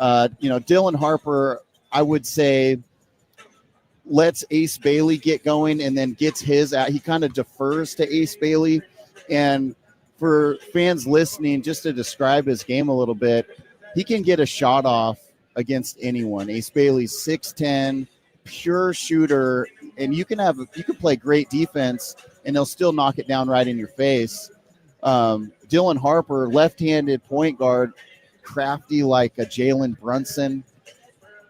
Dylan Harper, I would say, lets Ace Bailey get going and then gets his out. He kind of defers to Ace Bailey. And for fans listening, just to describe his game a little bit, he can get a shot off against anyone. Ace Bailey's 6'10", pure shooter, and you can play great defense and they'll still knock it down right in your face. Dylan Harper, left-handed point guard, crafty like a Jalen Brunson,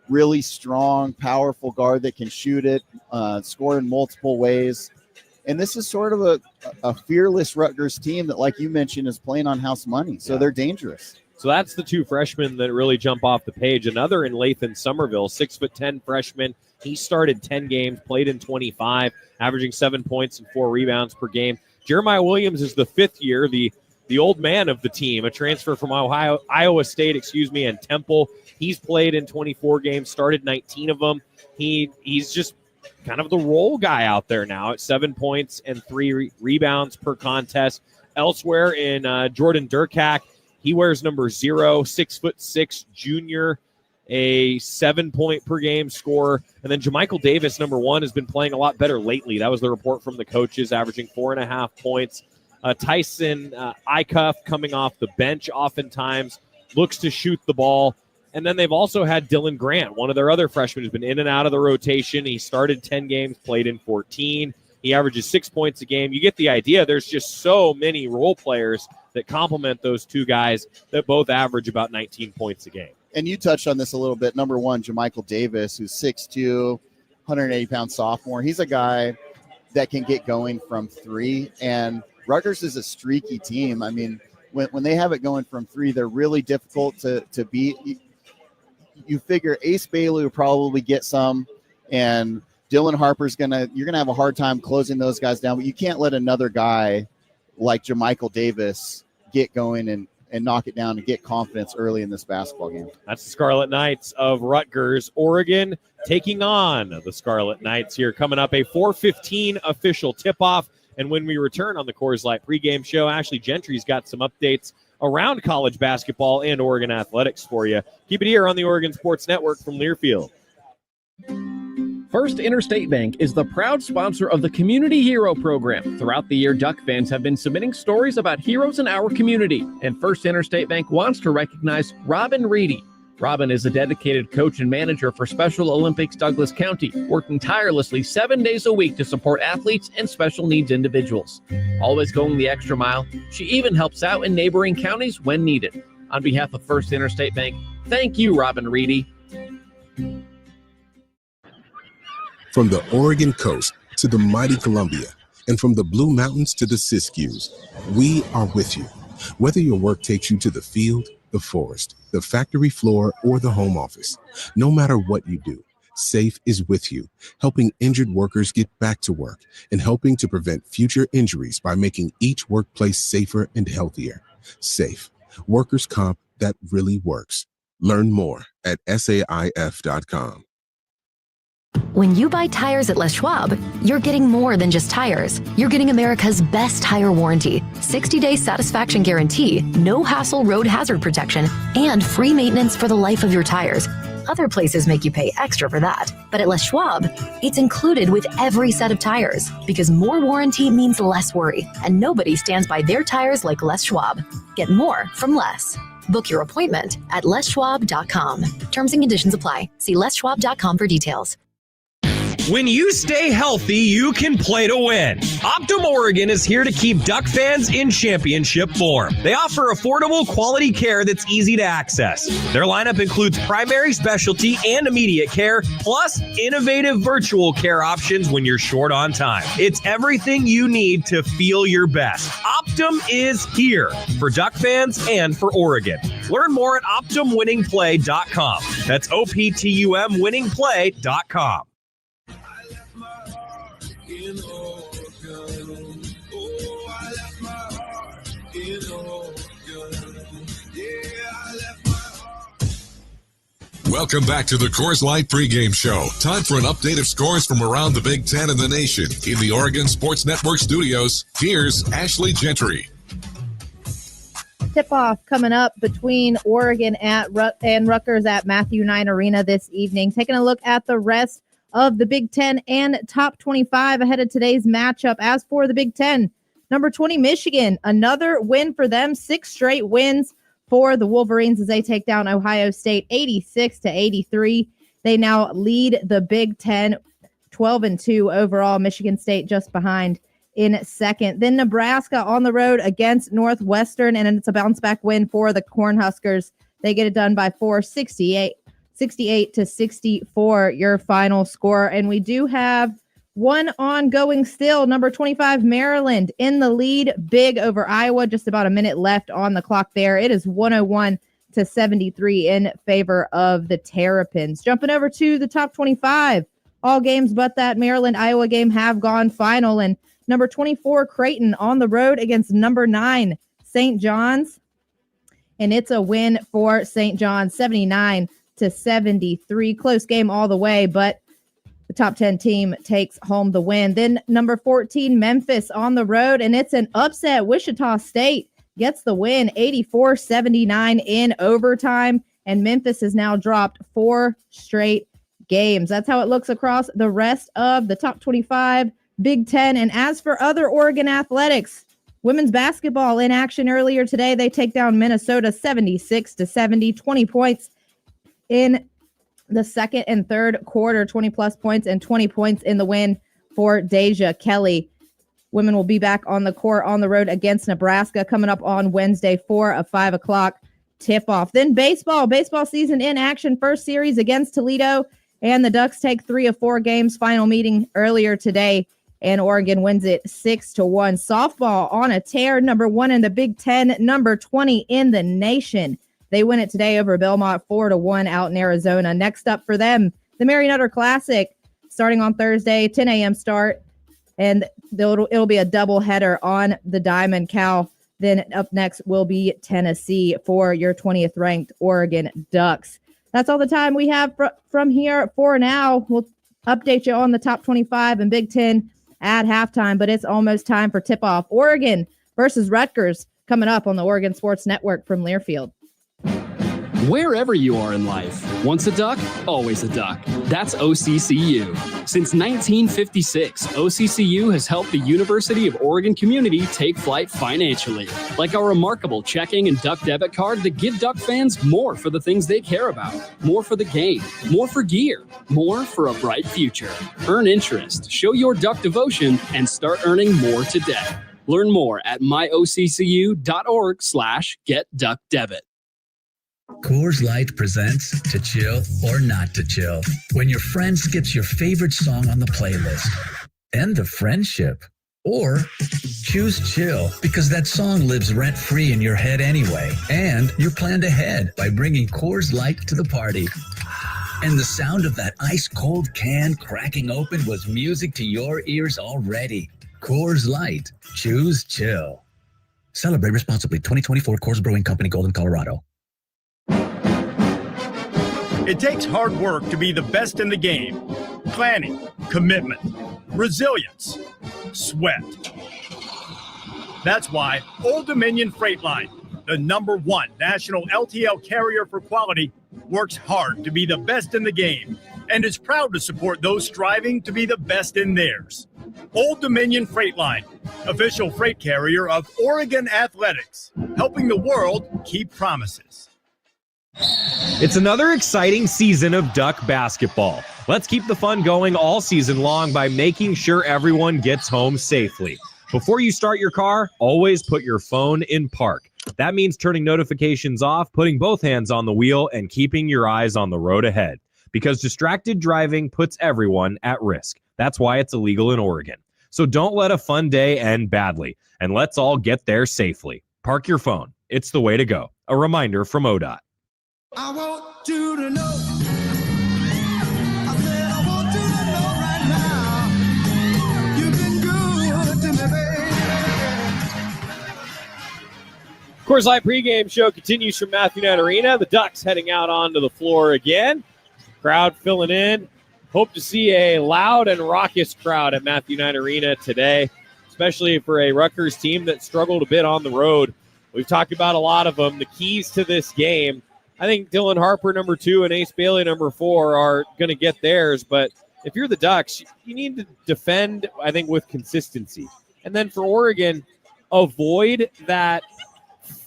really strong, powerful guard that can shoot it, score in multiple ways. And this is sort of a fearless Rutgers team that, like you mentioned, is playing on house money. So they're dangerous. So that's the two freshmen that really jump off the page. Another in Lathan Somerville, 6'10" freshman. He started 10 games, played in 25, averaging 7 points and 4 rebounds per game. Jeremiah Williams is the fifth year, the old man of the team, a transfer from Iowa State, and Temple. He's played in 24 games, started 19 of them. He's just kind of the role guy out there now at 7 points and 3 rebounds per contest. Elsewhere in Jordan Durkak, he wears number 0, 6'6" junior, a 7-point per game scorer. And then Jamichael Davis, number 1, has been playing a lot better lately. That was the report from the coaches, averaging 4.5 points. Tyson Eicuff coming off the bench oftentimes, looks to shoot the ball. And then they've also had Dylan Grant, one of their other freshmen, who's been in and out of the rotation. He started 10 games, played in 14. He averages 6 points a game. You get the idea. There's just so many role players that complement those two guys that both average about 19 points a game. And you touched on this a little bit. Number 1, Jamichael Davis, who's 6'2", 180-pound sophomore. He's a guy that can get going from 3. And Rutgers is a streaky team. I mean, when they have it going from 3, they're really difficult to beat. You figure Ace Bailey will probably get some, and Dylan Harper's you're gonna have a hard time closing those guys down. But you can't let another guy like Jamichael Davis get going and knock it down and get confidence early in this basketball game. That's the Scarlet Knights of Rutgers. Oregon taking on the Scarlet Knights here. Coming up, a 4:15 official tip-off. And when we return on the Coors Light pregame show, Ashley Gentry's got some updates around college basketball and Oregon athletics for you. Keep it here on the Oregon Sports Network from Learfield. First Interstate Bank is the proud sponsor of the Community Hero Program. Throughout the year, Duck fans have been submitting stories about heroes in our community, and First Interstate Bank wants to recognize Robin Reedy. Robin is a dedicated coach and manager for Special Olympics Douglas County, working tirelessly 7 days a week to support athletes and special needs individuals. Always going the extra mile, she even helps out in neighboring counties when needed. On behalf of First Interstate Bank, thank you, Robin Reedy. From the Oregon coast to the mighty Columbia, and from the Blue Mountains to the Siskiyous, we are with you. Whether your work takes you to the field, the forest, the factory floor, or the home office, no matter what you do, SAFE is with you, helping injured workers get back to work and helping to prevent future injuries by making each workplace safer and healthier. SAFE, workers' comp that really works. Learn more at SAIF.com. When you buy tires at Les Schwab, you're getting more than just tires. You're getting America's best tire warranty, 60-day satisfaction guarantee, no hassle road hazard protection, and free maintenance for the life of your tires. Other places make you pay extra for that. But at Les Schwab, it's included with every set of tires, because more warranty means less worry, and nobody stands by their tires like Les Schwab. Get more from less. Book your appointment at leschwab.com. Terms and conditions apply. See leschwab.com for details. When you stay healthy, you can play to win. Optum Oregon is here to keep Duck fans in championship form. They offer affordable, quality care that's easy to access. Their lineup includes primary specialty and immediate care, plus innovative virtual care options when you're short on time. It's everything you need to feel your best. Optum is here for Duck fans and for Oregon. Learn more at OptumWinningPlay.com. That's OPTUM winningplay.com. Welcome back to the Coors Light pregame show. Time for an update of scores from around the Big Ten and the nation. In the Oregon Sports Network studios, here's Ashley Gentry. tip-off coming up between Oregon and Rutgers at Matthew Knight Arena this evening. Taking a look at the rest of the Big Ten and top 25 ahead of today's matchup. As for the Big Ten, number 20, Michigan, another win for them, 6 straight wins for the Wolverines as they take down Ohio State 86-83. They now lead the Big Ten 12-2 overall. Michigan State just behind in second. Then Nebraska on the road against Northwestern, and it's a bounce-back win for the Cornhuskers. They get it done by 68-64, your final score. And we do have one ongoing still. Number 25, Maryland in the lead, big over Iowa. Just about a minute left on the clock there. It is 101-73 in favor of the Terrapins. Jumping over to the top 25. All games but that Maryland-Iowa game have gone final. And number 24, Creighton on the road against number 9, St. John's. And it's a win for St. John's, 79-73. Close game all the way, but the top 10 team takes home the win. Then number 14, Memphis on the road, and it's an upset. Wichita State gets the win, 84-79 in overtime, and Memphis has now dropped 4 straight games. That's how it looks across the rest of the top 25 Big Ten. And as for other Oregon athletics, women's basketball in action earlier today. They take down Minnesota 76-70, 20 points in the second and third quarter, 20-plus points and 20 points in the win for Deja Kelly. Women will be back on the court on the road against Nebraska coming up on Wednesday for a 5 o'clock tip-off. Then baseball season in action. First series against Toledo, and the Ducks take 3 of 4 games. Final meeting earlier today, and Oregon wins it 6-1. Softball on a tear, number 1 in the Big Ten, number 20 in the nation. They win it today over Belmont 4-1 out in Arizona. Next up for them, the Mary Nutter Classic, starting on Thursday, 10 a.m. start, and it'll be a doubleheader on the Diamond Cow. Then up next will be Tennessee for your 20th ranked Oregon Ducks. That's all the time we have from here for now. We'll update you on the top 25 and Big Ten at halftime, but it's almost time for tip-off. Oregon versus Rutgers coming up on the Oregon Sports Network from Learfield. Wherever you are in life, once a duck, always a duck. That's OCCU. Since 1956, OCCU has helped the University of Oregon community take flight financially, like our remarkable checking and duck debit card that give Duck fans more for the things they care about, more for the game, more for gear, more for a bright future. Earn interest, show your Duck devotion, and start earning more today. Learn more at myoccu.org/getduckdebit. Coors Light presents To Chill or Not to Chill. When your friend skips your favorite song on the playlist. End the friendship. Or choose chill because that song lives rent-free in your head anyway. And you're planned ahead by bringing Coors Light to the party. And the sound of that ice-cold can cracking open was music to your ears already. Coors Light. Choose chill. Celebrate responsibly. 2024 Coors Brewing Company, Golden, Colorado. It takes hard work to be the best in the game. Planning, commitment, resilience, sweat. That's why Old Dominion Freight Line, the #1 national LTL carrier for quality, works hard to be the best in the game and is proud to support those striving to be the best in theirs. Old Dominion Freight Line, official freight carrier of Oregon Athletics, helping the world keep promises. It's another exciting season of Duck basketball. Let's keep the fun going all season long by making sure everyone gets home safely. Before you start your car, always put your phone in park. That means turning notifications off, putting both hands on the wheel, and keeping your eyes on the road ahead. Because distracted driving puts everyone at risk. That's why it's illegal in Oregon. So don't let a fun day end badly, and let's all get there safely. Park your phone. It's the way to go. A reminder from ODOT. I want you to know. I said I want you to know right now. You've been good to me, baby. Coors Light pregame show continues from Matthew Knight Arena. The Ducks heading out onto the floor again. Crowd filling in. Hope to see a loud and raucous crowd at Matthew Knight Arena today, especially for a Rutgers team that struggled a bit on the road We've talked about a lot of them. The keys to this game, I think Dylan Harper, number 2, and Ace Bailey, number 4, are going to get theirs. But if you're the Ducks, you need to defend, I think, with consistency. And then for Oregon, avoid that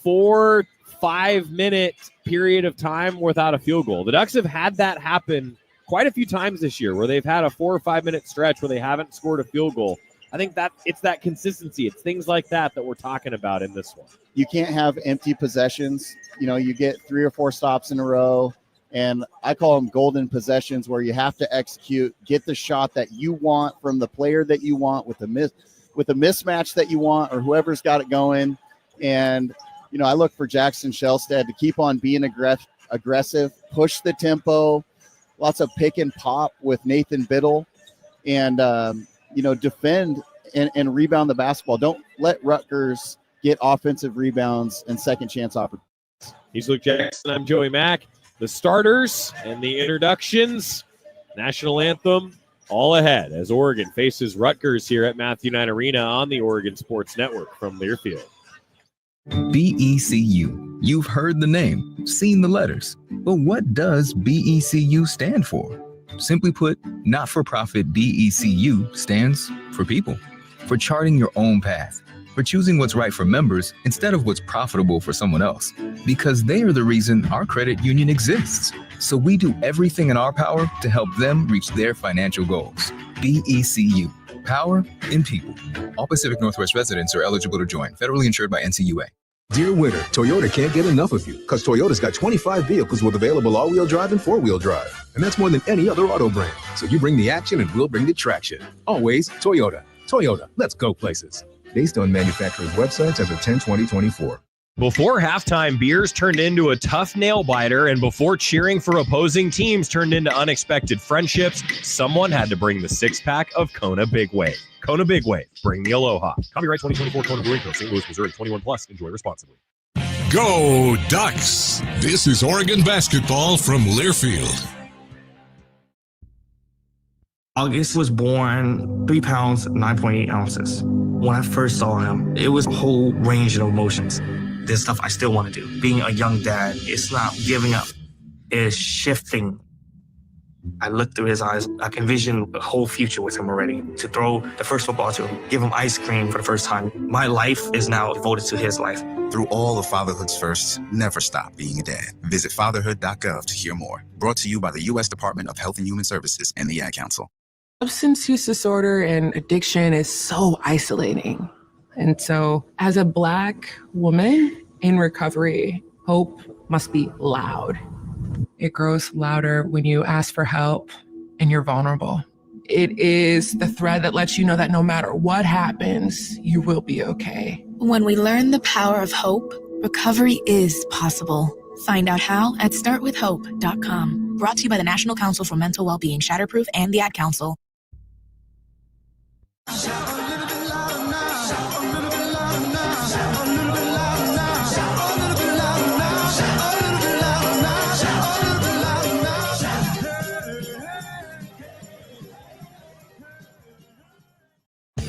4-5 minute period of time without a field goal. The Ducks have had that happen quite a few times this year where they've had a 4 or 5 minute stretch where they haven't scored a field goal. I think that it's that consistency. It's things like that we're talking about in this one. You can't have empty possessions. You know, you get 3 or 4 stops in a row, and I call them golden possessions where you have to execute, get the shot that you want from the player that you want with the mismatch that you want or whoever's got it going. And, you know, I look for Jackson Shellstead to keep on being aggressive, push the tempo, lots of pick and pop with Nathan Biddle, and, defend and rebound the basketball. Don't let Rutgers get offensive rebounds and second chance opportunities. He's Luke Jackson. I'm Joey Mack. The starters and the introductions, national anthem, all ahead as Oregon faces Rutgers here at Matthew Knight Arena on the Oregon Sports Network from Learfield. BECU. You've heard the name, seen the letters. But what does BECU stand for? Simply put, not-for-profit BECU stands for people, for charting your own path, for choosing what's right for members instead of what's profitable for someone else, because they are the reason our credit union exists. So we do everything in our power to help them reach their financial goals. BECU, power in people. All Pacific Northwest residents are eligible to join, federally insured by NCUA. Dear winter, Toyota can't get enough of you because Toyota's got 25 vehicles with available all-wheel drive and four-wheel drive. And that's more than any other auto brand. So you bring the action and we'll bring the traction. Always Toyota. Toyota, let's go places. Based on manufacturer's websites as of 10/20/24. Before halftime, beers turned into a tough nail-biter, and before cheering for opposing teams turned into unexpected friendships, someone had to bring the six-pack of Kona Big Wave. Kona Big Wave, bring the aloha. Copyright 2024 Kona Brewing Co., St. Louis, Missouri, 21+. Enjoy responsibly. Go Ducks! This is Oregon basketball from Learfield. August was born 3 pounds, 9.8 ounces. When I first saw him, it was a whole range of emotions. There's stuff I still want to do. Being a young dad, it's not giving up. It's shifting. I looked through his eyes. I can envision the whole future with him already. To throw the first football to him, give him ice cream for the first time. My life is now devoted to his life. Through all of fatherhood's firsts, never stop being a dad. Visit fatherhood.gov to hear more. Brought to you by the U.S. Department of Health and Human Services and the Ad Council. Substance use disorder and addiction is so isolating. And so as a Black woman in recovery, hope must be loud. It grows louder when you ask for help and you're vulnerable. It is the thread that lets you know that no matter what happens, you will be okay. When we learn the power of hope, recovery is possible. Find out how at startwithhope.com. Brought to you by the National Council for Mental Wellbeing, Shatterproof, and the Ad Council.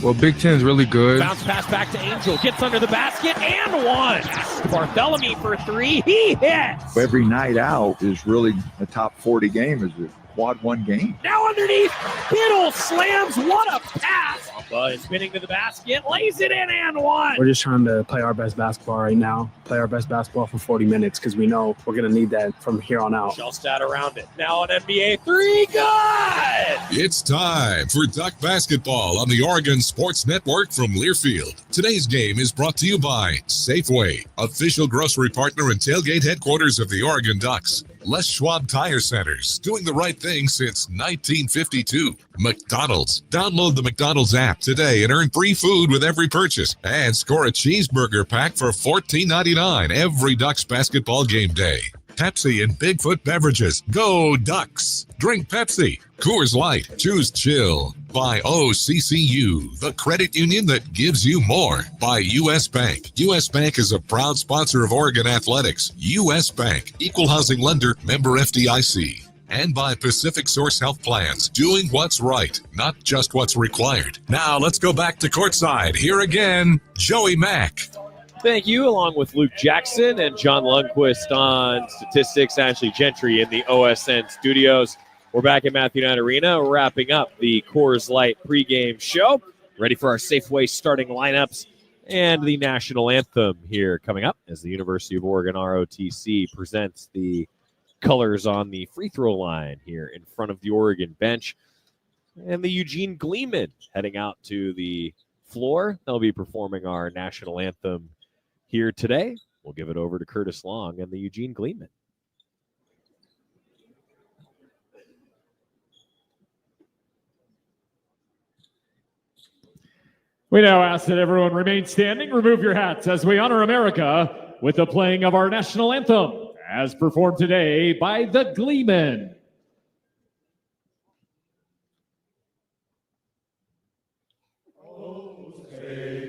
Well, Big Ten is really good. Bounce pass back to Angel. Gets under the basket and one. Bartholomew for 3. He hits. Every night out is really a top 40 game. Is a quad one game. Now underneath. Biddle slams. What a pass. Is spinning to the basket. Lays it in and one. We're just trying to play our best basketball right now. Play our best basketball for 40 minutes because we know we're going to need that from here on out. Shellstat around it. Now an NBA 3. Good. It's time for Duck Basketball on the Oregon Sports Network from Learfield. Today's game is brought to you by Safeway, official grocery partner and tailgate headquarters of the Oregon Ducks. Les Schwab Tire Centers, doing the right thing since 1952. McDonald's. Download the McDonald's app today and earn free food with every purchase. And score a cheeseburger pack for $14.99 every Ducks basketball game day. Pepsi and Bigfoot Beverages. Go Ducks. Drink Pepsi. Coors Light. Choose chill. By OCCU, the credit union that gives you more. By U.S. Bank. U.S. Bank is a proud sponsor of Oregon Athletics. U.S. Bank. Equal housing lender. Member FDIC. And by Pacific Source Health Plans. Doing what's right, not just what's required. Now let's go back to courtside. Here again, Joey Mack. Thank you, along with Luke Jackson and John Lundquist on statistics, Ashley Gentry in the OSN studios. We're back at Matthew Knight Arena, wrapping up the Coors Light pregame show. Ready for our Safeway starting lineups and the national anthem here coming up as the University of Oregon ROTC presents the colors on the free throw line here in front of the Oregon bench. And the Eugene Gleeman heading out to the floor. They'll be performing our national anthem here today. We'll give it over to Curtis Long and the Eugene Gleeman. We now ask that everyone remain standing, remove your hats as we honor America with the playing of our national anthem, as performed today by the Gleemen.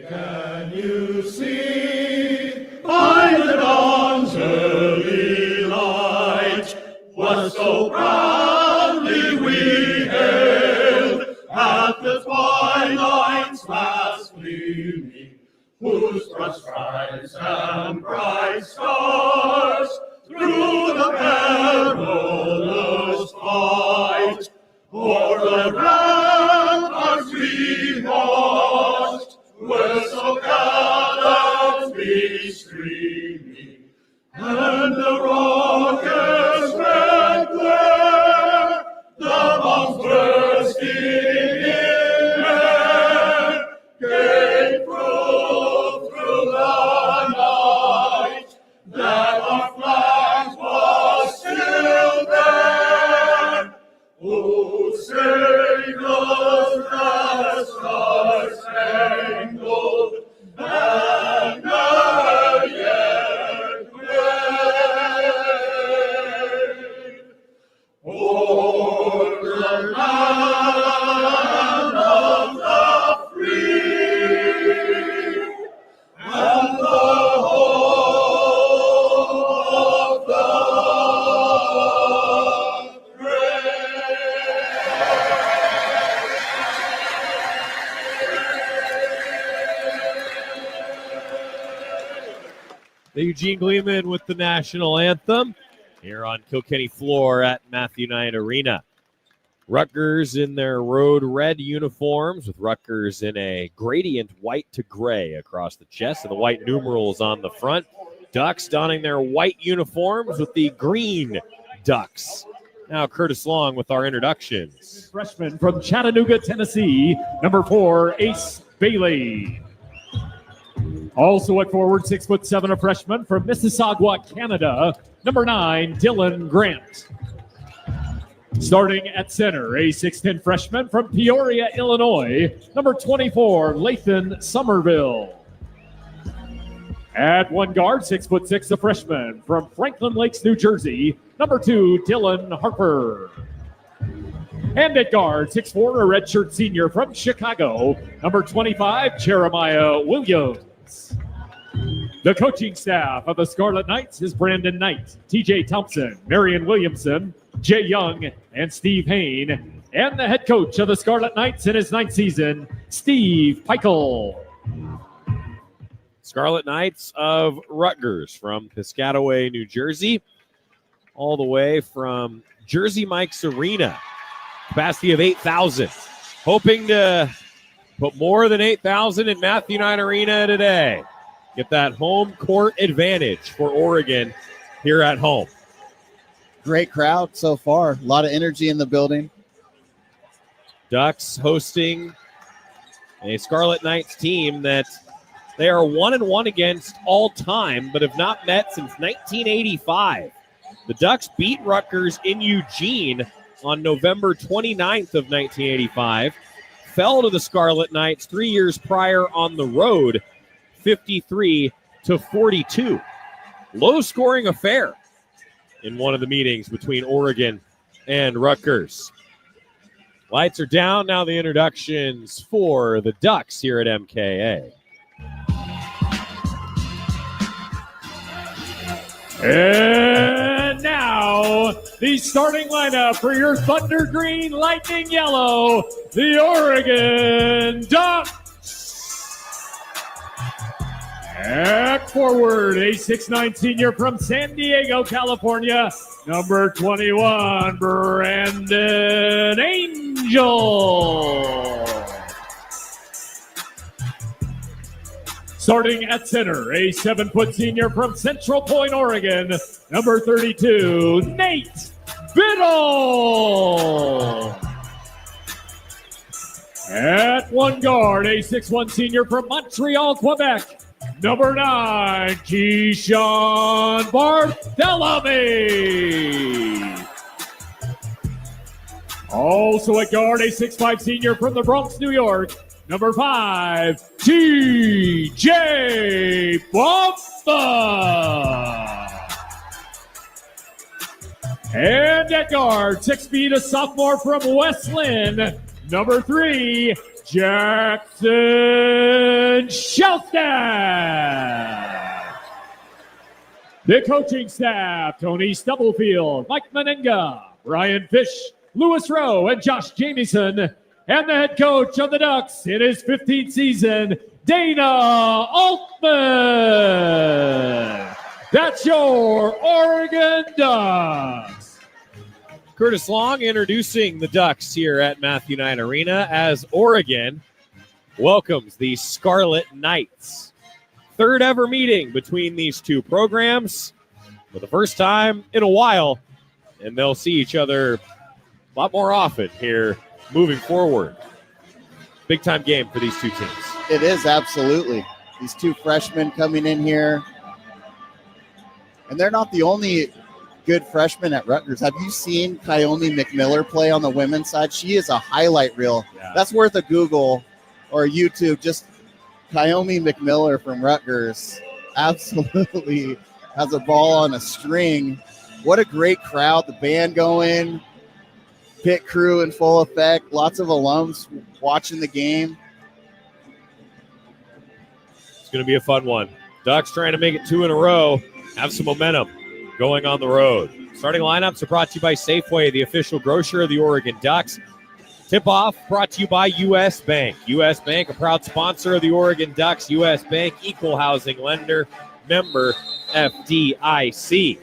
Can you see by the dawn's early light what so proudly we hailed at the twilight's last gleaming, whose broad stripes and bright stars through the perilous fight o'er the ramparts we watched, were so gallantly streaming, and the rocket's red glare, the bombs bursting in air, gave proof through the night that our flag was still there. Oh, save us the star-spangled banner yet wave. O'er the land of the free and the hope of the The Eugene Gleeman with the national anthem here on Kilkenny floor at Matthew Knight Arena. Rutgers in their road red uniforms, with Rutgers in a gradient white to gray across the chest and the white numerals on the front. Ducks donning their white uniforms with the green Ducks. Now Curtis Long with our introductions. Freshman from Chattanooga, Tennessee, number 4, Ace Bailey. Also at forward, 6'7", a freshman from Mississauga, Canada, number 9, Dylan Grant. Starting at center, a 6'10" freshman from Peoria, Illinois, number 24, Lathan Somerville. At one guard, 6'6", a freshman from Franklin Lakes, New Jersey, number 2, Dylan Harper. And at guard, 6'4", a redshirt senior from Chicago, number 25, Jeremiah Williams. The coaching staff of the Scarlet Knights is Brandon Knight, TJ Thompson, Marion Williamson, Jay Young, and Steve Hain. And the head coach of the Scarlet Knights in his 9th season, Steve Peichel. Scarlet Knights of Rutgers from Piscataway, New Jersey, all the way from Jersey Mike's Arena. Capacity of 8,000. Hoping to put more than 8,000 in Matthew Knight Arena today. Get that home court advantage for Oregon here at home. Great crowd so far. A lot of energy in the building. Ducks hosting a Scarlet Knights team that they are 1-1 against all time, but have not met since 1985. The Ducks beat Rutgers in Eugene on November 29th of 1985. Fell to the Scarlet Knights 3 years prior on the road, 53-42. Low-scoring affair in one of the meetings between Oregon and Rutgers. Lights are down. Now the introductions for the Ducks here at MKA. And now, the starting lineup for your Thunder Green, Lightning Yellow, the Oregon Ducks. At forward, a 6'9" senior from San Diego, California, number 21, Brandon Angel. Starting at center, a 7-foot senior from Central Point, Oregon, number 32, Nate Biddle. At one guard, a 6'1" senior from Montreal, Quebec, number 9, Keyshawn Barthélemy. Also at guard, a 6'5" senior from the Bronx, New York, number 5, TJ Bamba. And at guard, 6 feet, a sophomore from West Lynn, number 3, Jackson Shelstad. The coaching staff, Tony Stubblefield, Mike Menenga, Brian Fish, Lewis Rowe, and Josh Jamieson. And the head coach of the Ducks in his 15th season, Dana Altman. That's your Oregon Ducks. Curtis Long introducing the Ducks here at Matthew Knight Arena as Oregon welcomes the Scarlet Knights. Third ever meeting between these two programs for the first time in a while, and they'll see each other a lot more often here moving forward. Big time game for these two teams. It is, absolutely. These two freshmen coming in here. And they're not the only good freshmen at Rutgers. Have you seen Kaomi McMiller play on the women's side? She is a highlight reel. Yeah. That's worth a Google or YouTube. Just Kaomi McMiller from Rutgers. Absolutely has a ball on a string. What a great crowd. The band going. Pit crew in full effect. Lots of alums watching the game. It's going to be a fun one. Ducks trying to make it 2 in a row. Have some momentum going on the road. Starting lineups are brought to you by Safeway, the official grocer of the Oregon Ducks. Tip-off brought to you by U.S. Bank. U.S. Bank, a proud sponsor of the Oregon Ducks. U.S. Bank, equal housing lender, member FDIC.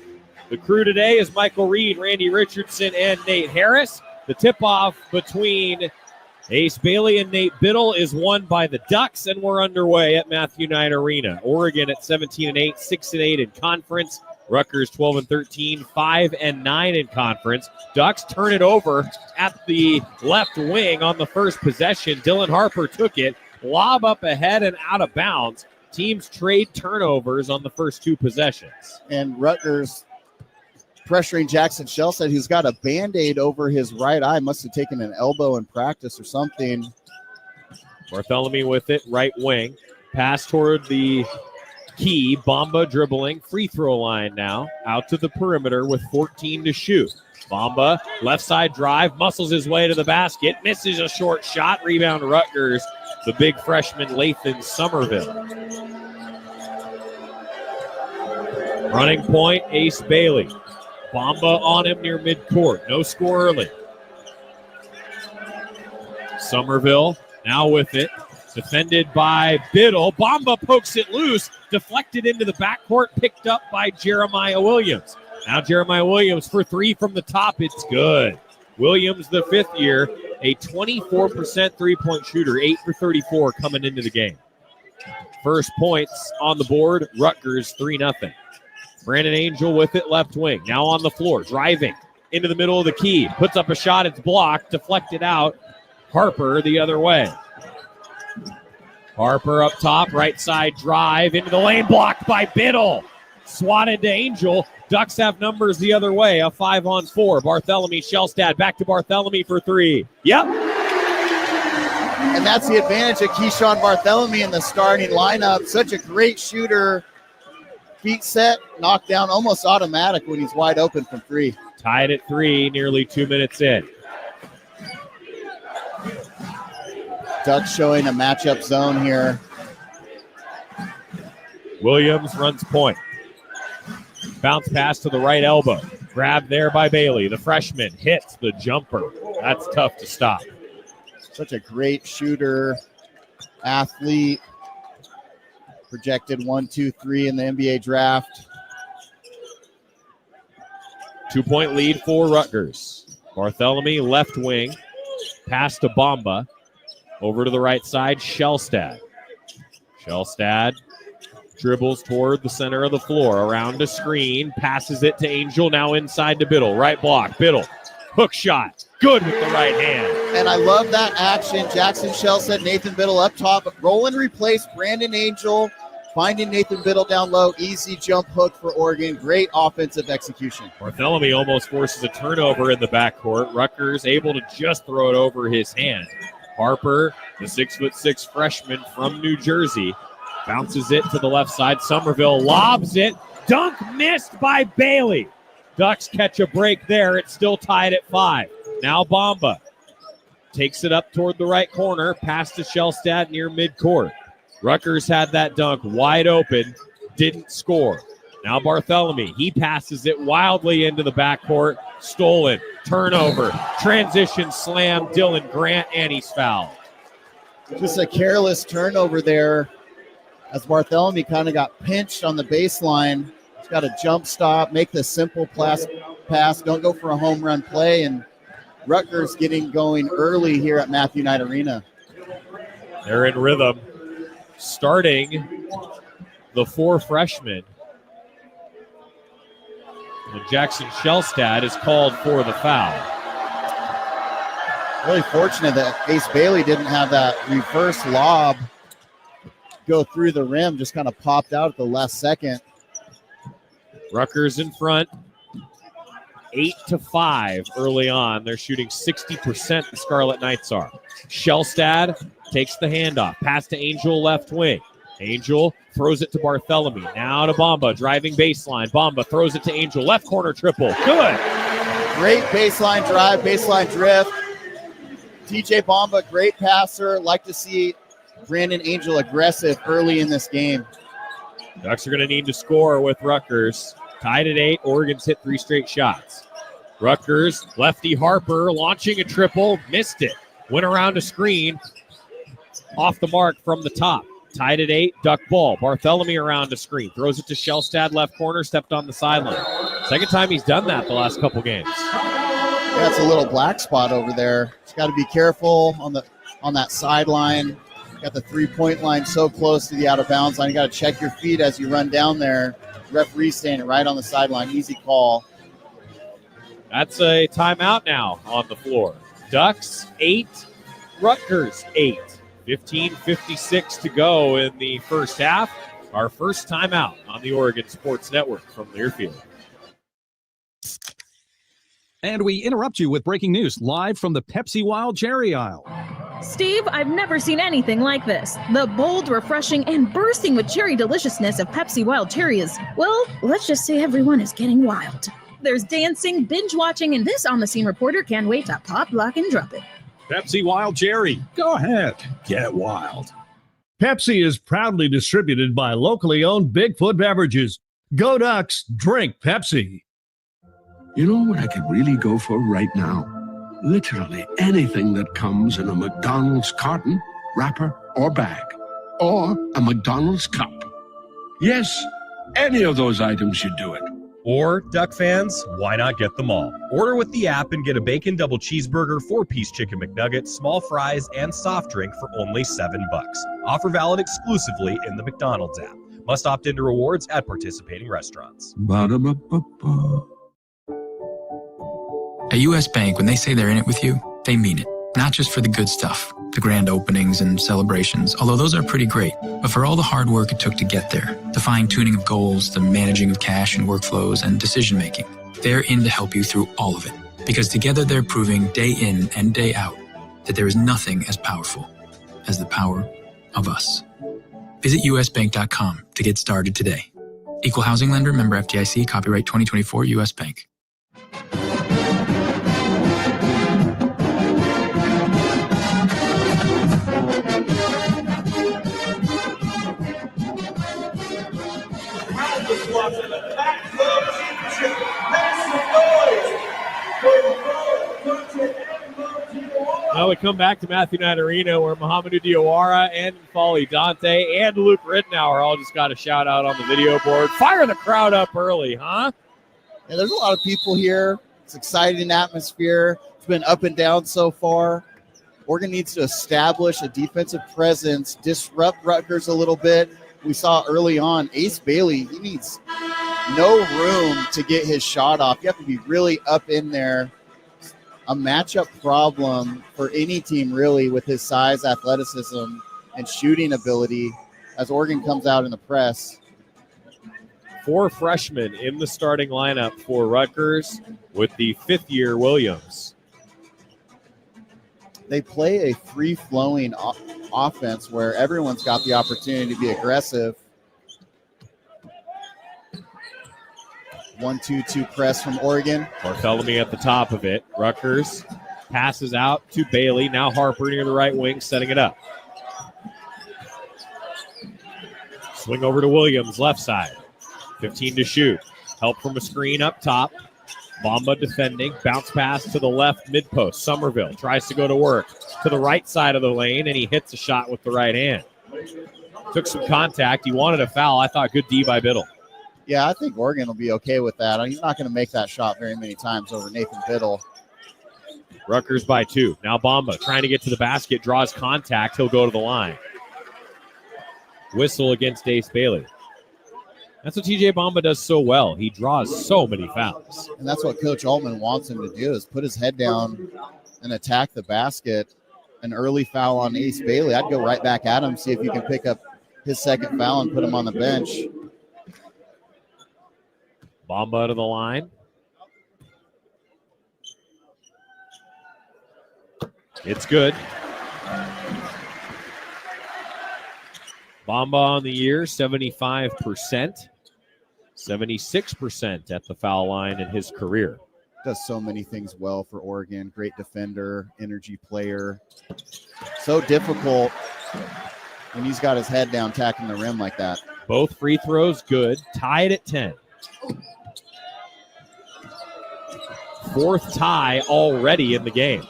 The crew today is Michael Reed, Randy Richardson, and Nate Harris. The tip-off between Ace Bailey and Nate Biddle is won by the Ducks, and we're underway at Matthew Knight Arena. Oregon at 17-8, 6-8 in conference. Rutgers 12-13, 5-9 in conference. Ducks turn it over at the left wing on the first possession. Dylan Harper took it, lob up ahead and out of bounds. Teams trade turnovers on the first 2 possessions. And Rutgers pressuring Jackson Shelstad, who's got a Band-Aid over his right eye. Must have taken an elbow in practice or something. Barthélemy with it, right wing. Pass toward the key. Bamba dribbling. Free throw line now. Out to the perimeter with 14 to shoot. Bamba, left side drive, muscles his way to the basket. Misses a short shot. Rebound Rutgers. The big freshman Lathan Somerville. Running point, Ace Bailey. Bamba on him near midcourt. No score early. Somerville now with it. Defended by Biddle. Bamba pokes it loose. Deflected into the backcourt. Picked up by Jeremiah Williams. Now Jeremiah Williams for 3 from the top. It's good. Williams, the 5th year, a 24% three-point shooter. 8 for 34 coming into the game. First points on the board. Rutgers 3-0. Brandon Angel with it, left wing. Now on the floor, driving into the middle of the key. Puts up a shot, it's blocked, deflected out. Harper the other way. Harper up top, right side drive into the lane, blocked by Biddle. Swatted to Angel. Ducks have numbers the other way, a 5-on-4. Barthélemy, Shelstad, back to Barthélemy for 3. Yep. And that's the advantage of Keyshawn Barthélemy in the starting lineup. Such a great shooter. Feet set, knocked down almost automatic when he's wide open from 3. Tied at 3, nearly 2 minutes in. Ducks showing a matchup zone here. Williams runs point. Bounce pass to the right elbow. Grabbed there by Bailey. The freshman hits the jumper. That's tough to stop. Such a great shooter, athlete. projected 1, 2, 3 in the NBA draft. 2-point lead for Rutgers. Bartholomew, left wing. Pass to Bamba. Over to the right side, Shellstad. Shellstad dribbles toward the center of the floor. Around a screen. Passes it to Angel. Now inside to Biddle. Right block. Biddle. Hook shot. Good with the right hand. And I love that action. Jackson Shellstad, Nathan Biddle up top. Roll and replace Brandon Angel. Finding Nathan Biddle down low. Easy jump hook for Oregon. Great offensive execution. Bartholomew almost forces a turnover in the backcourt. Rutgers able to just throw it over his hand. Harper, the 6'6" freshman from New Jersey, bounces it to the left side. Somerville lobs it. Dunk missed by Bailey. Ducks catch a break there. It's still tied at 5. Now Bamba takes it up toward the right corner. Pass to Shellstad near midcourt. Rutgers had that dunk wide open, didn't score. Now Bartholomew, he passes it wildly into the backcourt. Stolen, turnover, transition slam, Dylan Grant, and he's fouled. Just a careless turnover there as Bartholomew kind of got pinched on the baseline. He's got a jump stop, make the simple pass, don't go for a home run play, and Rutgers getting going early here at Matthew Knight Arena. They're in rhythm. Starting the 4 freshmen. And Jackson Shellstad is called for the foul. Really fortunate that Ace Bailey didn't have that reverse lob go through the rim, just kind of popped out at the last second. Rutgers in front, 8-5 early on. They're shooting 60%, the Scarlet Knights are. Shellstad takes the handoff. Pass to Angel left wing. Angel throws it to Bartholomew. Now to Bamba, driving baseline. Bamba throws it to Angel. Left corner triple. Good. Great baseline drive, baseline drift. TJ Bamba, great passer. Like to see Brandon Angel aggressive early in this game. Ducks are going to need to score with Rutgers. Tied at 8. Oregon's hit 3 straight shots. Rutgers, lefty Harper launching a triple. Missed it. Went around a screen. Off the mark from the top. Tied at 8. Duck ball. Bartholomew around a screen. Throws it to Shellstad left corner. Stepped on the sideline. Second time he's done that the last couple games. Yeah, it's a little black spot over there. Just got to be careful on that sideline. Got the 3-point line so close to the out of bounds line. You got to check your feet as you run down there. Referee standing right on the sideline. Easy call. That's a timeout now on the floor. Ducks 8, Rutgers 8. 15:56 to go in the first half. Our first timeout on the Oregon Sports Network from Learfield. And we interrupt you with breaking news live from the Pepsi Wild Cherry aisle. Steve, I've never seen anything like this. The bold, refreshing, and bursting with cherry deliciousness of Pepsi Wild Cherry is, well, let's just say everyone is getting wild. There's dancing, binge-watching, and this on-the-scene reporter can't wait to pop, lock, and drop it. Pepsi Wild Cherry. Go ahead. Get wild. Pepsi is proudly distributed by locally owned Bigfoot Beverages. Go Ducks, drink Pepsi. You know what I could really go for right now? Literally anything that comes in a McDonald's carton, wrapper, or bag. Or a McDonald's cup. Yes, any of those items should do it. Or, Duck fans, why not get them all? Order with the app and get a bacon double cheeseburger, 4-piece chicken McNugget, small fries, and soft drink for only $7. Offer valid exclusively in the McDonald's app. Must opt into rewards at participating restaurants. Ba-da-ba-ba-ba. At U.S. Bank, when they say they're in it with you, they mean it. Not just for the good stuff, the grand openings and celebrations, although those are pretty great, but for all the hard work it took to get there, the fine-tuning of goals, the managing of cash and workflows, and decision-making. They're in to help you through all of it, because together they're proving day in and day out that there is nothing as powerful as the power of us. Visit usbank.com to get started today. Equal housing lender, member FDIC, copyright 2024 U.S. Bank. Now we come back to Matthew Knight Arena where Mohamedou Diawara and Folly Dante and Luke Rittenauer all just got a shout out on the video board. Fire the crowd up early, huh? Yeah, there's a lot of people here. It's exciting atmosphere. It's been up and down so far. Oregon needs to establish a defensive presence, disrupt Rutgers a little bit. We saw early on Ace Bailey, he needs no room to get his shot off. You have to be really up in there. A matchup problem for any team, really, with his size, athleticism, and shooting ability as Oregon comes out in the press. 4 freshmen in the starting lineup for Rutgers with the 5th-year Williams. They play a free-flowing offense where everyone's got the opportunity to be aggressive. 1-2-2 press from Oregon. Bartholomew at the top of it. Rutgers passes out to Bailey. Now Harper near the right wing, setting it up. Swing over to Williams, left side. 15 to shoot. Help from a screen up top. Bamba defending. Bounce pass to the left mid-post. Somerville tries to go to work to the right side of the lane, and he hits a shot with the right hand. Took some contact. He wanted a foul. I thought good D by Biddle. Yeah, I think Oregon will be okay with that. He's not going to make that shot very many times over Nathan Biddle. Rutgers by 2. Now Bamba trying to get to the basket, draws contact. He'll go to the line. Whistle against Ace Bailey. That's what TJ Bamba does so well. He draws so many fouls. And that's what Coach Altman wants him to do, is put his head down and attack the basket. An early foul on Ace Bailey. I'd go right back at him, see if you can pick up his second foul and put him on the bench. Bamba to the line. It's good. Bamba on the year, 75%. 76% at the foul line in his career. Does so many things well for Oregon. Great defender, energy player. So difficult when he's got his head down, tacking the rim like that. Both free throws good. Tied at 10. 4th tie already in the game.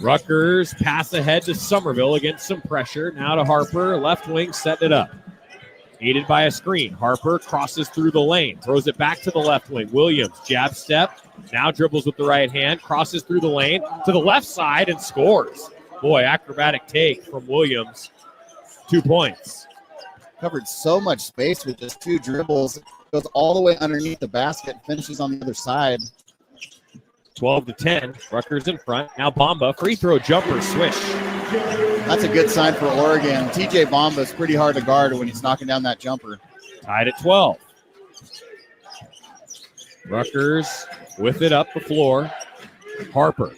Rutgers pass ahead to Somerville against some pressure. Now to Harper, left wing, setting it up. Aided by a screen. Harper crosses through the lane, throws it back to the left wing. Williams, jab step, now dribbles with the right hand, crosses through the lane to the left side and scores. Boy, acrobatic take from Williams. 2 points. Covered so much space with just 2 dribbles. Goes all the way underneath the basket, finishes on the other side. 12 to 10. Rutgers in front. Now Bamba, free throw jumper, swish. That's a good sign for Oregon. TJ Bamba is pretty hard to guard when he's knocking down that jumper. Tied at 12. Rutgers with it up the floor. Harper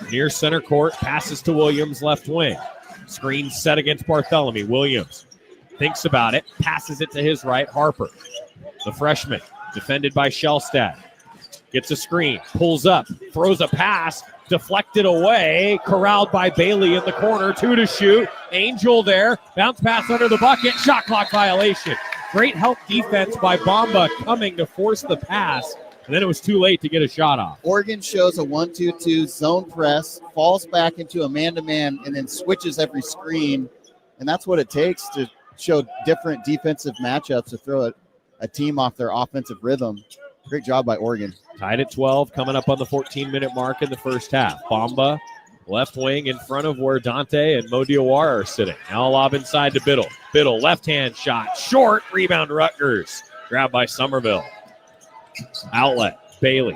near center court, passes to Williams, left wing. Screen set against Bartholomew. Williams thinks about it, passes it to his right. Harper, the freshman, defended by Shellstad. Gets a screen, pulls up, throws a pass, deflected away, corralled by Bailey in the corner. 2 to shoot. Angel there, bounce pass under the bucket, shot clock violation. Great help defense by Bamba coming to force the pass, and then it was too late to get a shot off. Oregon shows a 1-2-2 zone press, falls back into a man-to-man, and then switches every screen, and that's what it takes to show different defensive matchups to throw a team off their offensive rhythm. Great job by Oregon. Tied at 12, coming up on the 14-minute mark in the first half. Bamba, left wing in front of where Dante and Mo Diawara are sitting. Now a lob inside to Biddle. Biddle, left-hand shot, short, rebound Rutgers. Grabbed by Somerville. Outlet, Bailey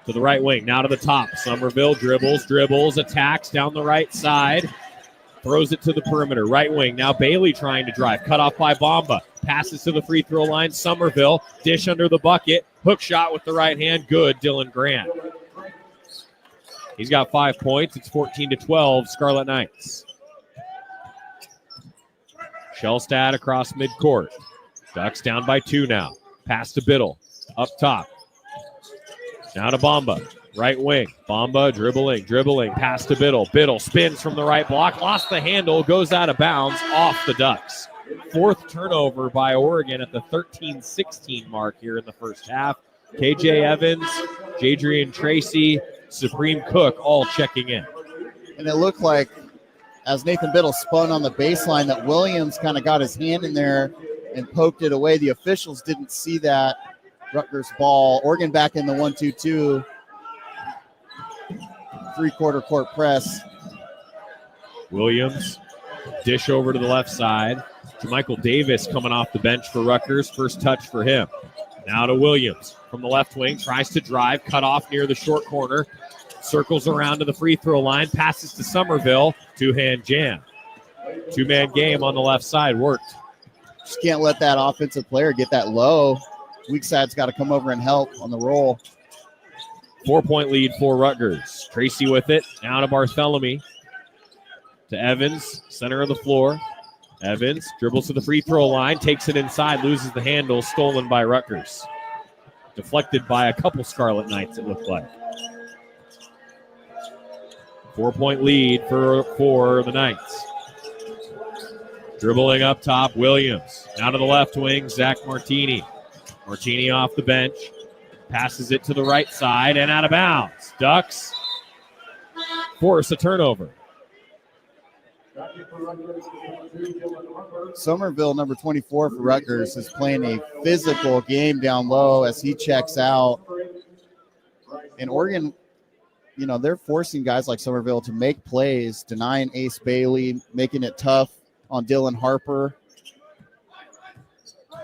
to the right wing, now to the top. Somerville dribbles, attacks down the right side. Throws it to the perimeter, right wing. Now Bailey trying to drive, cut off by Bamba. Passes to the free throw line, Somerville. Dish under the bucket, hook shot with the right hand, good, Dylan Grant. He's got 5 points, it's 14-12, Scarlet Knights. Shellstad across midcourt. Ducks down by 2 now. Pass to Biddle, up top. Now to Bamba. Right wing, Bamba dribbling, pass to Biddle. Biddle spins from the right block, lost the handle, goes out of bounds, off the Ducks. 4th turnover by Oregon at the 13-16 mark here in the first half. KJ Evans, Jadrian Tracy, Supreme Cook all checking in. And it looked like, as Nathan Biddle spun on the baseline, that Williams kind of got his hand in there and poked it away. The officials didn't see that. Rutgers ball. Oregon back in the 1-2-2. Three-quarter court press. Williams, dish over to the left side. Michael Davis coming off the bench for Rutgers. First touch for him. Now to Williams from the left wing. Tries to drive. Cut off near the short corner. Circles around to the free throw line. Passes to Somerville. Two-hand jam. Two-man game on the left side. Worked. Just can't let that offensive player get that low. Weak side's got to come over and help on the roll. 4-point lead for Rutgers. Tracy with it. Now to Bartholomew. To Evans. Center of the floor. Evans dribbles to the free throw line. Takes it inside. Loses the handle. Stolen by Rutgers. Deflected by a couple Scarlet Knights, it looked like. 4-point lead for the Knights. Dribbling up top, Williams. Now to the left wing, Zach Martini. Martini off the bench. Passes it to the right side and out of bounds. Ducks force a turnover. Somerville, number 24 for Rutgers, is playing a physical game down low as he checks out. And Oregon, you know, they're forcing guys like Somerville to make plays, denying Ace Bailey, making it tough on Dylan Harper.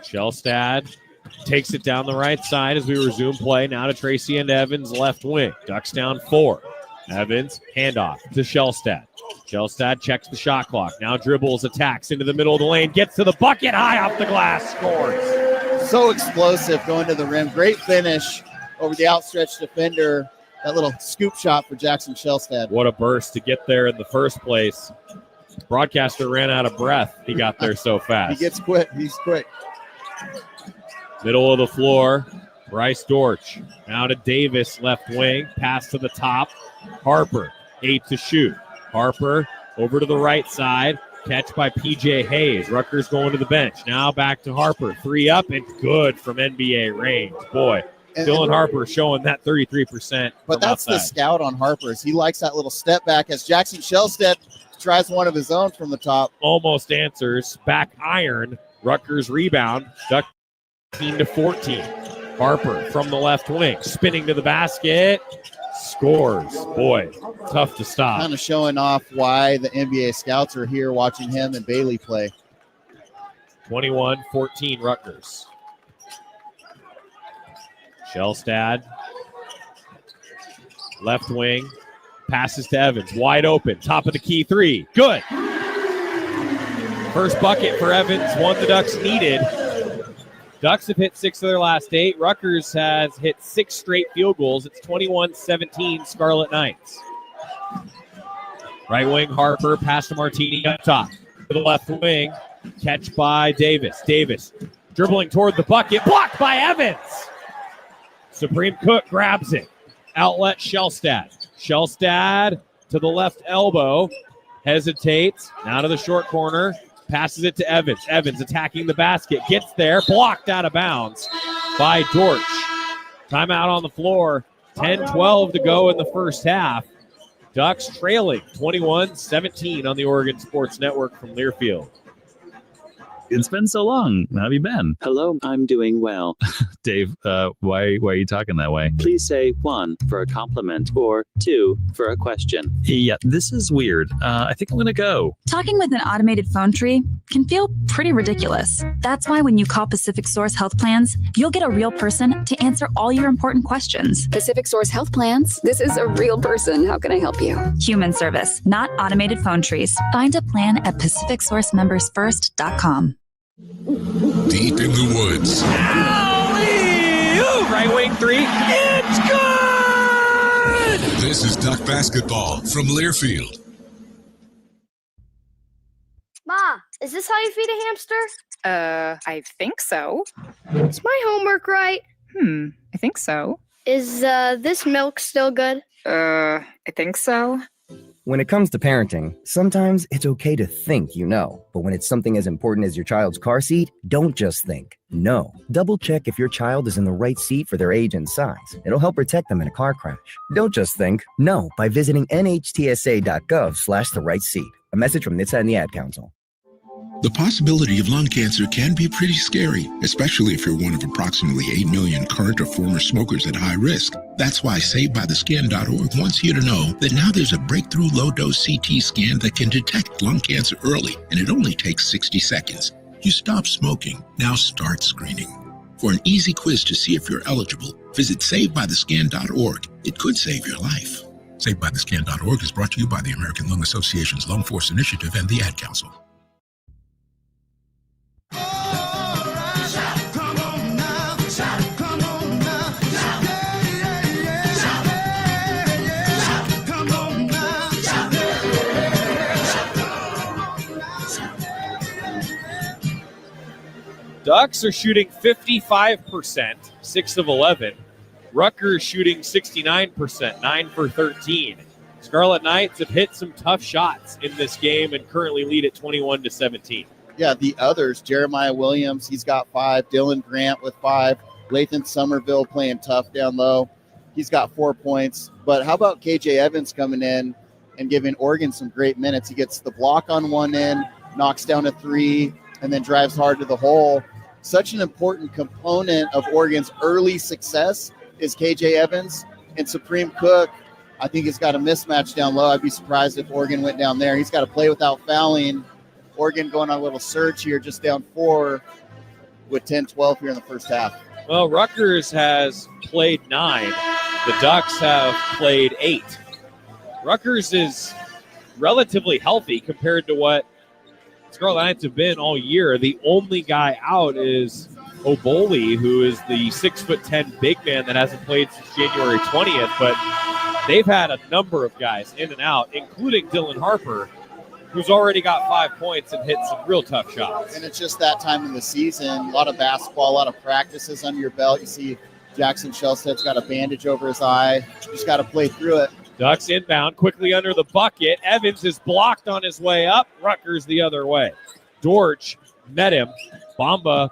Shellstad takes it down the right side as we resume play. Now to Tracy and Evans, left wing. Ducks down 4. Evans, handoff to Shellstad. Shellstad checks the shot clock. Now dribbles, attacks into the middle of the lane, gets to the bucket, high off the glass, scores. So explosive going to the rim. Great finish over the outstretched defender. That little scoop shot for Jackson Shellstad. What a burst to get there in the first place. Broadcaster ran out of breath. He got there so fast. He gets quick. He's quick. Middle of the floor, Bryce Dortch. Now to Davis, left wing. Pass to the top. Harper, 8 to shoot. Harper over to the right side. Catch by P.J. Hayes. Rutgers going to the bench. Now back to Harper. 3 up and good from NBA range. Boy, Dylan Harper showing that 33%. But that's outside. The scout on Harper. Is he likes that little step back as Jackson Shellstad tries one of his own from the top. Almost answers. Back iron. Rutgers rebound. Duck 15 to 14. Harper from the left wing. Spinning to the basket. Scores. Boy, tough to stop. Kind of showing off why the NBA scouts are here watching him and Bailey play. 21-14 Rutgers. Shellstad. Left wing. Passes to Evans. Wide open. Top of the key 3. Good. First bucket for Evans. One the Ducks needed. Ducks have hit 6 of their last 8. Rutgers has hit 6 straight field goals. It's 21-17 Scarlet Knights. Right wing Harper, pass to Martini up top. To the left wing, catch by Davis. Davis dribbling toward the bucket, blocked by Evans. Supreme Cook grabs it. Outlet Shellstad. Shellstad to the left elbow, hesitates. Now to the short corner. Passes it to Evans. Evans attacking the basket. Gets there. Blocked out of bounds by Dortch. Timeout on the floor. 10-12 to go in the first half. Ducks trailing 21-17 on the Oregon Sports Network from Learfield. It's been so long. How have you been? Hello, I'm doing well. Dave, why are you talking that way? Please say 1 for a compliment or 2 for a question. Yeah, this is weird. I think I'm going to go. Talking with an automated phone tree can feel pretty ridiculous. That's why when you call Pacific Source Health Plans, you'll get a real person to answer all your important questions. Pacific Source Health Plans? This is a real person. How can I help you? Human service, not automated phone trees. Find a plan at PacificSourceMembersFirst.com. Deep in the woods. Right wing 3. It's good! This is Duck basketball from Learfield. Ma, is this how you feed a hamster? I think so. Is my homework right? I think so. Is this milk still good? I think so. When it comes to parenting, sometimes it's okay to think you know, but when it's something as important as your child's car seat, don't just think. No. Double check if your child is in the right seat for their age and size. It'll help protect them in a car crash. Don't just think. No by visiting nhtsa.gov/the right seat. A message from NHTSA and the Ad Council. The possibility of lung cancer can be pretty scary, especially if you're one of approximately 8 million current or former smokers at high risk. That's why SaveByTheScan.org wants you to know that now there's a breakthrough low-dose CT scan that can detect lung cancer early, and it only takes 60 seconds. You stop smoking, now start screening. For an easy quiz to see if you're eligible, visit SaveByTheScan.org. It could save your life. SaveByTheScan.org is brought to you by the American Lung Association's Lung Force Initiative and the Ad Council. Ducks are shooting 55%, 6 of 11. Rutgers shooting 69%, 9 for 13. Scarlet Knights have hit some tough shots in this game and currently lead at 21-17. Yeah, the others, Jeremiah Williams, he's got 5. Dylan Grant with 5. Lathan Somerville playing tough down low. He's got 4 points. But how about KJ Evans coming in and giving Oregon some great minutes? He gets the block on one end, knocks down a 3, and then drives hard to the hole. Such an important component of Oregon's early success is KJ Evans. And Supreme Cook, I think, has got a mismatch down low. I'd be surprised if Oregon went down there. He's got to play without fouling. Oregon going on a little surge here, just down 4 with 10-12 here in the first half. Well, Rutgers has played 9. The Ducks have played 8. Rutgers is relatively healthy compared to what Scarlet Knights have been all year. The only guy out is Oboli, who is the 6'10" big man that hasn't played since January 20th. But they've had a number of guys in and out, including Dylan Harper, who's already got 5 points and hit some real tough shots. And it's just that time of the season. A lot of basketball, a lot of practices under your belt. You see Jackson Shellstead's got a bandage over his eye. You just got to play through it. Ducks inbound, quickly under the bucket. Evans is blocked on his way up. Rutgers the other way. Dortch met him. Bamba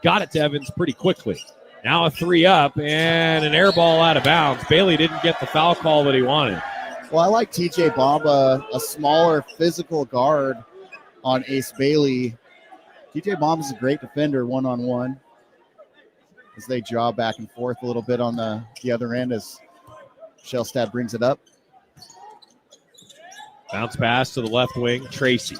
got it to Evans pretty quickly. Now a 3 up and an air ball out of bounds. Bailey didn't get the foul call that he wanted. Well, I like TJ Bamba, a smaller physical guard on Ace Bailey. TJ Bamba's a great defender one-on-one as they draw back and forth a little bit on the other end as Shellstad brings it up. Bounce pass to the left wing. Tracy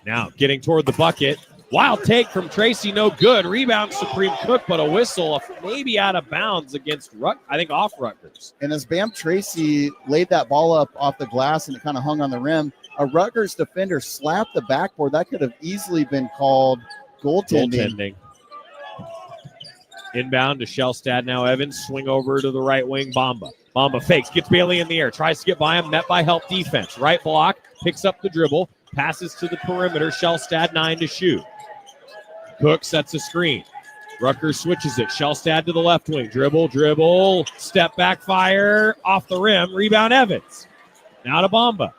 now getting toward the bucket. Wild take from Tracy, no good. Rebound Supreme Cook, but a whistle maybe out of bounds against off Rutgers. And as Bam Tracy laid that ball up off the glass and it kind of hung on the rim, a Rutgers defender slapped the backboard. That could have easily been called goaltending. Inbound to Shellstad now. Evans swing over to the right wing. Bamba fakes, gets Bailey in the air, tries to get by him, met by help defense. Right block, picks up the dribble, passes to the perimeter. Shellstad 9 to shoot. Cook sets a screen. Rutgers switches it. Shellstad to the left wing. Dribble, step back fire, off the rim. Rebound Evans. Now to Bamba.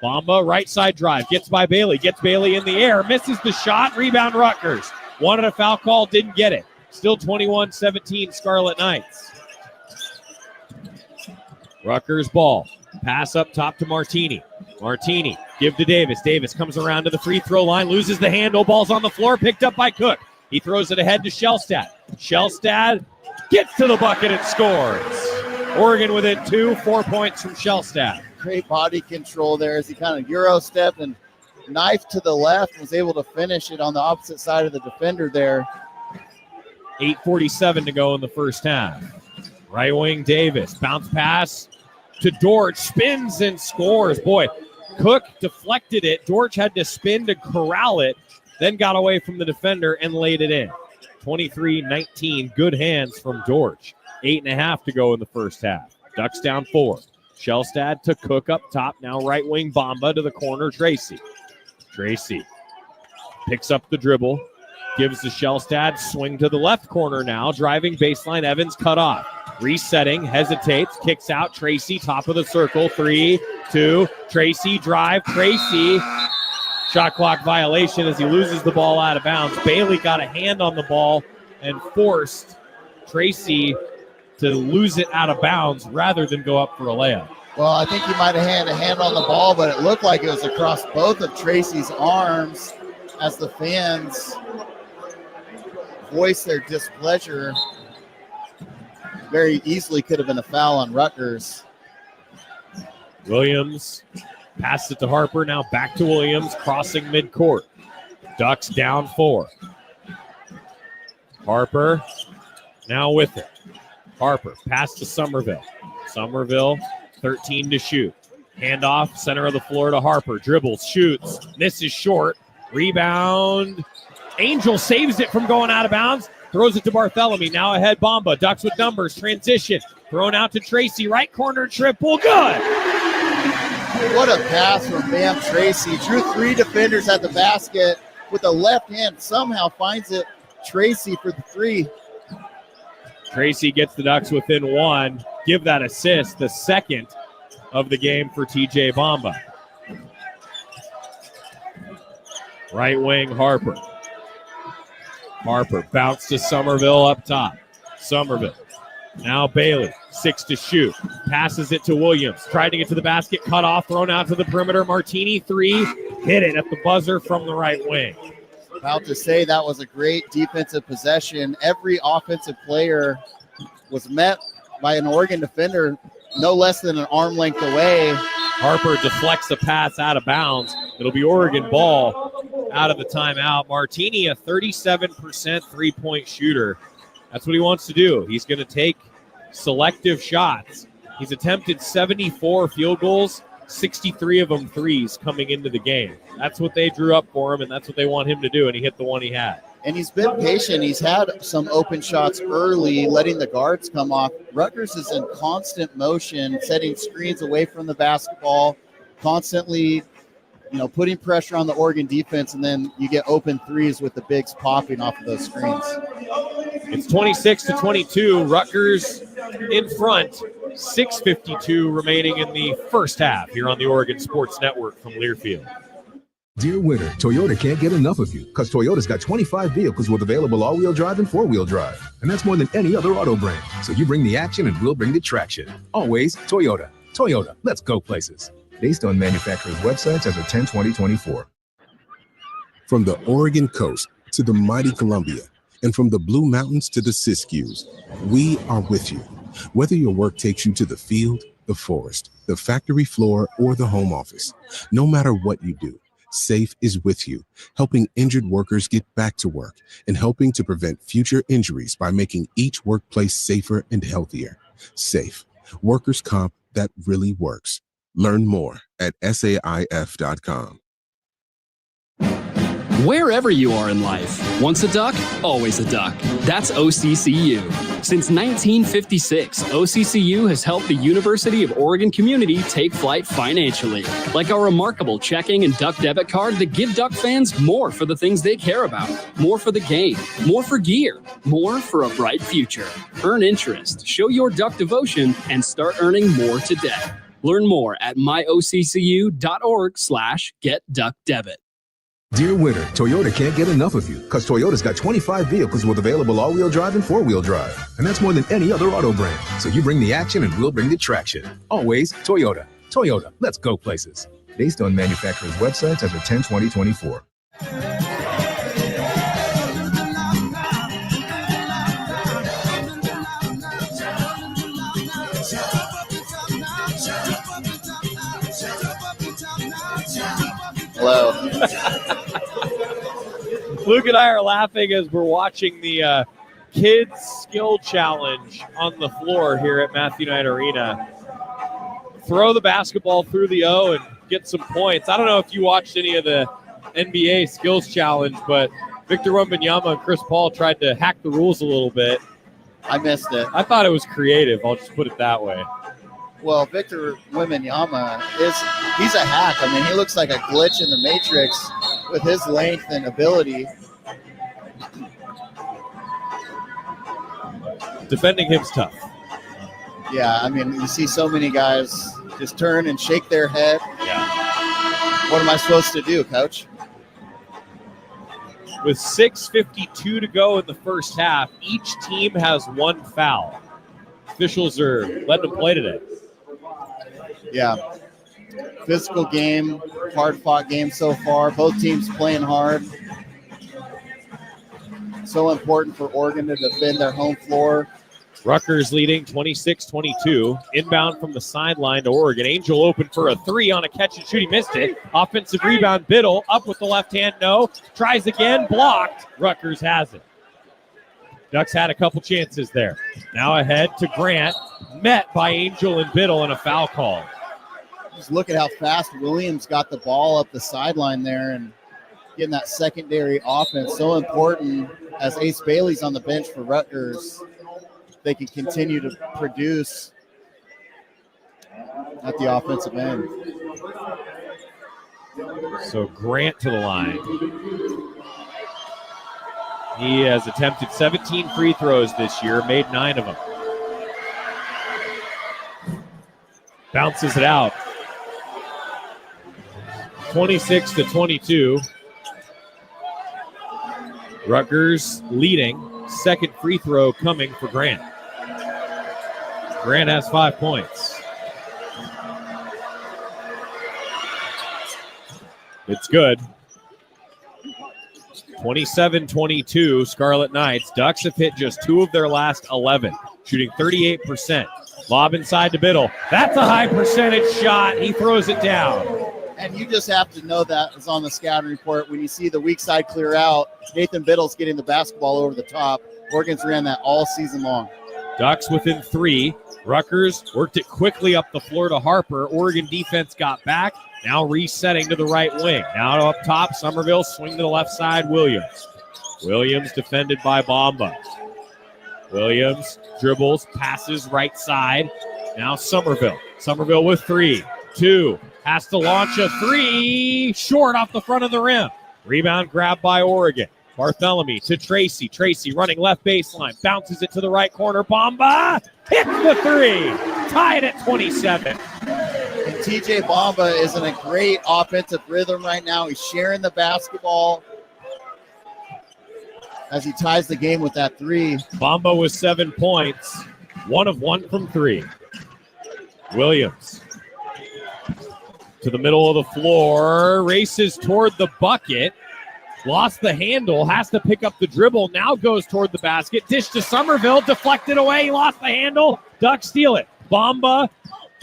Bamba, right side drive, gets by Bailey, gets Bailey in the air, misses the shot. Rebound Rutgers. Wanted a foul call, didn't get it. Still 21-17 Scarlet Knights. Rutgers ball. Pass up top to Martini. Give to Davis. Davis comes around to the free throw line, loses the handle. Ball's on the floor, picked up by Cook. He throws it ahead to Shellstad. Shellstad gets to the bucket and scores. Oregon within 2, 4 points from Shellstad. Great body control there as he kind of Euro stepped and knife to the left, was able to finish it on the opposite side of the defender there. 8:47 to go in the first half. Right wing Davis. Bounce pass to Dortch. Spins and scores. Boy, Cook deflected it. Dortch had to spin to corral it, then got away from the defender and laid it in. 23-19. Good hands from Dortch. 8.5 to go in the first half. Ducks down 4. Shellstad to Cook up top. Now right wing Bamba to the corner. Tracy picks up the dribble. Gives to Shellstad. Swing to the left corner now. Driving baseline. Evans cut off. Resetting, hesitates, kicks out. Tracy, top of the circle. 3, 2. Tracy, drive. Tracy. Shot clock violation as he loses the ball out of bounds. Bailey got a hand on the ball and forced Tracy to lose it out of bounds rather than go up for a layup. Well, I think he might have had a hand on the ball, but it looked like it was across both of Tracy's arms as the fans voiced their displeasure. Very easily could have been a foul on Rutgers. Williams passed it to Harper. Now back to Williams, crossing midcourt. Ducks down 4. Harper now with it. Harper pass to Somerville. Somerville, 13 to shoot. Handoff, center of the floor to Harper. Dribbles, shoots, misses short. Rebound. Angel saves it from going out of bounds. Throws it to Bartholomew. Now ahead Bamba. Ducks with numbers. Transition. Thrown out to Tracy. Right corner triple. Good. What a pass from Bam Tracy. Drew 3 defenders at the basket with the left hand. Somehow finds it. Tracy for the 3. Tracy gets the Ducks within 1. Give that assist, the second of the game for TJ Bamba. Right wing, Harper. Harper bounced to Somerville up top. Somerville. Now Bailey, 6 to shoot. Passes it to Williams. Tried to get to the basket, cut off, thrown out to the perimeter. Martini, 3. Hit it at the buzzer from the right wing. About to say that was a great defensive possession. Every offensive player was met by an Oregon defender no less than an arm length away. Harper deflects the pass out of bounds. It'll be Oregon ball out of the timeout. Martini, a 37% three-point shooter. That's what he wants to do. He's going to take selective shots. He's attempted 74 field goals, 63 of them threes coming into the game. That's what they drew up for him, and that's what they want him to do, and he hit the one he had. And he's been patient. He's had some open shots early, letting the guards come off. Rutgers is in constant motion, setting screens away from the basketball, constantly, putting pressure on the Oregon defense, and then you get open threes with the bigs popping off of those screens. It's 26-22. Rutgers in front. 6:52 remaining in the first half here on the Oregon Sports Network from Learfield. Dear winter, Toyota can't get enough of you because Toyota's got 25 vehicles with available all-wheel drive and four-wheel drive. And that's more than any other auto brand. So you bring the action and we'll bring the traction. Always Toyota. Toyota, let's go places. Based on manufacturer's websites as of 10/20/24. From the Oregon coast to the mighty Columbia, and from the Blue Mountains to the Siskiyous, we are with you. Whether your work takes you to the field, the forest, the factory floor, or the home office, no matter what you do, SAFE is with you, helping injured workers get back to work and helping to prevent future injuries by making each workplace safer and healthier. SAFE, workers' comp that really works. Learn more at SAIF.com. Wherever you are in life, once a duck, always a duck. That's OCCU. Since 1956, OCCU has helped the University of Oregon community take flight financially, like our remarkable checking and duck debit card that give duck fans more for the things they care about, more for the game, more for gear, more for a bright future. Earn interest, show your duck devotion, and start earning more today. Learn more at myoccu.org/getduckdebit. Dear winter, Toyota can't get enough of you because Toyota's got 25 vehicles with available all-wheel drive and four-wheel drive. And that's more than any other auto brand. So you bring the action and we'll bring the traction. Always Toyota. Toyota, let's go places. Based on manufacturer's websites as of 10/20/24. Hello. Luke and I are laughing as we're watching the kids skill challenge on the floor here at Matthew Knight Arena. Throw the basketball through the O and get some points. I don't know if you watched any of the NBA skills challenge, but Victor Wembanyama and Chris Paul tried to hack the rules a little bit. I missed it. I thought it was creative. I'll just put it that way. Well, Victor Wembanyama he's a hack. I mean, he looks like a glitch in the Matrix with his length and ability. Defending him's tough. Yeah, I mean, you see so many guys just turn and shake their head. Yeah. What am I supposed to do, Coach? With 6:52 to go in the first half, each team has one foul. Officials are letting them play today. Yeah. Physical game, hard-fought game so far. Both teams playing hard. So important for Oregon to defend their home floor. Rutgers leading 26-22. Inbound from the sideline to Oregon. Angel open for a three on a catch and shoot. He missed it. Offensive rebound. Biddle up with the left hand. No. Tries again. Blocked. Rutgers has it. Ducks had a couple chances there. Now ahead to Grant. Met by Angel and Biddle and a foul call. Just look at how fast Williams got the ball up the sideline there and getting that secondary offense. So important as Ace Bailey's on the bench for Rutgers. They can continue to produce at the offensive end. So Grant to the line. He has attempted 17 free throws this year, made 9 of them. Bounces it out. 26-22. Rutgers leading. Second free throw coming for Grant. Grant has 5 points. It's good. 27-22, Scarlet Knights. Ducks have hit just 2 of their last 11, shooting 38%. Lob inside to Biddle. That's a high percentage shot. He throws it down. And you just have to know that is on the scouting report. When you see the weak side clear out, Nathan Biddle's getting the basketball over the top. Oregon's ran that all season long. Ducks within 3. Rutgers worked it quickly up the floor to Harper. Oregon defense got back. Now resetting to the right wing. Now up top, Somerville swing to the left side, Williams. Williams defended by Bamba. Williams dribbles, passes right side. Now Somerville. Somerville with 3, 2. Has to launch a 3. Short off the front of the rim. Rebound grabbed by Oregon. Bartholomew to Tracy. Tracy running left baseline. Bounces it to the right corner. Bamba hits the 3. Tied at 27. And TJ Bamba is in a great offensive rhythm right now. He's sharing the basketball as he ties the game with that 3. Bamba with 7 points. 1 of 1 from 3. Williams to the middle of the floor. Races toward the bucket. Lost the handle. Has to pick up the dribble. Now goes toward the basket. Dish to Somerville. Deflected away. He lost the handle. Ducks steal it. Bamba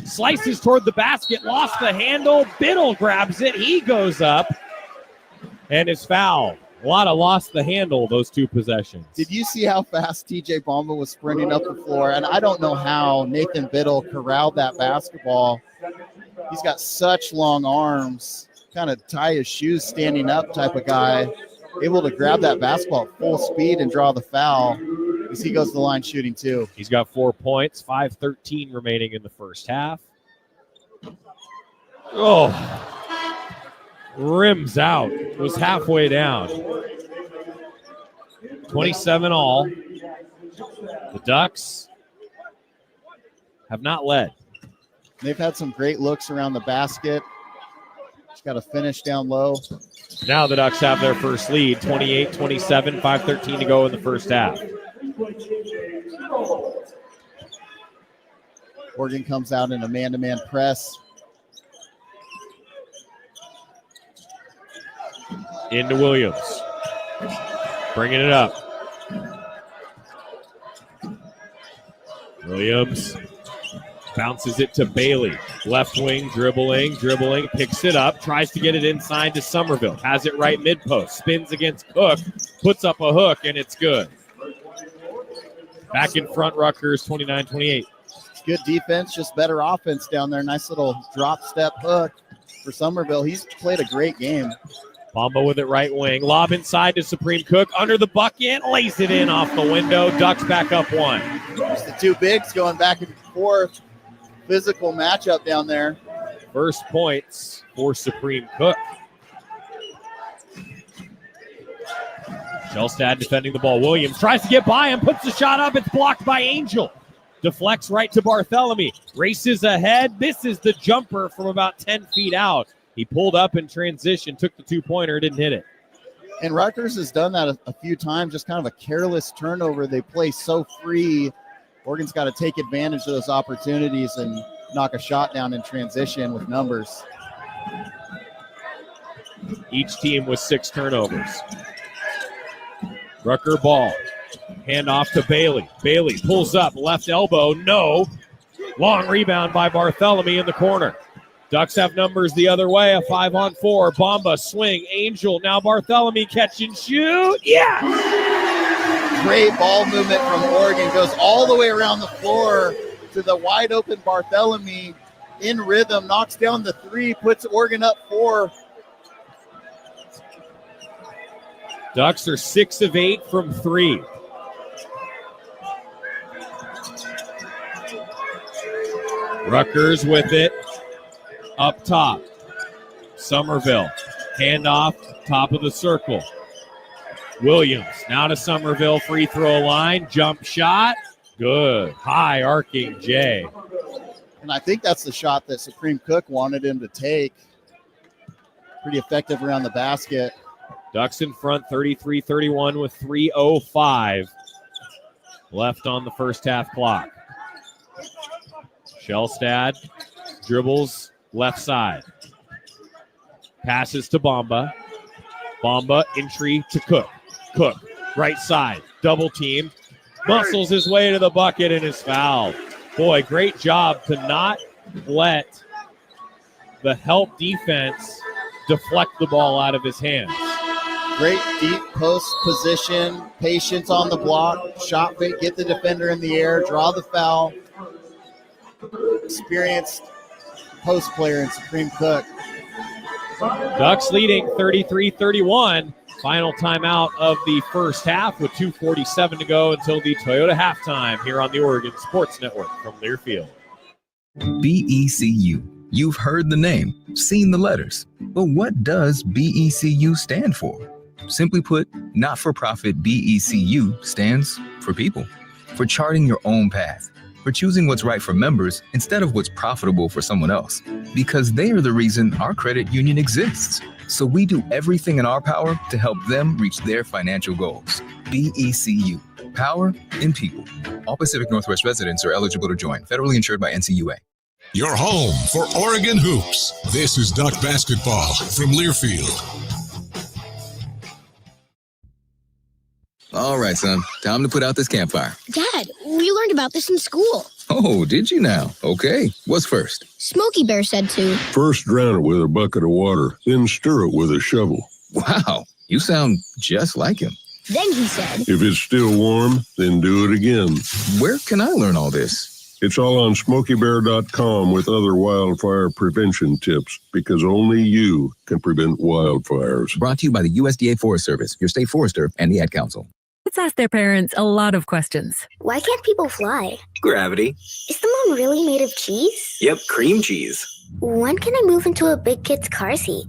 slices toward the basket. Lost the handle. Biddle grabs it. He goes up and is fouled. A lot of lost the handle those 2 possessions. Did you see how fast TJ Bamba was sprinting up the floor? And I don't know how Nathan Biddle corralled that basketball. He's got such long arms, kind of tie his shoes standing up type of guy, able to grab that basketball at full speed and draw the foul as he goes to the line shooting too. He's got 4 points, 5:13 remaining in the first half. Oh, rims out. Was halfway down. 27 all. The Ducks have not led. They've had some great looks around the basket. Just got to finish down low. Now the Ducks have their first lead, 28-27, 5:13 to go in the first half. Oregon comes out in a man-to-man press. Into Williams. Bringing it up. Williams bounces it to Bailey. Left wing, dribbling, picks it up, tries to get it inside to Somerville. Has it right mid-post, spins against Cook, puts up a hook, and it's good. Back in front, Rutgers, 29-28. Good defense, just better offense down there. Nice little drop step hook for Somerville. He's played a great game. Bamba with it right wing. Lob inside to Supreme Cook. Under the bucket. Lays it in off the window. Ducks back up 1. Just the 2 bigs going back and forth. Physical matchup down there. First points for Supreme Cook. Shelstad defending the ball. Williams tries to get by him. Puts the shot up. It's blocked by Angel. Deflects right to Barthélemy. Races ahead. This is the jumper from about 10 feet out. He pulled up in transition, took the two-pointer, didn't hit it. And Rutgers has done that a few times, just kind of a careless turnover. They play so free. Oregon's got to take advantage of those opportunities and knock a shot down in transition with numbers. Each team with 6 turnovers. Rucker ball. Hand off to Bailey. Bailey pulls up, left elbow, no. Long rebound by Barthélemy in the corner. Ducks have numbers the other way, a 5-on-4. Bamba, swing, Angel. Now Barthélemy catch and shoot. Yeah! Great ball movement from Oregon. Goes all the way around the floor to the wide open Barthélemy in rhythm. Knocks down the 3, puts Oregon up 4. Ducks are 6 of 8 from 3. Rutgers with it. Up top. Somerville. Handoff, top of the circle. Williams now to Somerville, free throw line. Jump shot. Good. High arcing J. And I think that's the shot that Supreme Cook wanted him to take. Pretty effective around the basket. Ducks in front 33-31 with 3:05 left on the first half clock. Shellstad dribbles left side. Passes to Bamba. Bamba entry to Cook. Cook right side. Double team. Muscles his way to the bucket and is fouled. Boy, great job to not let the help defense deflect the ball out of his hands. Great deep post position, patience on the block, shot fake, get the defender in the air, draw the foul. Experienced post player in Supreme Cook. Ducks leading 33-31. Final timeout of the first half with 2:47 to go until the Toyota halftime here on the Oregon Sports Network from Learfield. BECU. You've heard the name, seen the letters. But what does BECU stand for? Simply put, not-for-profit BECU stands for people. For charting your own path. For choosing what's right for members instead of what's profitable for someone else. Because they are the reason our credit union exists. So we do everything in our power to help them reach their financial goals. BECU. Power in people. All Pacific Northwest residents are eligible to join. Federally insured by NCUA. Your home for Oregon hoops. This is Duck Basketball from Learfield. All right, son. Time to put out this campfire. Dad, we learned about this in school. Oh, did you now? Okay. What's first? Smokey Bear said to. First drown it with a bucket of water, then stir it with a shovel. Wow. You sound just like him. Then he said. If it's still warm, then do it again. Where can I learn all this? It's all on SmokeyBear.com with other wildfire prevention tips, because only you can prevent wildfires. Brought to you by the USDA Forest Service, your state forester, and the Ad Council. Kids ask their parents a lot of questions. Why can't people fly? Gravity. Is the moon really made of cheese? Yep, cream cheese. When can I move into a big kid's car seat?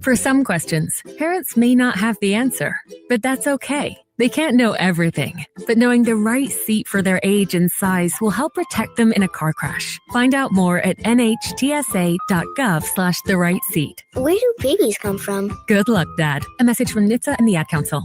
For some questions, parents may not have the answer, but that's okay. They can't know everything, but knowing the right seat for their age and size will help protect them in a car crash. Find out more at nhtsa.gov/the-right-seat. Where do babies come from? Good luck, Dad. A message from NHTSA and the Ad Council.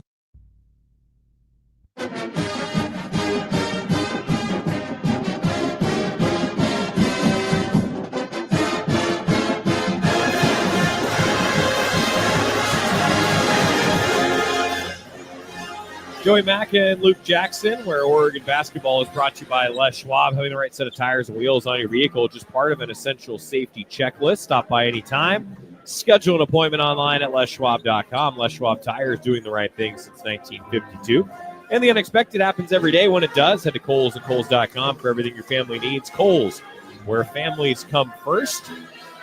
Joey Mack and Luke Jackson, where Oregon basketball is brought to you by Les Schwab. Having the right set of tires and wheels on your vehicle, just part of an essential safety checklist. Stop by anytime. Schedule an appointment online at leschwab.com. Les Schwab Tires, doing the right thing since 1952. And the unexpected happens every day. When it does, head to Kohl's and Kohl's.com for everything your family needs. Kohl's, where families come first.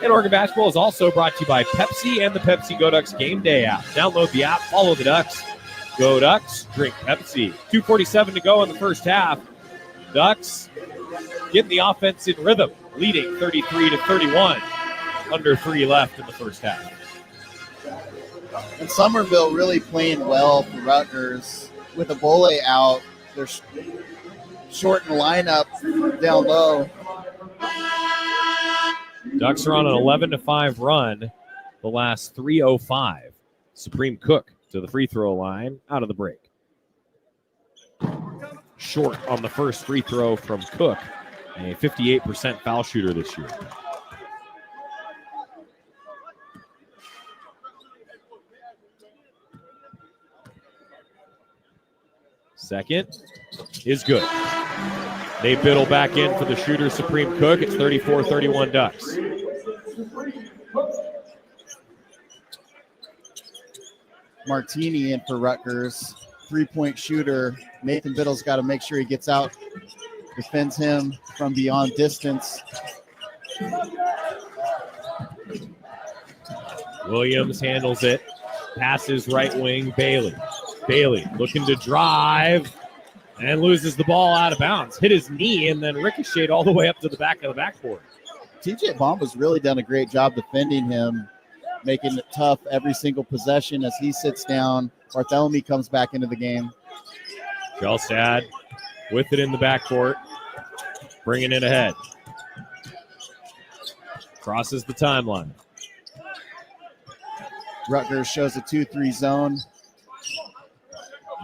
And Oregon basketball is also brought to you by Pepsi and the Pepsi Go Ducks Game Day app. Download the app, follow the Ducks. Go Ducks, drink Pepsi. 2:47 to go in the first half. Ducks getting the offense in rhythm, leading 33-31. Under 3 left in the first half. And Somerville really playing well for Rutgers. With Abole out, they're shorten lineup down low. Ducks are on an 11-5 run the last 3:05. Supreme Cook to the free throw line out of the break. Short on the first free throw from Cook, a 58% foul shooter this year. Second is good. Nate Biddle back in for the shooter, Supreme Cook. It's 34-31 Ducks. Martini in for Rutgers. 3-point shooter. Nathan Biddle's got to make sure he gets out, defends him from beyond distance. Williams handles it. Passes right wing, Bailey. Bailey looking to drive and loses the ball out of bounds. Hit his knee and then ricocheted all the way up to the back of the backboard. TJ Bomba's really done a great job defending him, making it tough every single possession as he sits down. Bartholomew comes back into the game. Shelstad with it in the backcourt, bringing it ahead. Crosses the timeline. Rutgers shows a 2-3 zone.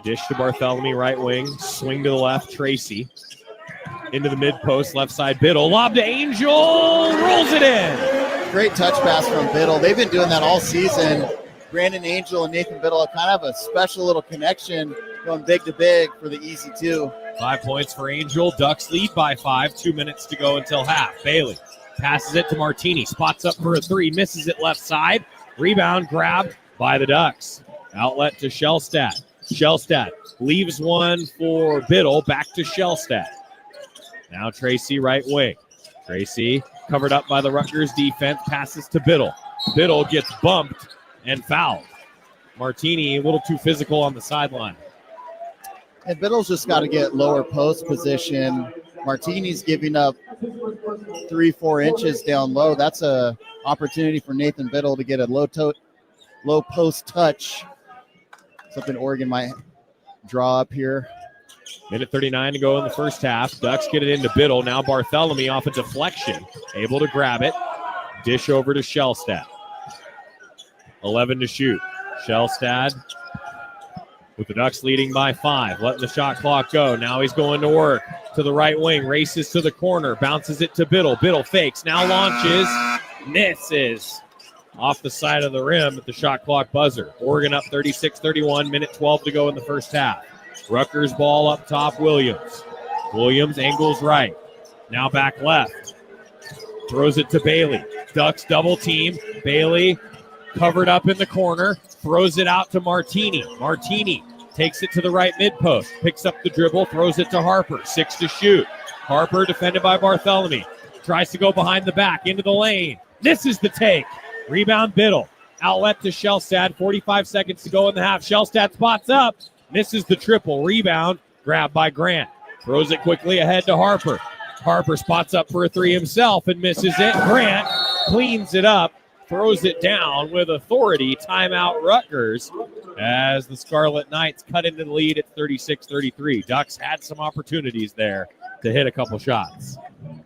Dish to Bartholomew, right wing. Swing to the left, Tracy. Into the mid-post, left side, Biddle. Lob to Angel, rolls it in. Great touch pass from Biddle. They've been doing that all season. Brandon Angel and Nathan Biddle have kind of a special little connection going big to big for the easy 2. 5 points for Angel. Ducks lead by 5. 2 minutes to go until half. Bailey passes it to Martini. Spots up for a 3. Misses it left side. Rebound grabbed by the Ducks. Outlet to Shelstad. Shelstad leaves one for Biddle. Back to Shelstad. Now Tracy right wing. Tracy covered up by the Rutgers defense. Passes to Biddle. Biddle gets bumped and fouled. Martini a little too physical on the sideline. And Biddle's just got to get lower post position. Martini's giving up 3-4 inches down low. That's a opportunity for Nathan Biddle to get a low post touch. Something Oregon might draw up here. Minute 39 to go in the first half. Ducks get it into Biddle. Now Bartholomew off a deflection. Able to grab it. Dish over to Shelstad. 11 to shoot. Shelstad with the Ducks leading by 5. Letting the shot clock go. Now he's going to work. To the right wing. Races to the corner. Bounces it to Biddle. Biddle fakes. Now launches. Misses. Off the side of the rim at the shot clock buzzer. Oregon up 36-31. Minute 12 to go in the first half. Rutgers ball up top, Williams. Williams angles right. Now back left. Throws it to Bailey. Ducks double team. Bailey covered up in the corner. Throws it out to Martini. Martini takes it to the right mid post. Picks up the dribble. Throws it to Harper. 6 to shoot. Harper defended by Bartholomew. Tries to go behind the back into the lane. Misses the take. Rebound Biddle. Outlet to Shelstad. 45 seconds to go in the half. Shelstad spots up. Misses the triple. Rebound. Grabbed by Grant. Throws it quickly ahead to Harper. Harper spots up for a 3 himself and misses it. Grant cleans it up. Throws it down with authority. Timeout Rutgers as the Scarlet Knights cut into the lead at 36-33. Ducks had some opportunities there to hit a couple shots.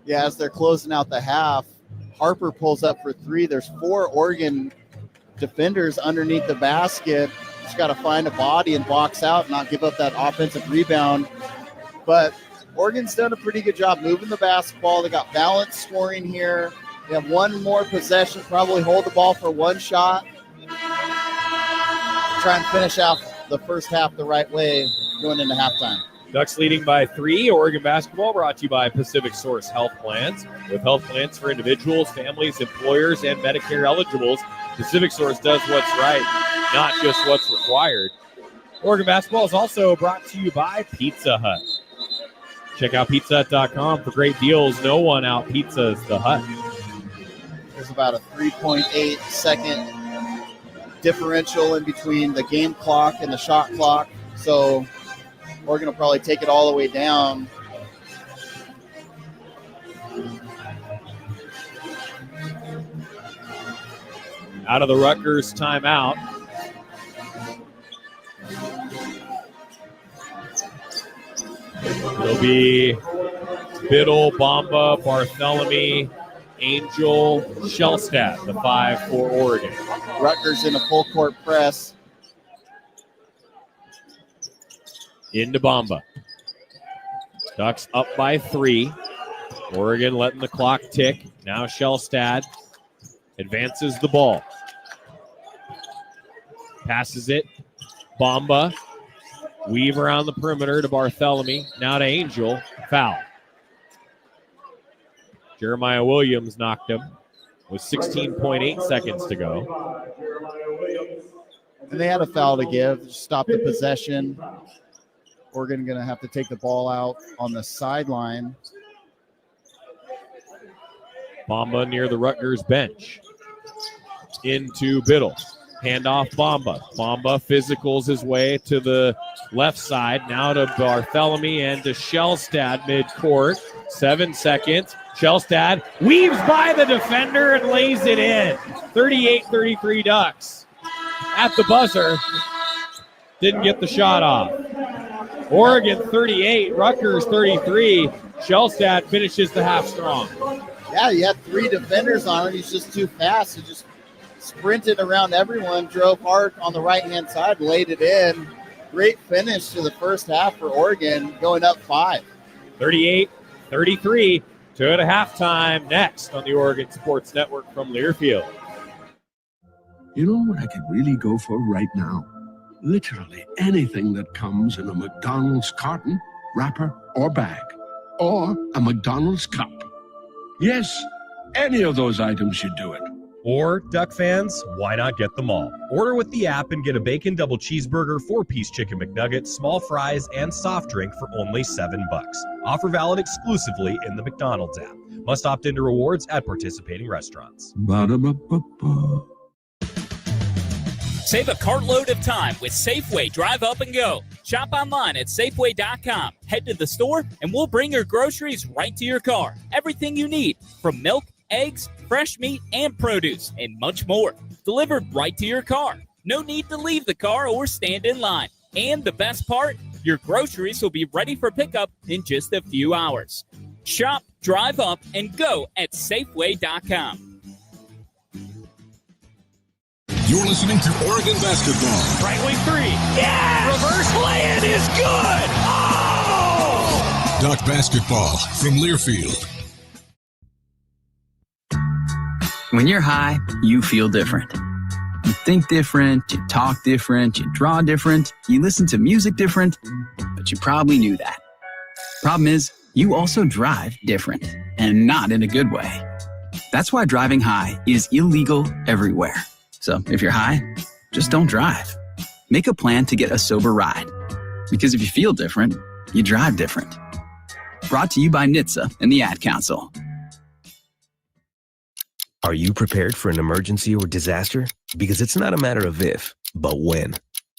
Yeah, as they're closing out the half, Harper pulls up for 3. There's 4 Oregon defenders underneath the basket. Just got to find a body and box out, not give up that offensive rebound. But Oregon's done a pretty good job moving the basketball. They got balanced scoring here. They have one more possession, probably hold the ball for 1 shot. Try and finish out the first half the right way going into halftime. Ducks leading by 3. Oregon basketball brought to you by Pacific Source Health Plans. With health plans for individuals, families, employers, and Medicare eligibles, Pacific Source does what's right, not just what's required. Oregon basketball is also brought to you by Pizza Hut. Check out pizzahut.com for great deals. No one out pizzas the Hut. There's about a 3.8 second differential in between the game clock and the shot clock. So Oregon will probably take it all the way down. Out of the Rutgers timeout. It'll be Biddle, Bamba, Bartholomew, Angel, Shellstad, the 5 for Oregon. Rutgers in a full court press. Into Bamba. Ducks up by 3. Oregon letting the clock tick. Now Shellstad advances the ball. Passes it. Bamba. Weave around the perimeter to Bartholomew. Now to Angel. Foul. Jeremiah Williams knocked him with 16.8 seconds to go. And they had a foul to give. Stop the possession. Oregon going to have to take the ball out on the sideline. Bamba near the Rutgers bench. Into Biddle. Handoff Bamba. Bamba physicals his way to the left side. Now to Bartholomew and to Shellstad midcourt. 7 seconds. Shellstad weaves by the defender and lays it in. 38-33 Ducks. At the buzzer. Didn't get the shot off. Oregon 38, Rutgers 33. Shellstad finishes the half strong. Yeah, he had 3 defenders on him. He's just too fast. He just sprinted around everyone, drove hard on the right-hand side, laid it in. Great finish to the first half for Oregon, going up 5. 38-33. 2 at halftime next on the Oregon Sports Network from Learfield. You know what I could really go for right now? Literally anything that comes in a McDonald's carton, wrapper, or bag. Or a McDonald's cup. Yes, any of those items should do it. Or, Duck fans, why not get them all? Order with the app and get a bacon double cheeseburger, 4-piece chicken McNugget, small fries, and soft drink for only $7. Offer valid exclusively in the McDonald's app. Must opt into rewards at participating restaurants. Ba-da-ba-ba-ba. Save a cartload of time with Safeway Drive Up and Go. Shop online at Safeway.com. Head to the store and we'll bring your groceries right to your car. Everything you need, from milk, eggs, fresh meat, and produce, and much more. Delivered right to your car. No need to leave the car or stand in line. And the best part, your groceries will be ready for pickup in just a few hours. Shop, drive up, and go at Safeway.com. You're listening to Oregon basketball. Right wing 3. Yeah! Reverse lay-in is good! Oh! Duck basketball from Learfield. When you're high, you feel different. You think different, you talk different, you draw different, you listen to music different, but you probably knew that. Problem is, you also drive different, and not in a good way. That's why driving high is illegal everywhere. So if you're high, just don't drive. Make a plan to get a sober ride. Because if you feel different, you drive different. Brought to you by NHTSA and the Ad Council. Are you prepared for an emergency or disaster? Because it's not a matter of if, but when.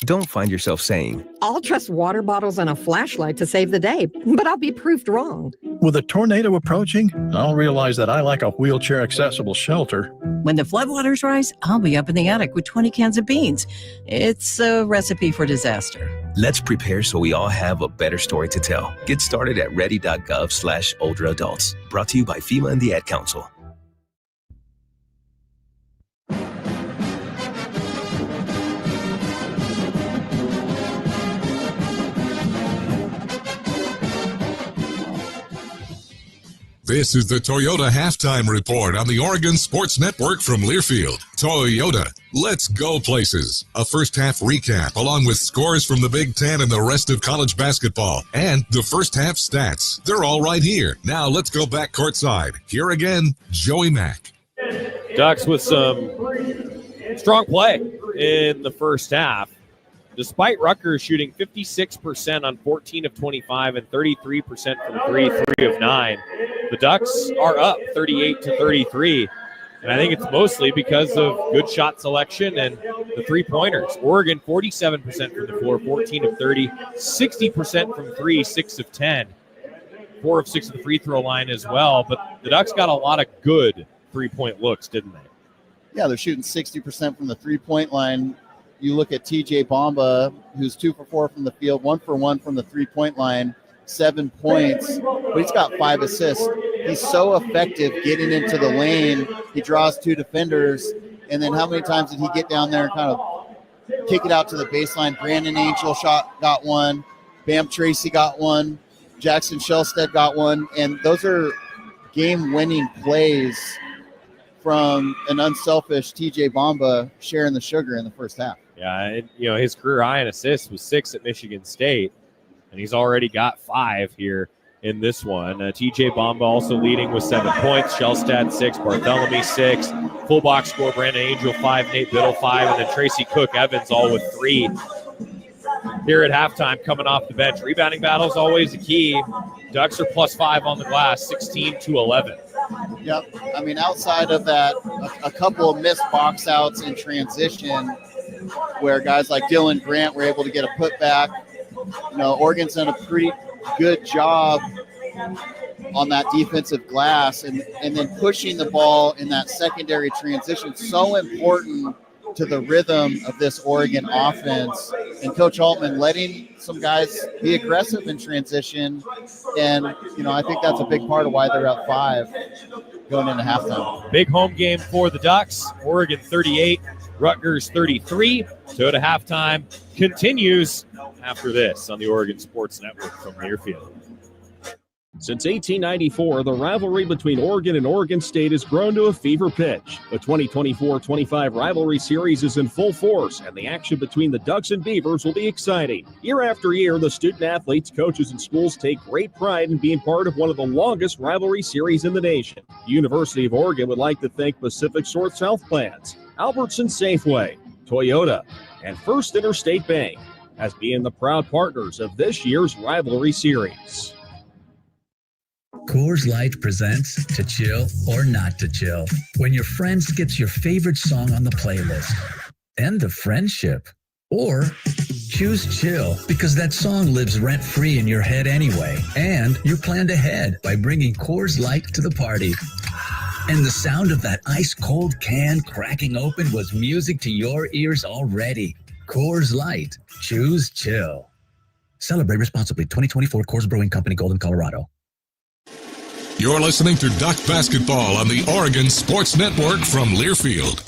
Don't find yourself saying, I'll trust water bottles and a flashlight to save the day, but I'll be proved wrong. With a tornado approaching, I'll realize that I like a wheelchair-accessible shelter. When the floodwaters rise, I'll be up in the attic with 20 cans of beans. It's a recipe for disaster. let's prepare so we all have a better story to tell. Get started at ready.gov/older adults. Brought to you by FEMA and the Ad Council. This is the Toyota Halftime Report on the Oregon Sports Network from Learfield. Toyota, let's go places. A first half recap along with scores from the Big Ten and the rest of college basketball. And the first half stats. They're all right here. Now let's go back courtside. Here again, Joey Mack. Ducks with some strong play in the first half. Despite Rutgers shooting 56% on 14 of 25 and 33% from 3 of 9, the Ducks are up 38-33. And I think it's mostly because of good shot selection and the three-pointers. Oregon, 47% from the floor, 14 of 30, 60% from 3, 6 of 10, 4 of 6 at the free throw line as well. But the Ducks got a lot of good three-point looks, didn't they? Yeah, they're shooting 60% from the three-point line. You look at TJ Bamba, who's 2 for 4 from the field, 1 for 1 from the three-point line, 7 points, but he's got 5 assists. He's so effective getting into the lane. He draws 2 defenders. And then how many times did he get down there and kind of kick it out to the baseline? Brandon Angel got one. Bam Tracy got one. Jackson Shellstead got one. And those are game-winning plays from an unselfish TJ Bamba sharing the sugar in the first half. Yeah, his career high in assists was 6 at Michigan State, and he's already got 5 here in this one. TJ Bamba also leading with 7 points. Shellstad 6, Bartholomew 6. Full box score, Brandon Angel 5, Nate Biddle 5, and then Tracy Cook Evans all with 3. Here at halftime, coming off the bench. Rebounding battle is always the key. Ducks are +5 on the glass, 16-11. Yep. I mean, outside of that, a couple of missed box outs in transition where guys like Dylan Grant were able to get a putback. Oregon's done a pretty good job on that defensive glass and then pushing the ball in that secondary transition. So important to the rhythm of this Oregon offense. And Coach Altman letting some guys be aggressive in transition. And, I think that's a big part of why they're up 5 going into halftime. Big home game for the Ducks. Oregon 38, Rutgers 33. So to halftime continues after this on the Oregon Sports Network from Learfield. Since 1894, the rivalry between Oregon and Oregon State has grown to a fever pitch. The 2024-25 rivalry series is in full force, and the action between the Ducks and Beavers will be exciting. Year after year, the student-athletes, coaches, and schools take great pride in being part of one of the longest rivalry series in the nation. The University of Oregon would like to thank Pacific Source Health Plans, Albertson Safeway, Toyota, and First Interstate Bank as being the proud partners of this year's rivalry series. Coors Light presents To Chill or Not to Chill. When your friend skips your favorite song on the playlist. End of friendship. Or choose chill because that song lives rent-free in your head anyway. And you planned ahead by bringing Coors Light to the party. And the sound of that ice-cold can cracking open was music to your ears already. Coors Light. Choose chill. Celebrate responsibly. 2024 Coors Brewing Company, Golden, Colorado. You're listening to Duck Basketball on the Oregon Sports Network from Learfield.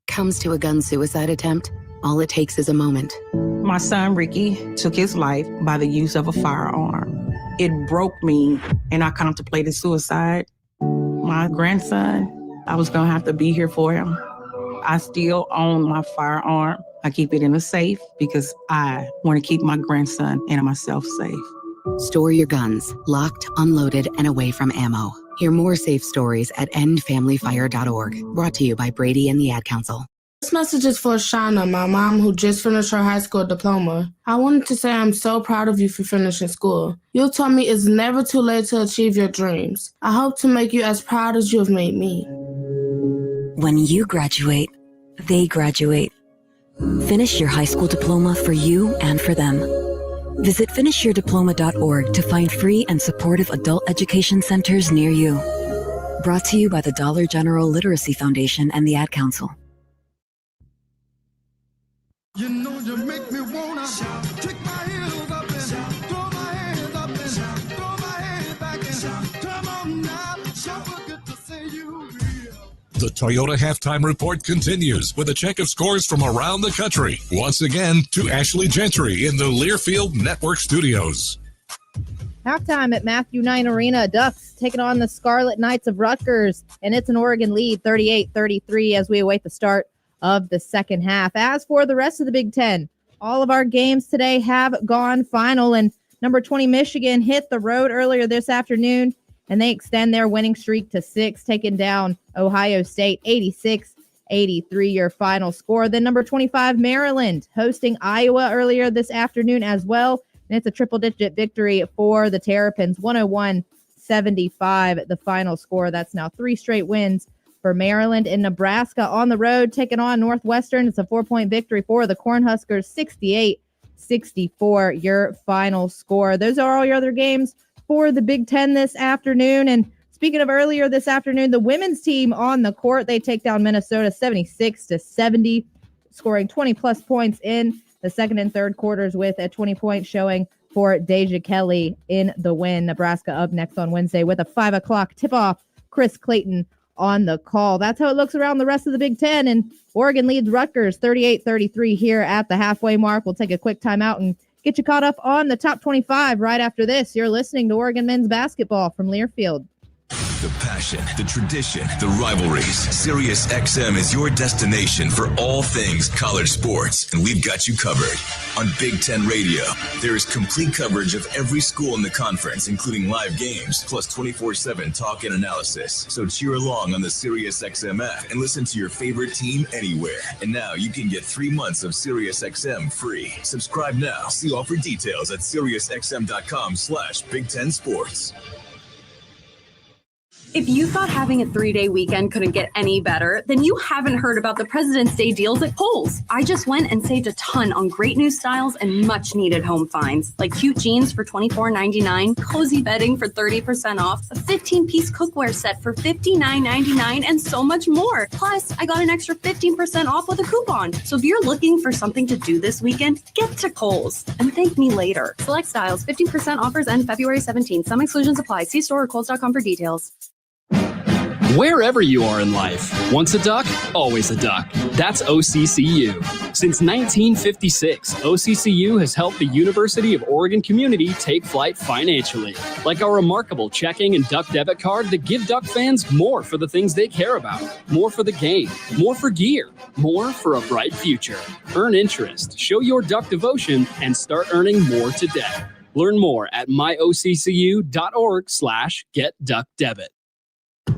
Comes to a gun suicide attempt, all it takes is a moment. My son, Ricky, took his life by the use of a firearm. It broke me, and I contemplated suicide. My grandson, I was going to have to be here for him. I still own my firearm. I keep it in a safe because I want to keep my grandson and myself safe. Store your guns, locked, unloaded, and away from ammo. Hear more safe stories at endfamilyfire.org. Brought to you by Brady and the Ad Council. This message is for Shauna, my mom who just finished her high school diploma. I wanted to say I'm so proud of you for finishing school. You taught me it's never too late to achieve your dreams. I hope to make you as proud as you have made me. When you graduate, they graduate. Finish your high school diploma for you and for them. Visit finishyourdiploma.org to find free and supportive adult education centers near you. Brought to you by the Dollar General Literacy Foundation and the Ad Council. You know you make me wanna kick my heels up and throw my hands up and throw my head back and come on now, so good to see you real. The Toyota Halftime Report continues with a check of scores from around the country. Once again, to Ashley Gentry in the Learfield Network Studios. Halftime at Matthew 9 Arena, Ducks taking on the Scarlet Knights of Rutgers, and it's an Oregon lead, 38-33, as we await the start of the second half. As for the rest of the Big Ten, all of our games today have gone final, and number 20 Michigan hit the road earlier this afternoon, and they extend their winning streak to 6, taking down Ohio State 86-83, your final score. Then number 25 Maryland hosting Iowa earlier this afternoon as well, and it's a triple-digit victory for the Terrapins, 101-75, the final score. That's now 3 straight wins for Maryland. In Nebraska on the road, taking on Northwestern. It's a 4-point victory for the Cornhuskers, 68-64, your final score. Those are all your other games for the Big Ten this afternoon. And speaking of earlier this afternoon, the women's team on the court, they take down Minnesota 76-70, scoring 20-plus points in the second and third quarters with a 20-point showing for Deja Kelly in the win. Nebraska up next on Wednesday with a 5 o'clock tip-off. Chris Clayton on the call. That's how it looks around the rest of the Big Ten, and Oregon leads Rutgers 38-33 here at the halfway mark. We'll take a quick timeout and get you caught up on the top 25 right after this. You're listening to Oregon men's basketball from Learfield. The passion, the tradition, the rivalries. Sirius XM is your destination for all things college sports, and we've got you covered. On Big Ten Radio, there is complete coverage of every school in the conference, including live games, plus 24/7 talk and analysis. So cheer along on the Sirius XM app and listen to your favorite team anywhere. And now you can get 3 months of Sirius XM free. Subscribe now. See offer details at SiriusXM.com/Big Ten Sports. If you thought having a 3-day weekend couldn't get any better, then you haven't heard about the President's Day deals at Kohl's. I just went and saved a ton on great new styles and much needed home finds, like cute jeans for $24.99, cozy bedding for 30% off, a 15-piece cookware set for $59.99, and so much more. Plus, I got an extra 15% off with a coupon. So if you're looking for something to do this weekend, get to Kohl's and thank me later. Select styles, 15% offers end February 17th. Some exclusions apply. See store or Kohl's.com for details. Wherever you are in life, once a duck, always a duck. That's OCCU. Since 1956, OCCU has helped the University of Oregon community take flight financially, like our remarkable checking and duck debit card that give Duck fans more for the things they care about, more for the game, more for gear, more for a bright future. Earn interest, show your Duck devotion, and start earning more today. Learn more at myoccu.org/getduckdebit.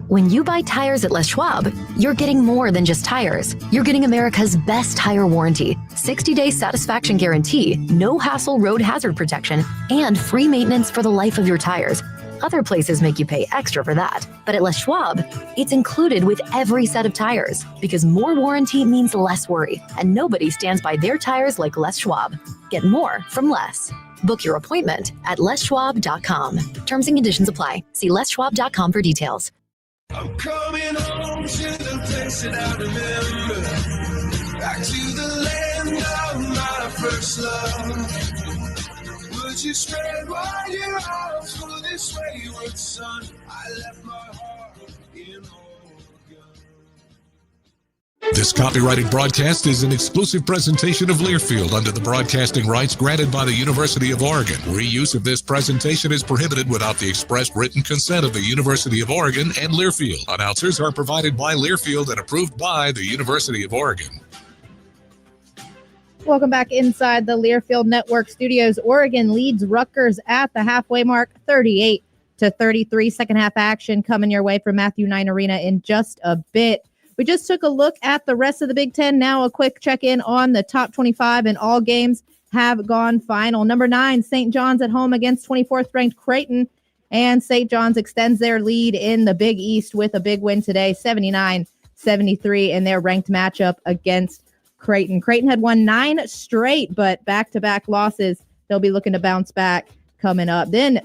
When you buy tires at Les Schwab, you're getting more than just tires. You're getting America's best tire warranty, 60-day satisfaction guarantee, no hassle road hazard protection, and free maintenance for the life of your tires. Other places make you pay extra for that. But at Les Schwab, it's included with every set of tires, because more warranty means less worry, and nobody stands by their tires like Les Schwab. Get more from less. Book your appointment at leschwab.com. Terms and conditions apply. See leschwab.com for details. I'm coming home to the place that I remember, back to the land of my first love. Would you spread wide your arms for this wayward son? I left my heart in This copyrighted broadcast is an exclusive presentation of Learfield under the broadcasting rights granted by the University of Oregon. Reuse of this presentation is prohibited without the express written consent of the University of Oregon and Learfield. Announcers are provided by Learfield and approved by the University of Oregon. Welcome back inside the Learfield Network studios. Oregon leads Rutgers at the halfway mark, 38-33. Second half action coming your way from Matthew Knight Arena in just a bit. We just took a look at the rest of the Big Ten. Now a quick check-in on the top 25, and all games have gone final. Number 9, St. John's at home against 24th-ranked Creighton, and St. John's extends their lead in the Big East with a big win today, 79-73, in their ranked matchup against Creighton. Creighton had won 9 straight, but back-to-back losses. They'll be looking to bounce back coming up. Then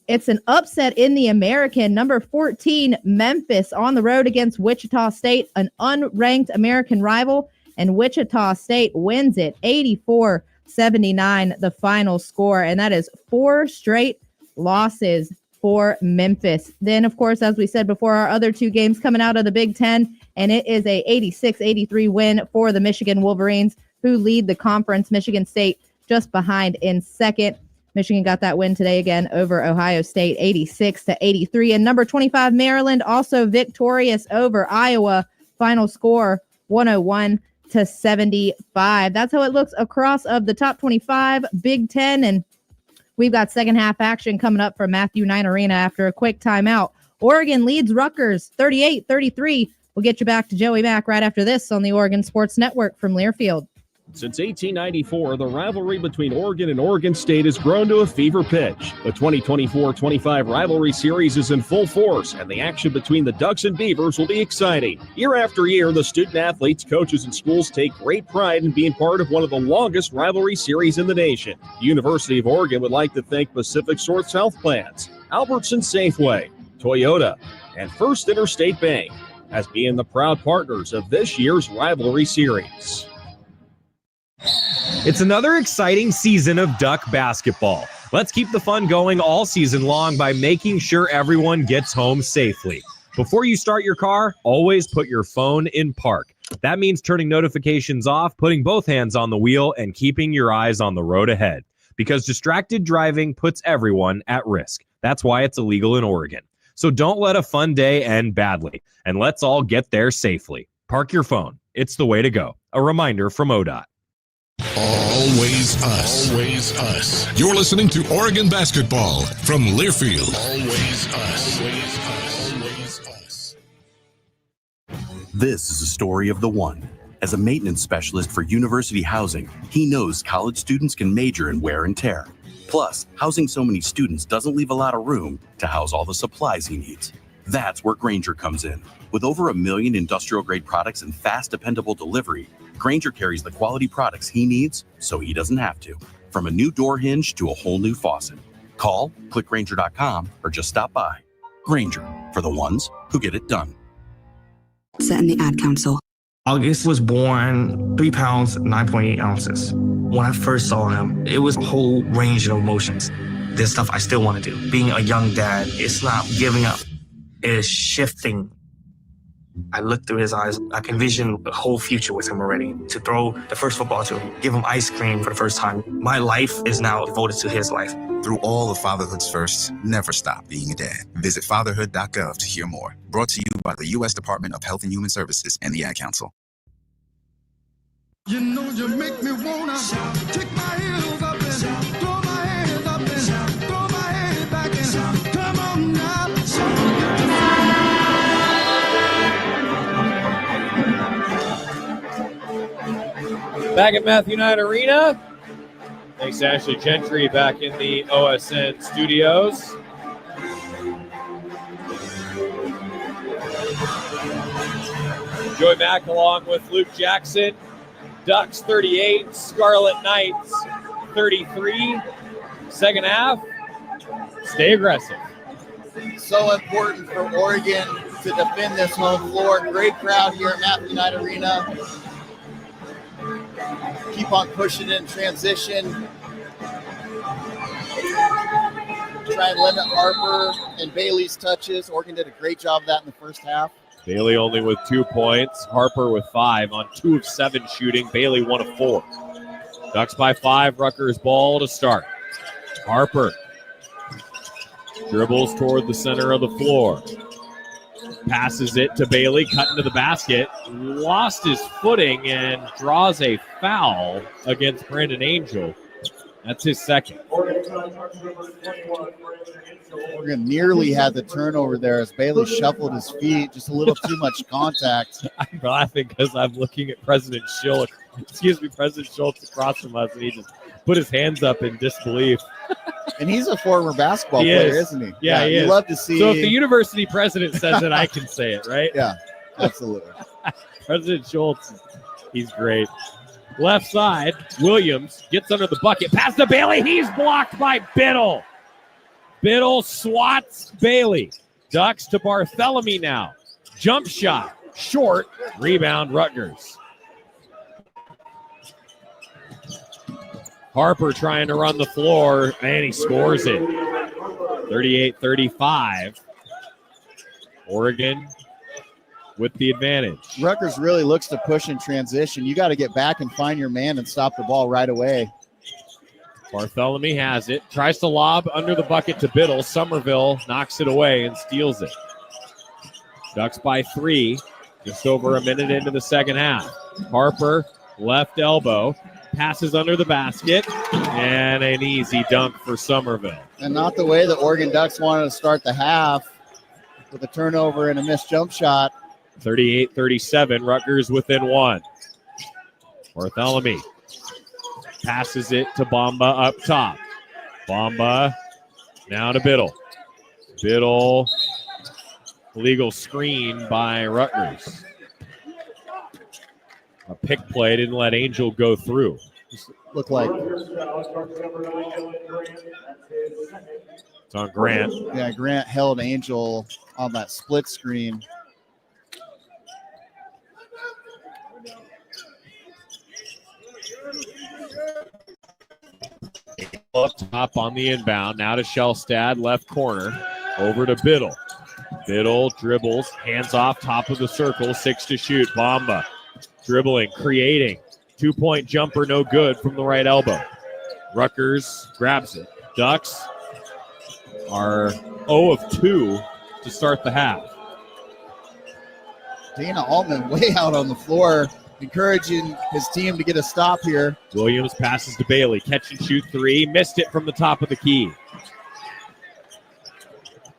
it's an upset in the American. Number 14, Memphis on the road against Wichita State, an unranked American rival, and Wichita State wins it 84-79, the final score, and that is 4 straight losses for Memphis. Then, of course, as we said before, our other 2 games coming out of the Big Ten, and it is a 86-83 win for the Michigan Wolverines, who lead the conference. Michigan State just behind in second. Michigan got that win today again over Ohio State, 86-83. And number 25, Maryland, also victorious over Iowa. Final score, 101-75. That's how it looks across of the top 25 Big Ten. And we've got second half action coming up from Matthew Knight Arena after a quick timeout. Oregon leads Rutgers 38-33. We'll get you back to Joey Mack right after this on the Oregon Sports Network from Learfield. Since 1894, the rivalry between Oregon and Oregon State has grown to a fever pitch. The 2024-25 rivalry series is in full force, and the action between the Ducks and Beavers will be exciting. Year after year, the student-athletes, coaches, and schools take great pride in being part of one of the longest rivalry series in the nation. The University of Oregon would like to thank Pacific Source Health Plans, Albertson Safeway, Toyota, and First Interstate Bank as being the proud partners of this year's rivalry series. It's another exciting season of Duck basketball. Let's keep the fun going all season long by making sure everyone gets home safely. Before you start your car, always put your phone in park. That means turning notifications off, putting both hands on the wheel, and keeping your eyes on the road ahead. Because distracted driving puts everyone at risk. That's why it's illegal in Oregon. So don't let a fun day end badly, and let's all get there safely. Park your phone. It's the way to go. A reminder from ODOT. Always us. Always us. You're listening to Oregon Basketball from Learfield. Always us. Always us. Always us. This is a story of the one. As a maintenance specialist for university housing, he knows college students can major in wear and tear. Plus, housing so many students doesn't leave a lot of room to house all the supplies he needs. That's where Grainger comes in. With over 1 million industrial-grade products and fast, dependable delivery, Grainger carries the quality products he needs so he doesn't have to. From a new door hinge to a whole new faucet. Call, click Grainger.com, or just stop by. Grainger, for the ones who get it done. Set in the ad council. August was born 3 pounds, 9.8 ounces. When I first saw him, it was a whole range of emotions. There's stuff I still want to do. Being a young dad, it's not giving up. It is shifting. I look through his eyes. I can envision a whole future with him already. To throw the first football to him, give him ice cream for the first time. My life is now devoted to his life. Through all of fatherhood's firsts, never stop being a dad. Visit fatherhood.gov to hear more. Brought to you by the U.S. Department of Health and Human Services and the Ad Council. You know you make me wanna kick my heels up and throw my hands up and throw my head back and come on now. Back at Matthew Knight Arena. Thanks to Ashley Gentry back in the OSN studios. Joy Mack along with Luke Jackson. Ducks 38, Scarlet Knights 33. Second half, stay aggressive. So important for Oregon to defend this home floor. Great crowd here at Matthew Knight Arena. Keep on pushing in transition. Try and limit Harper and Bailey's touches. Oregon did a great job of that in the first half. Bailey only with 2 points. Harper with 5 on 2 of 7 shooting. Bailey 1 of 4. Ducks by 5. Rutgers ball to start. Harper dribbles toward the center of the floor. Passes it to Bailey, cut into the basket. Lost his footing and draws a foul against Brandon Angel. That's his second. Oregon nearly had the turnover there as Bailey shuffled his feet. Just a little too much contact. I'm laughing because I'm looking at President Schultz across from us, and he just put his hands up in disbelief. And he's a former basketball player, isn't he? Yeah, he is. You love to see. So if the university president says it, I can say it, right? Yeah, absolutely. President Schultz, he's great. Left side, Williams gets under the bucket. Pass to Bailey. He's blocked by Biddle. Biddle swats Bailey. Ducks to Bartholomew now. Jump shot. Short. Rebound, Rutgers. Harper trying to run the floor, and he scores it. 38-35. Oregon with the advantage. Rutgers really looks to push in transition. You got to get back and find your man and stop the ball right away. Bartholomew has it. Tries to lob under the bucket to Biddle. Somerville knocks it away and steals it. Ducks by 3. Just over a minute into the second half. Harper, left elbow. Passes under the basket. And an easy dunk for Somerville. And not the way the Oregon Ducks wanted to start the half with a turnover and a missed jump shot. 38-37. Rutgers within 1. Bartholomew passes it to Bamba up top. Bamba now to Biddle. Biddle, illegal screen by Rutgers. A pick play didn't let Angel go through. Just looked like it's on Grant. Yeah, Grant held Angel on that split screen. up top on the inbound. Now to Shellstad, left corner. Over to Biddle. Biddle dribbles, hands off, top of the circle, 6 to shoot. Bamba dribbling, creating. 2-point jumper, no good from the right elbow. Rutgers grabs it. Ducks are 0 of 2 to start the half. Dana Altman way out on the floor, encouraging his team to get a stop here. Williams passes to Bailey. Catch and shoot 3. Missed it from the top of the key.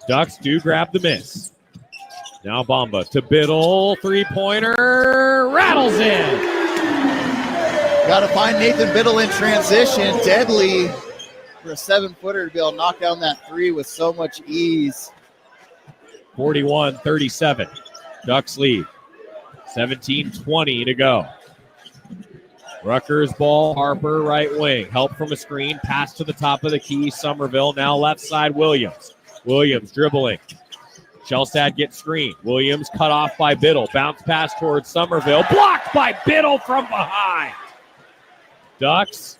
Ducks do grab the miss. Now Bamba to Biddle. 3-pointer. Rattles in. Got to find Nathan Biddle in transition. Deadly for a 7-footer to be able to knock down that 3 with so much ease. 41-37. Ducks lead. 17-20 to go. Rutgers ball. Harper right wing. Help from a screen. Pass to the top of the key. Somerville now left side. Williams. Williams dribbling. Shellstad gets screened. Williams cut off by Biddle. Bounce pass towards Somerville. Blocked by Biddle from behind. Ducks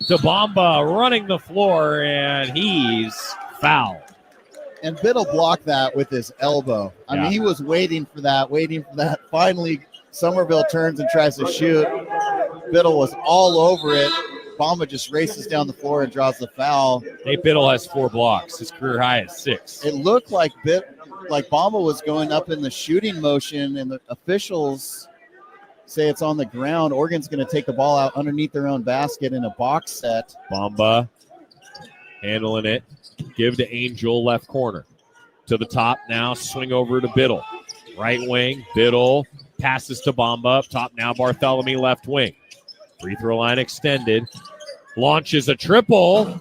to Bamba running the floor, and he's fouled. And Biddle blocked that with his elbow. I mean, he was waiting for that. Finally, Somerville turns and tries to shoot. Biddle was all over it. Bamba just races down the floor and draws the foul. Nate Biddle has 4 blocks. His career high is 6. It looked like Bamba was going up in the shooting motion, and the officials say it's on the ground. Oregon's going to take the ball out underneath their own basket in a box set. Bamba handling it. Give to Angel, left corner. To the top now, swing over to Biddle. Right wing, Biddle passes to Bamba. Up top now, Bartholomew, left wing. Free throw line extended. Launches a triple.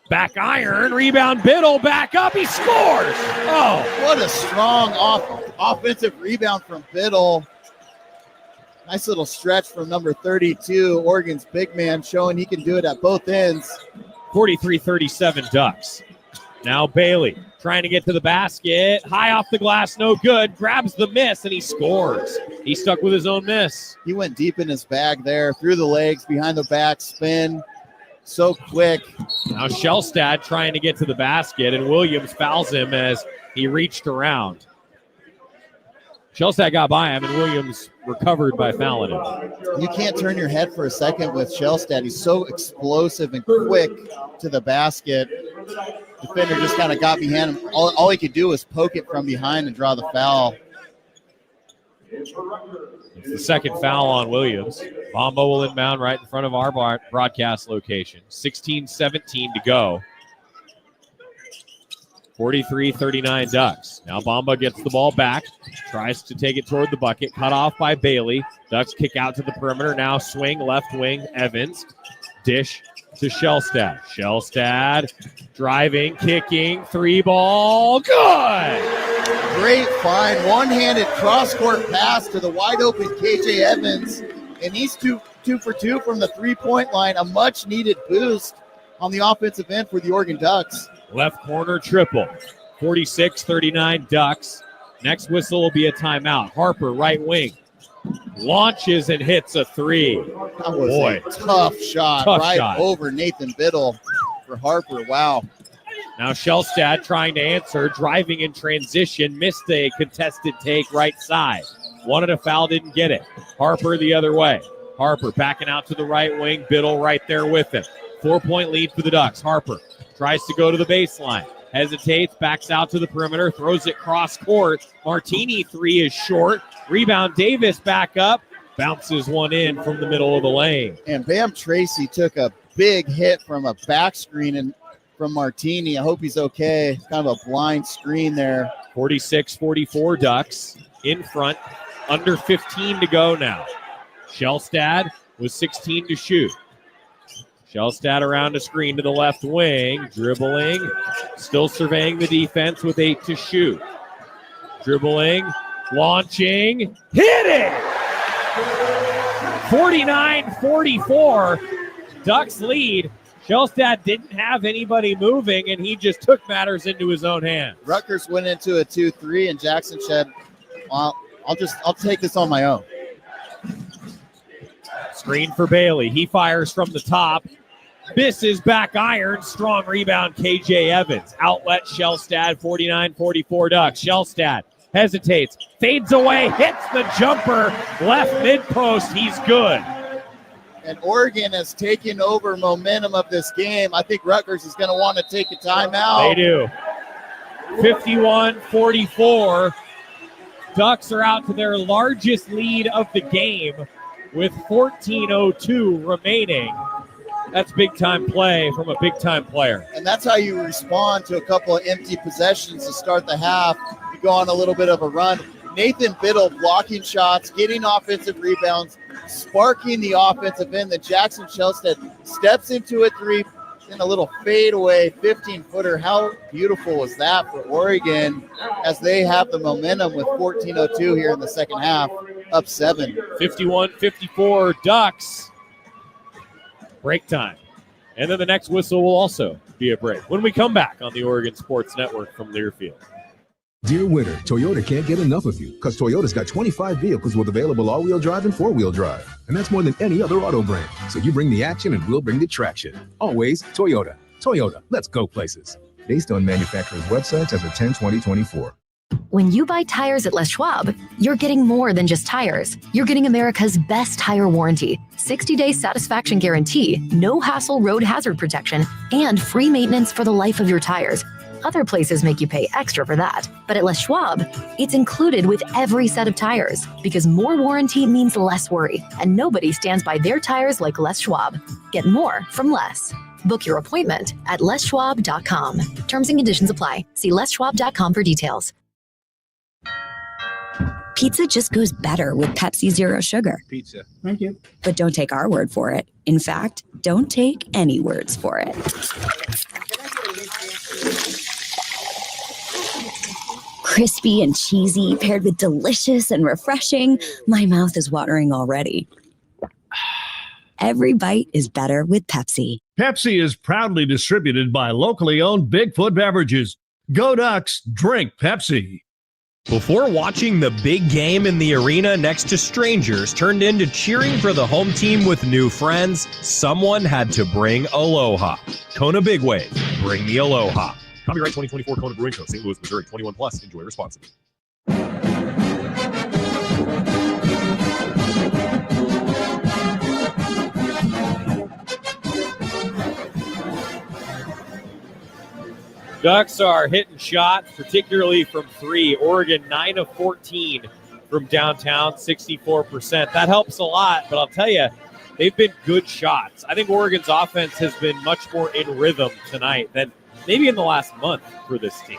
Back iron. Rebound. Biddle back up. He scores. Oh, what a strong offensive rebound from Biddle. Nice little stretch from number 32. Oregon's big man showing he can do it at both ends. 43-37 Ducks. Now Bailey trying to get to the basket. High off the glass, no good. Grabs the miss, and he scores. He stuck with his own miss. He went deep in his bag there, through the legs, behind the back, spin. So quick. Now Shellstad trying to get to the basket, and Williams fouls him as he reached around. Shellstad got by him, and Williams recovered by fouling him. You can't turn your head for a second with Shellstad. He's so explosive and quick to the basket. Defender just kind of got behind him. All he could do was poke it from behind and draw the foul. It's the second foul on Williams. Bamba will inbound right in front of our broadcast location. 16-17 to go. 43-39 Ducks. Now Bamba gets the ball back. Tries to take it toward the bucket. Cut off by Bailey. Ducks kick out to the perimeter. Now swing left wing. Evans. Dish to Shellstad. Shellstad driving, kicking, 3-ball. Good! Great find. One-handed cross-court pass to the wide-open KJ Evans. And he's two for 2 from the three-point line. A much-needed boost on the offensive end for the Oregon Ducks. Left corner triple. 46-39 Ducks. Next whistle will be a timeout. Harper, right wing. Launches and hits a 3. That was a tough shot over Nathan Biddle for Harper. Wow. Now Shellstad trying to answer, driving in transition, missed a contested take right side. Wanted a foul, didn't get it. Harper the other way. Harper backing out to the right wing, Biddle right there with him. 4-point lead for the Ducks. Harper tries to go to the baseline. Hesitates, backs out to the perimeter, throws it cross court. Martini 3 is short. Rebound, Davis back up. Bounces one in from the middle of the lane. And Bam Tracy took a big hit from a back screen and from Martini. I hope he's okay. Kind of a blind screen there. 46-44 Ducks in front. Under 15 to go now. Shellstad with 16 to shoot. Shellstad around a screen to the left wing. Dribbling. Still surveying the defense with 8 to shoot. Dribbling. Launching. Hit it! 49-44. Ducks lead. Shellstad didn't have anybody moving, and he just took matters into his own hands. Rutgers went into a 2-3, and Jackson said, I'll take this on my own. Screen for Bailey. He fires from the top. Misses back iron. Strong rebound, KJ Evans. Outlet, Shellstad, 49-44 Ducks. Shellstad hesitates, fades away, hits the jumper, left mid-post. He's good. And Oregon has taken over momentum of this game. I think Rutgers is going to want to take a timeout. They do. 51-44. Ducks are out to their largest lead of the game with 14:02 remaining. That's big-time play from a big-time player. And that's how you respond to a couple of empty possessions to start the half. You go on a little bit of a run. Nathan Biddle blocking shots, getting offensive rebounds, sparking the offensive end. Then Jackson Shellstead steps into a three in a little fadeaway 15-footer. How beautiful was that for Oregon as they have the momentum with 14:02 here in the second half, up 7. 51-54 Ducks. Break time. And then the next whistle will also be a break when we come back on the Oregon Sports Network from Learfield. Dear winter, Toyota can't get enough of you because Toyota's got 25 vehicles with available all-wheel drive and four-wheel drive. And that's more than any other auto brand. So you bring the action and we'll bring the traction. Always Toyota. Toyota, let's go places. Based on manufacturer's websites as of 10/20/24. When you buy tires at Les Schwab, you're getting more than just tires. You're getting America's best tire warranty, 60-day satisfaction guarantee, no hassle road hazard protection, and free maintenance for the life of your tires. Other places make you pay extra for that. But at Les Schwab, it's included with every set of tires because more warranty means less worry, and nobody stands by their tires like Les Schwab. Get more from less. Book your appointment at leschwab.com. Terms and conditions apply. See leschwab.com for details. Pizza just goes better with Pepsi Zero Sugar. Pizza. Thank you. But don't take our word for it. In fact, don't take any words for it. Crispy and cheesy, paired with delicious and refreshing. My mouth is watering already. Every bite is better with Pepsi. Pepsi is proudly distributed by locally owned Bigfoot Beverages. Go Ducks, drink Pepsi. Before watching the big game in the arena next to strangers turned into cheering for the home team with new friends, someone had to bring Aloha. Kona Big Wave, bring the Aloha. Copyright 2024 Kona Brewing Co., St. Louis, Missouri, 21 plus. Enjoy responsibly. Ducks are hitting shots, particularly from three. Oregon, 9 of 14 from downtown, 64%. That helps a lot, but I'll tell you, they've been good shots. I think Oregon's offense has been much more in rhythm tonight than maybe in the last month for this team.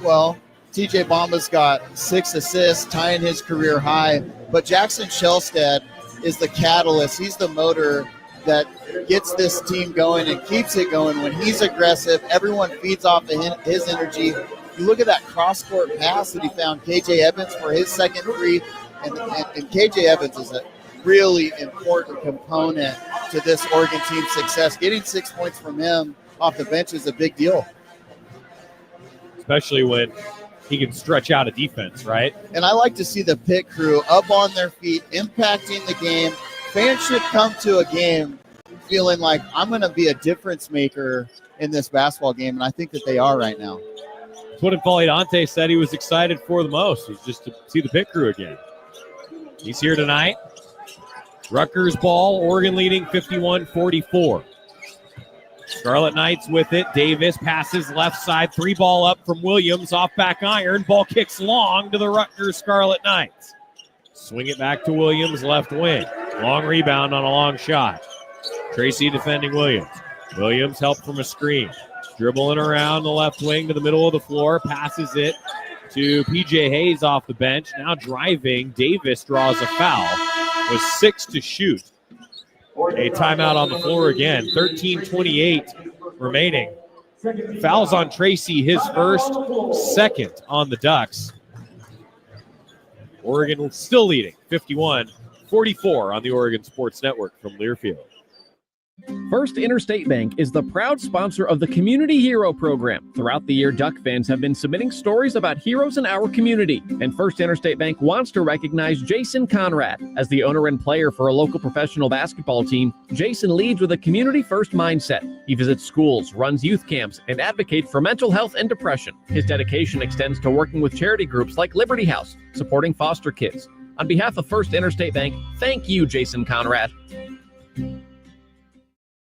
Well, TJ Bamba's got 6 assists, tying his career high, but Jackson Shellstead is the catalyst. He's the motor that gets this team going and keeps it going. When he's aggressive, everyone feeds off of his energy. You look at that cross-court pass that he found KJ Evans for his second three, and KJ Evans is a really important component to this Oregon team's success. Getting 6 points from him off the bench is a big deal. Especially when he can stretch out a defense, right? And I like to see the pit crew up on their feet, impacting the game. Fans should come to a game feeling like I'm going to be a difference maker in this basketball game, and I think that they are right now. That's what Infolidante said he was excited for the most, was just to see the pit crew again. He's here tonight. Rutgers ball, Oregon leading 51-44. Scarlet Knights with it. Davis passes left side. 3-ball up from Williams off back iron. Ball kicks long to the Rutgers Scarlet Knights. Swing it back to Williams, left wing. Long rebound on a long shot. Tracy defending Williams. Williams help from a screen. Dribbling around the left wing to the middle of the floor. Passes it to P.J. Hayes off the bench. Now driving. Davis draws a foul with 6 to shoot. A timeout on the floor again. 13:28 remaining. Fouls on Tracy, his first, second on the Ducks. Oregon still leading 51-44 on the Oregon Sports Network from Learfield. First Interstate Bank is the proud sponsor of the Community Hero Program. Throughout the year, Duck fans have been submitting stories about heroes in our community. And First Interstate Bank wants to recognize Jason Conrad. As the owner and player for a local professional basketball team, Jason leads with a community-first mindset. He visits schools, runs youth camps, and advocates for mental health and depression. His dedication extends to working with charity groups like Liberty House, supporting foster kids. On behalf of First Interstate Bank, thank you, Jason Conrad.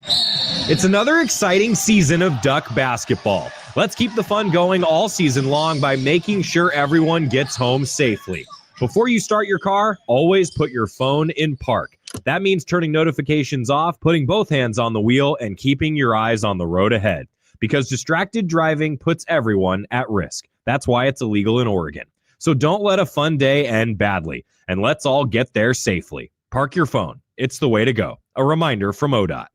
It's another exciting season of Duck basketball. Let's keep the fun going all season long by making sure everyone gets home safely. Before you start your car, always put your phone in park. That means turning notifications off, putting both hands on the wheel, and keeping your eyes on the road ahead. Because distracted driving puts everyone at risk. That's why it's illegal in Oregon. So don't let a fun day end badly, and let's all get there safely. Park your phone. It's the way to go. A reminder from ODOT.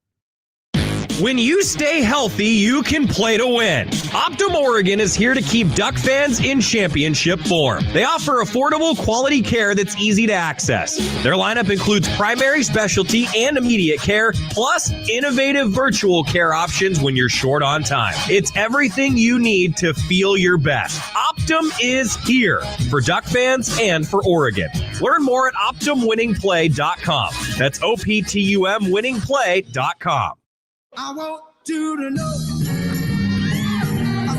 When you stay healthy, you can play to win. Optum Oregon is here to keep Duck fans in championship form. They offer affordable, quality care that's easy to access. Their lineup includes primary specialty and immediate care, plus innovative virtual care options when you're short on time. It's everything you need to feel your best. Optum is here for Duck fans and for Oregon. Learn more at OptumWinningPlay.com. That's OPTUMWinningPlay.com. I want you to know. I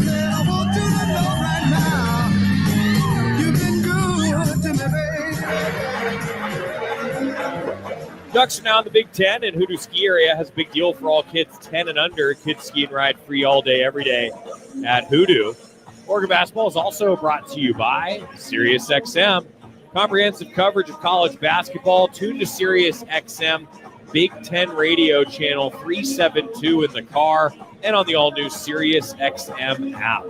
said I want you to know right now. You've been good to me, baby. Ducks are now in the Big Ten, and Hoodoo Ski Area has a big deal for all kids 10 and under. Kids ski and ride free all day, every day at Hoodoo. Oregon basketball is also brought to you by SiriusXM. Comprehensive coverage of college basketball. Tune to SiriusXM. Big Ten Radio Channel 372 in the car and on the all-new SiriusXM app.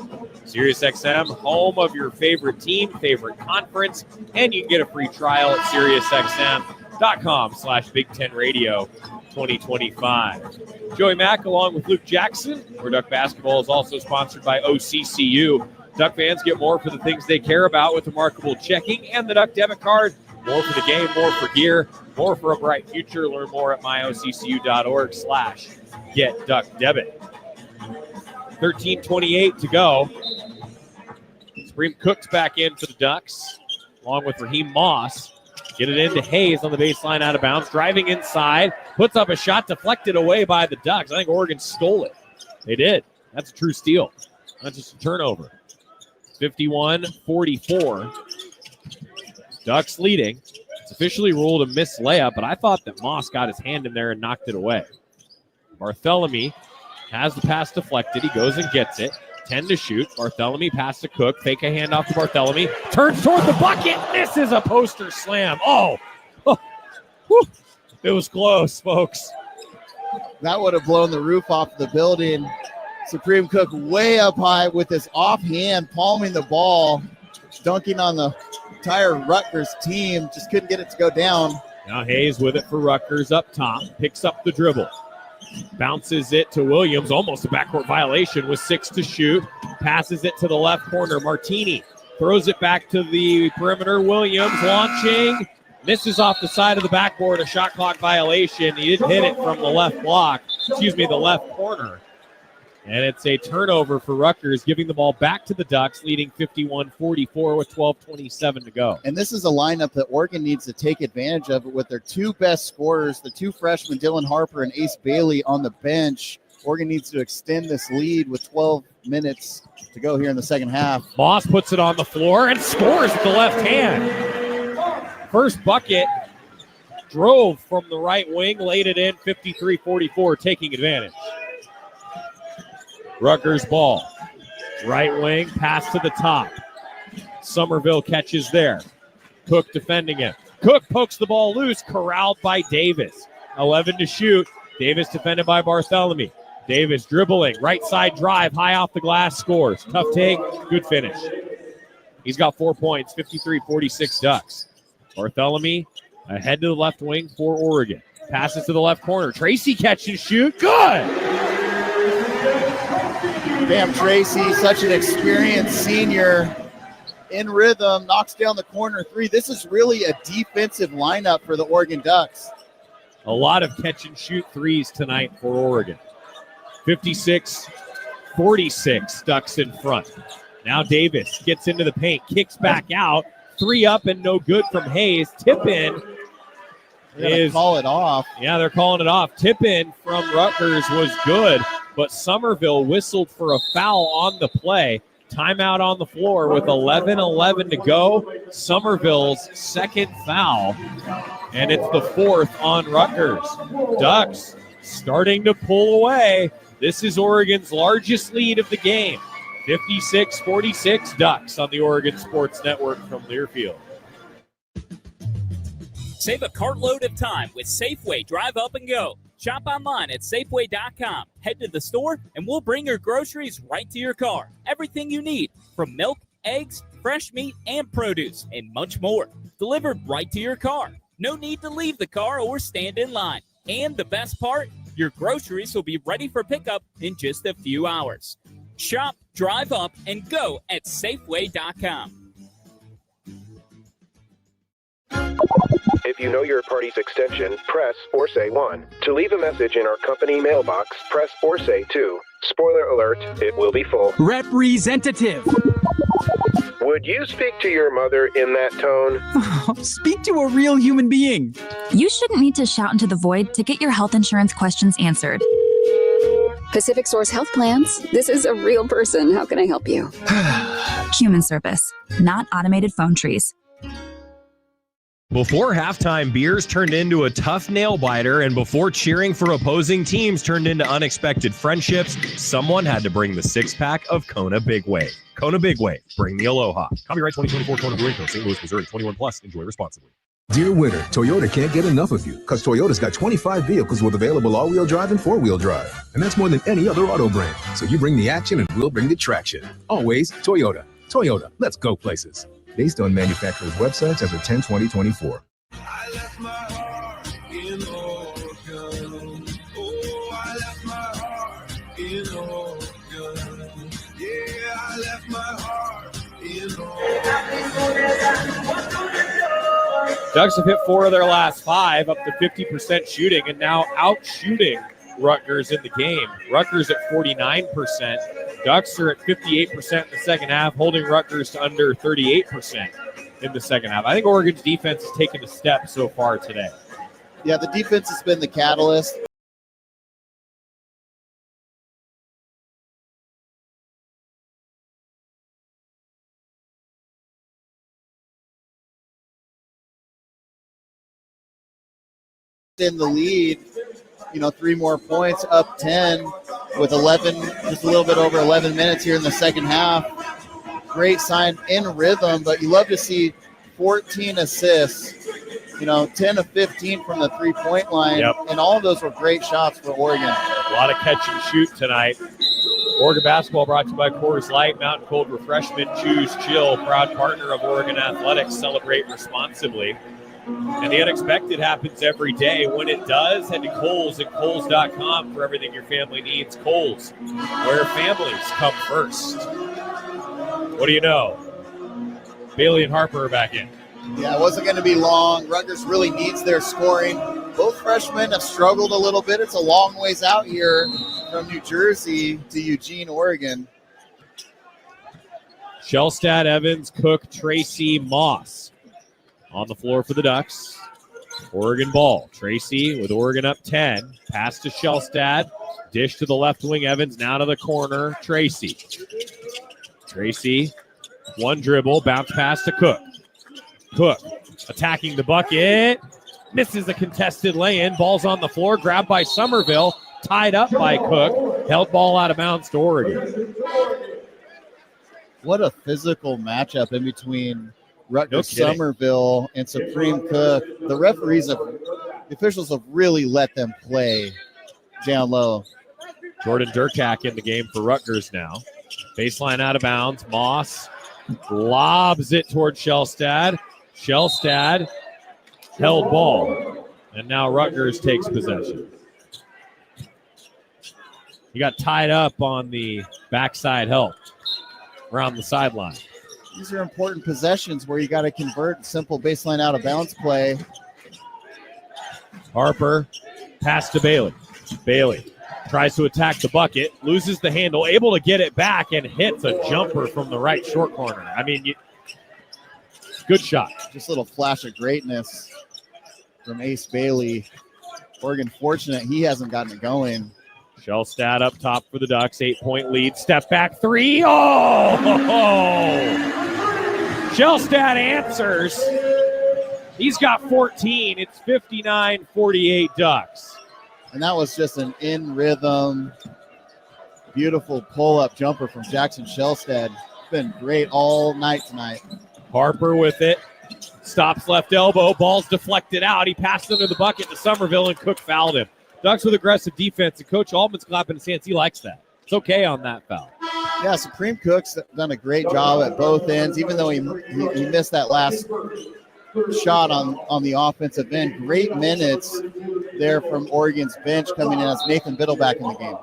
SiriusXM, home of your favorite team, favorite conference, and you can get a free trial at SiriusXM.com/Big Ten Radio 2025. Joey Mack along with Luke Jackson, where Duck basketball is also sponsored by OCCU. Duck fans get more for the things they care about with remarkable checking and the Duck debit card. More for the game, more for gear, more for a bright future. Learn more at myoccu.org/getduckdebit. 13:28 to go. Supreme Cook's back in for the Ducks, along with Raheem Moss. Get it into Hayes on the baseline out of bounds. Driving inside, puts up a shot deflected away by the Ducks. I think Oregon stole it. They did. That's a true steal. Not just a turnover. 51-44. Ducks leading. It's officially ruled a missed layup, but I thought that Moss got his hand in there and knocked it away. Barthélemy has the pass deflected. He goes and gets it. 10 to shoot. Barthélemy pass to Cook. Fake a handoff to Barthélemy. Turns toward the bucket. Misses a poster slam. Oh. Whew. It was close, folks. That would have blown the roof off the building. Supreme Cook way up high with his offhand, palming the ball, dunking on the entire Rutgers team. Just couldn't get it to go down. Now Hayes with it for Rutgers up top. Picks up the dribble. Bounces it to Williams. Almost a backcourt violation with 6 to shoot. Passes it to the left corner. Martini throws it back to the perimeter. Williams launching. Misses off the side of the backboard. A shot clock violation. He didn't hit it from the left block. The left corner. And it's a turnover for Rutgers, giving the ball back to the Ducks, leading 51-44 with 12:27 to go. And this is a lineup that Oregon needs to take advantage of with their two best scorers, the two freshmen, Dylan Harper and Ace Bailey, on the bench. Oregon needs to extend this lead with 12 minutes to go here in the second half. Moss puts it on the floor and scores with the left hand. First bucket, drove from the right wing, laid it in, 53-44, taking advantage. Rutgers ball. Right wing, pass to the top. Somerville catches there. Cook defending it. Cook pokes the ball loose, corralled by Davis. 11 to shoot. Davis defended by Barthélemy. Davis dribbling, right side drive, high off the glass, scores. Tough take, good finish. He's got 4 points, 53-46 Ducks. Barthélemy ahead to the left wing for Oregon. Passes to the left corner. Tracy catch and shoot, good! Bam Tracy, such an experienced senior, in rhythm, knocks down the corner three. This is really a defensive lineup for the Oregon Ducks. A lot of catch-and-shoot threes tonight for Oregon. 56-46, Ducks in front. Now Davis gets into the paint, kicks back out. 3 up and no good from Hayes. Tip in. Call it off. Yeah, they're calling it off. Tip in from Rutgers was good, but Somerville whistled for a foul on the play. Timeout on the floor with 11:11 to go. Somerville's second foul, and it's the 4th on Rutgers. Ducks starting to pull away. This is Oregon's largest lead of the game. 56-46 Ducks on the Oregon Sports Network from Learfield. Save a cartload of time with Safeway Drive Up and Go. Shop online at Safeway.com. Head to the store and we'll bring your groceries right to your car. Everything you need, from milk, eggs, fresh meat, and produce, and much more. Delivered right to your car. No need to leave the car or stand in line. And the best part, your groceries will be ready for pickup in just a few hours. Shop, drive up, and go at Safeway.com. If you know your party's extension, press or say 1. To leave a message in our company mailbox, press or say 2. Spoiler alert, it will be full. Representative. Would you speak to your mother in that tone? Speak to a real human being. You shouldn't need to shout into the void to get your health insurance questions answered. Pacific Source Health Plans. This is a real person. How can I help you? Human service, not automated phone trees. Before halftime, beers turned into a tough nail-biter, and before cheering for opposing teams turned into unexpected friendships, someone had to bring the six-pack of Kona Big Wave. Kona Big Wave, bring the aloha. Copyright 2024 Kona Brewing Co., St. Louis, Missouri. 21 plus. Enjoy responsibly. Dear winter, Toyota can't get enough of you because Toyota's got 25 vehicles with available all-wheel drive and four-wheel drive. And that's more than any other auto brand. So you bring the action and we'll bring the traction. Always Toyota. Toyota, let's go places. Based on manufacturer's websites as of 10/20/24. I left my heart in Oregon. Oh, I left my heart in Oregon. Yeah, I left my heart in Oregon. Ducks have hit 4 of their last 5, up to 50% shooting, and now out-shooting Rutgers in the game. Rutgers at 49%. Ducks are at 58% in the second half, holding Rutgers to under 38% in the second half. I think Oregon's defense has taken a step so far today. Yeah, the defense has been the catalyst. In the lead, 3 more points, up 10 with 11, just a little bit over 11 minutes here in the second half. Great sign in rhythm, but you love to see 14 assists, 10 of 15 from the three-point line, and all of those were great shots for Oregon. A lot of catch and shoot tonight. Oregon basketball brought to you by Coors Light, Mountain Cold Refreshment, Choose Chill, proud partner of Oregon Athletics. Celebrate responsibly. And the unexpected happens every day. When it does, head to Kohl's at Kohl's.com for everything your family needs. Kohl's, where families come first. What do you know? Bailey and Harper are back in. Yeah, it wasn't going to be long. Rutgers really needs their scoring. Both freshmen have struggled a little bit. It's a long ways out here from New Jersey to Eugene, Oregon. Shellstad, Evans, Cook, Tracy, Moss on the floor for the Ducks. Oregon ball. Tracy with Oregon up 10. Pass to Shellstad. Dish to the left wing. Evans now to the corner. Tracy, one dribble. Bounce pass to Cook. Cook attacking the bucket. Misses a contested lay-in. Ball's on the floor. Grabbed by Somerville. Tied up by Cook. Held ball out of bounds to Oregon. What a physical matchup in between Rutgers, Somerville, and Supreme Cook. The officials have really let them play down low. Jordan Durkak in the game for Rutgers now. Baseline out of bounds. Moss lobs it toward Shellstad. Shellstad held ball. And now Rutgers takes possession. He got tied up on the backside help around the sideline. These are important possessions where you got to convert simple baseline out of bounds play. Harper, pass to Bailey. Bailey tries to attack the bucket, loses the handle, able to get it back, and hits a jumper from the right short corner. I mean, good shot. Just a little flash of greatness from Ace Bailey. Oregon fortunate he hasn't gotten it going. Shellstad up top for the Ducks, 8-point lead. Step back three. Oh! Shellstad answers. He's got 14. It's 59-48 Ducks. And that was just an in-rhythm, beautiful pull-up jumper from Jackson Shellstad. Been great all night tonight. Harper with it. Stops left elbow. Ball's deflected out. He passed under the bucket to Somerville, and Cook fouled him. Ducks with aggressive defense, and Coach Altman's clapping his hands. He likes that. It's okay on that foul. Yeah, Supreme Cook's done a great job at both ends, even though he missed that last shot on the offensive end. Great minutes there from Oregon's bench coming in as Nathan Biddle back in the game.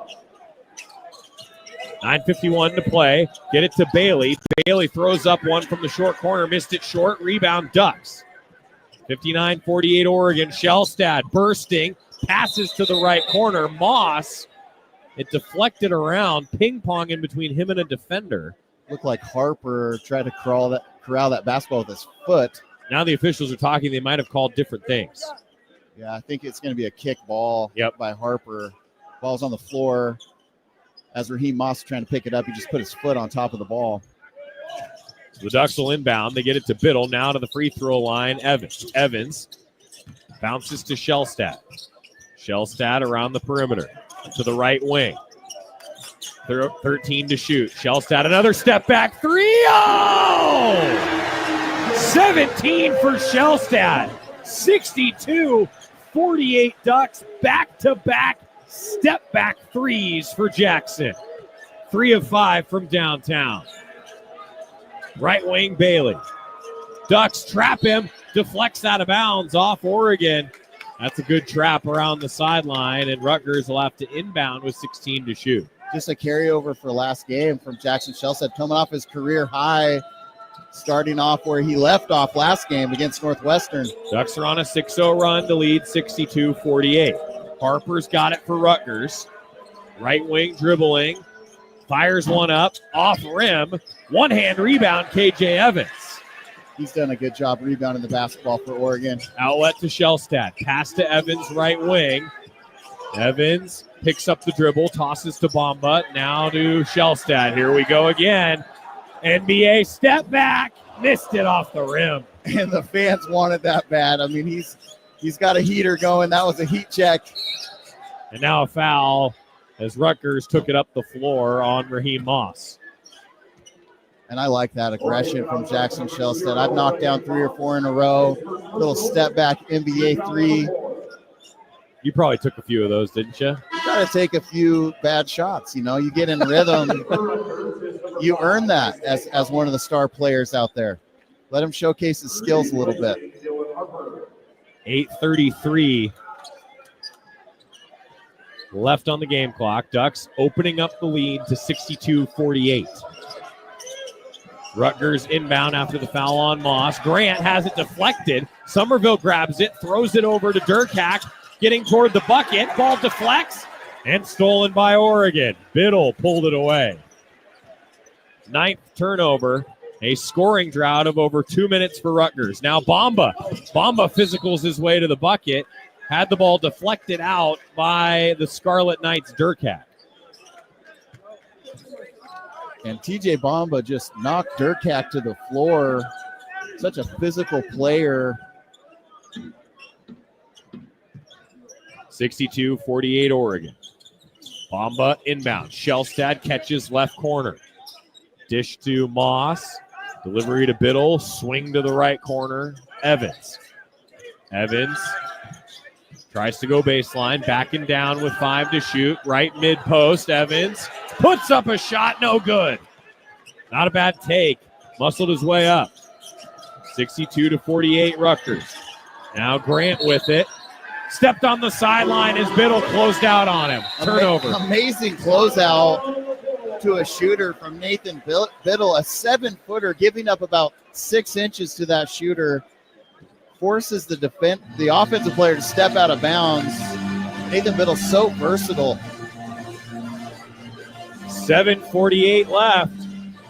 9:51 to play. Get it to Bailey. Bailey throws up one from the short corner. Missed it short. Rebound Ducks. 59-48 Oregon. Shellstad bursting. Passes to the right corner. Moss. It deflected around. Ping pong in between him and a defender. Looked like Harper tried to corral that basketball with his foot. Now the officials are talking. They might have called different things. Yeah, I think it's going to be a kick ball by Harper. Ball's on the floor. As Raheem Moss is trying to pick it up, he just put his foot on top of the ball. The Ducks will inbound. They get it to Biddle. Now to the free throw line. Evans bounces to Shellstad. Shellstad around the perimeter to the right wing. 13 to shoot. Shellstad, another step back three. Oh! 17 for Shellstad. 62-48 Ducks. Back-to-back step back threes for Jackson. 3 of 5 from downtown. Right wing Bailey. Ducks trap him. Deflects out of bounds off Oregon. That's a good trap around the sideline, and Rutgers will have to inbound with 16 to shoot. Just a carryover for last game from Jackson Shellstad, coming off his career high, starting off where he left off last game against Northwestern. Ducks are on a 6-0 run to lead 62-48. Harper's got it for Rutgers. Right wing dribbling. Fires one up, off rim. One-hand rebound, KJ Evans. He's done a good job rebounding the basketball for Oregon. Outlet to Shellstad. Pass to Evans, right wing. Evans picks up the dribble, tosses to Bomba. Now to Shellstad. Here we go again. NBA step back. Missed it off the rim. And the fans wanted that bad. I mean, he's got a heater going. That was a heat check. And now a foul as Rutgers took it up the floor on Raheem Moss. And I like that aggression from Jackson Shellstad. I've knocked down 3 or 4 in a row. Little step back NBA 3. You probably took a few of those, didn't you? You got to take a few bad shots. You know, you get in rhythm. You earn that as one of the star players out there. Let him showcase his skills a little bit. 8:33 left on the game clock. Ducks opening up the lead to 62-48. Rutgers inbound after the foul on Moss. Grant has it deflected. Somerville grabs it, throws it over to Durkak, getting toward the bucket. Ball deflects and stolen by Oregon. Biddle pulled it away. 9th turnover. A scoring drought of over 2 minutes for Rutgers. Now Bomba. Bomba physicals his way to the bucket. Had the ball deflected out by the Scarlet Knights' Durkak. And TJ Bomba just knocked Durkak to the floor. Such a physical player. 62-48 Oregon. Bomba inbound. Shellstad catches left corner. Dish to Moss. Delivery to Biddle. Swing to the right corner. Evans tries to go baseline. Backing down with 5 to shoot. Right mid post. Evans puts up a shot. No good. Not a bad take. Muscled his way up. 62-48 Rutgers. Now Grant with it. Stepped on the sideline as Biddle closed out on him. Turnover. Amazing closeout to a shooter from Nathan Biddle, a 7-footer, giving up about 6 inches to that shooter. forces the offensive player to step out of bounds. Nathan Biddle's so versatile. 7:48 left.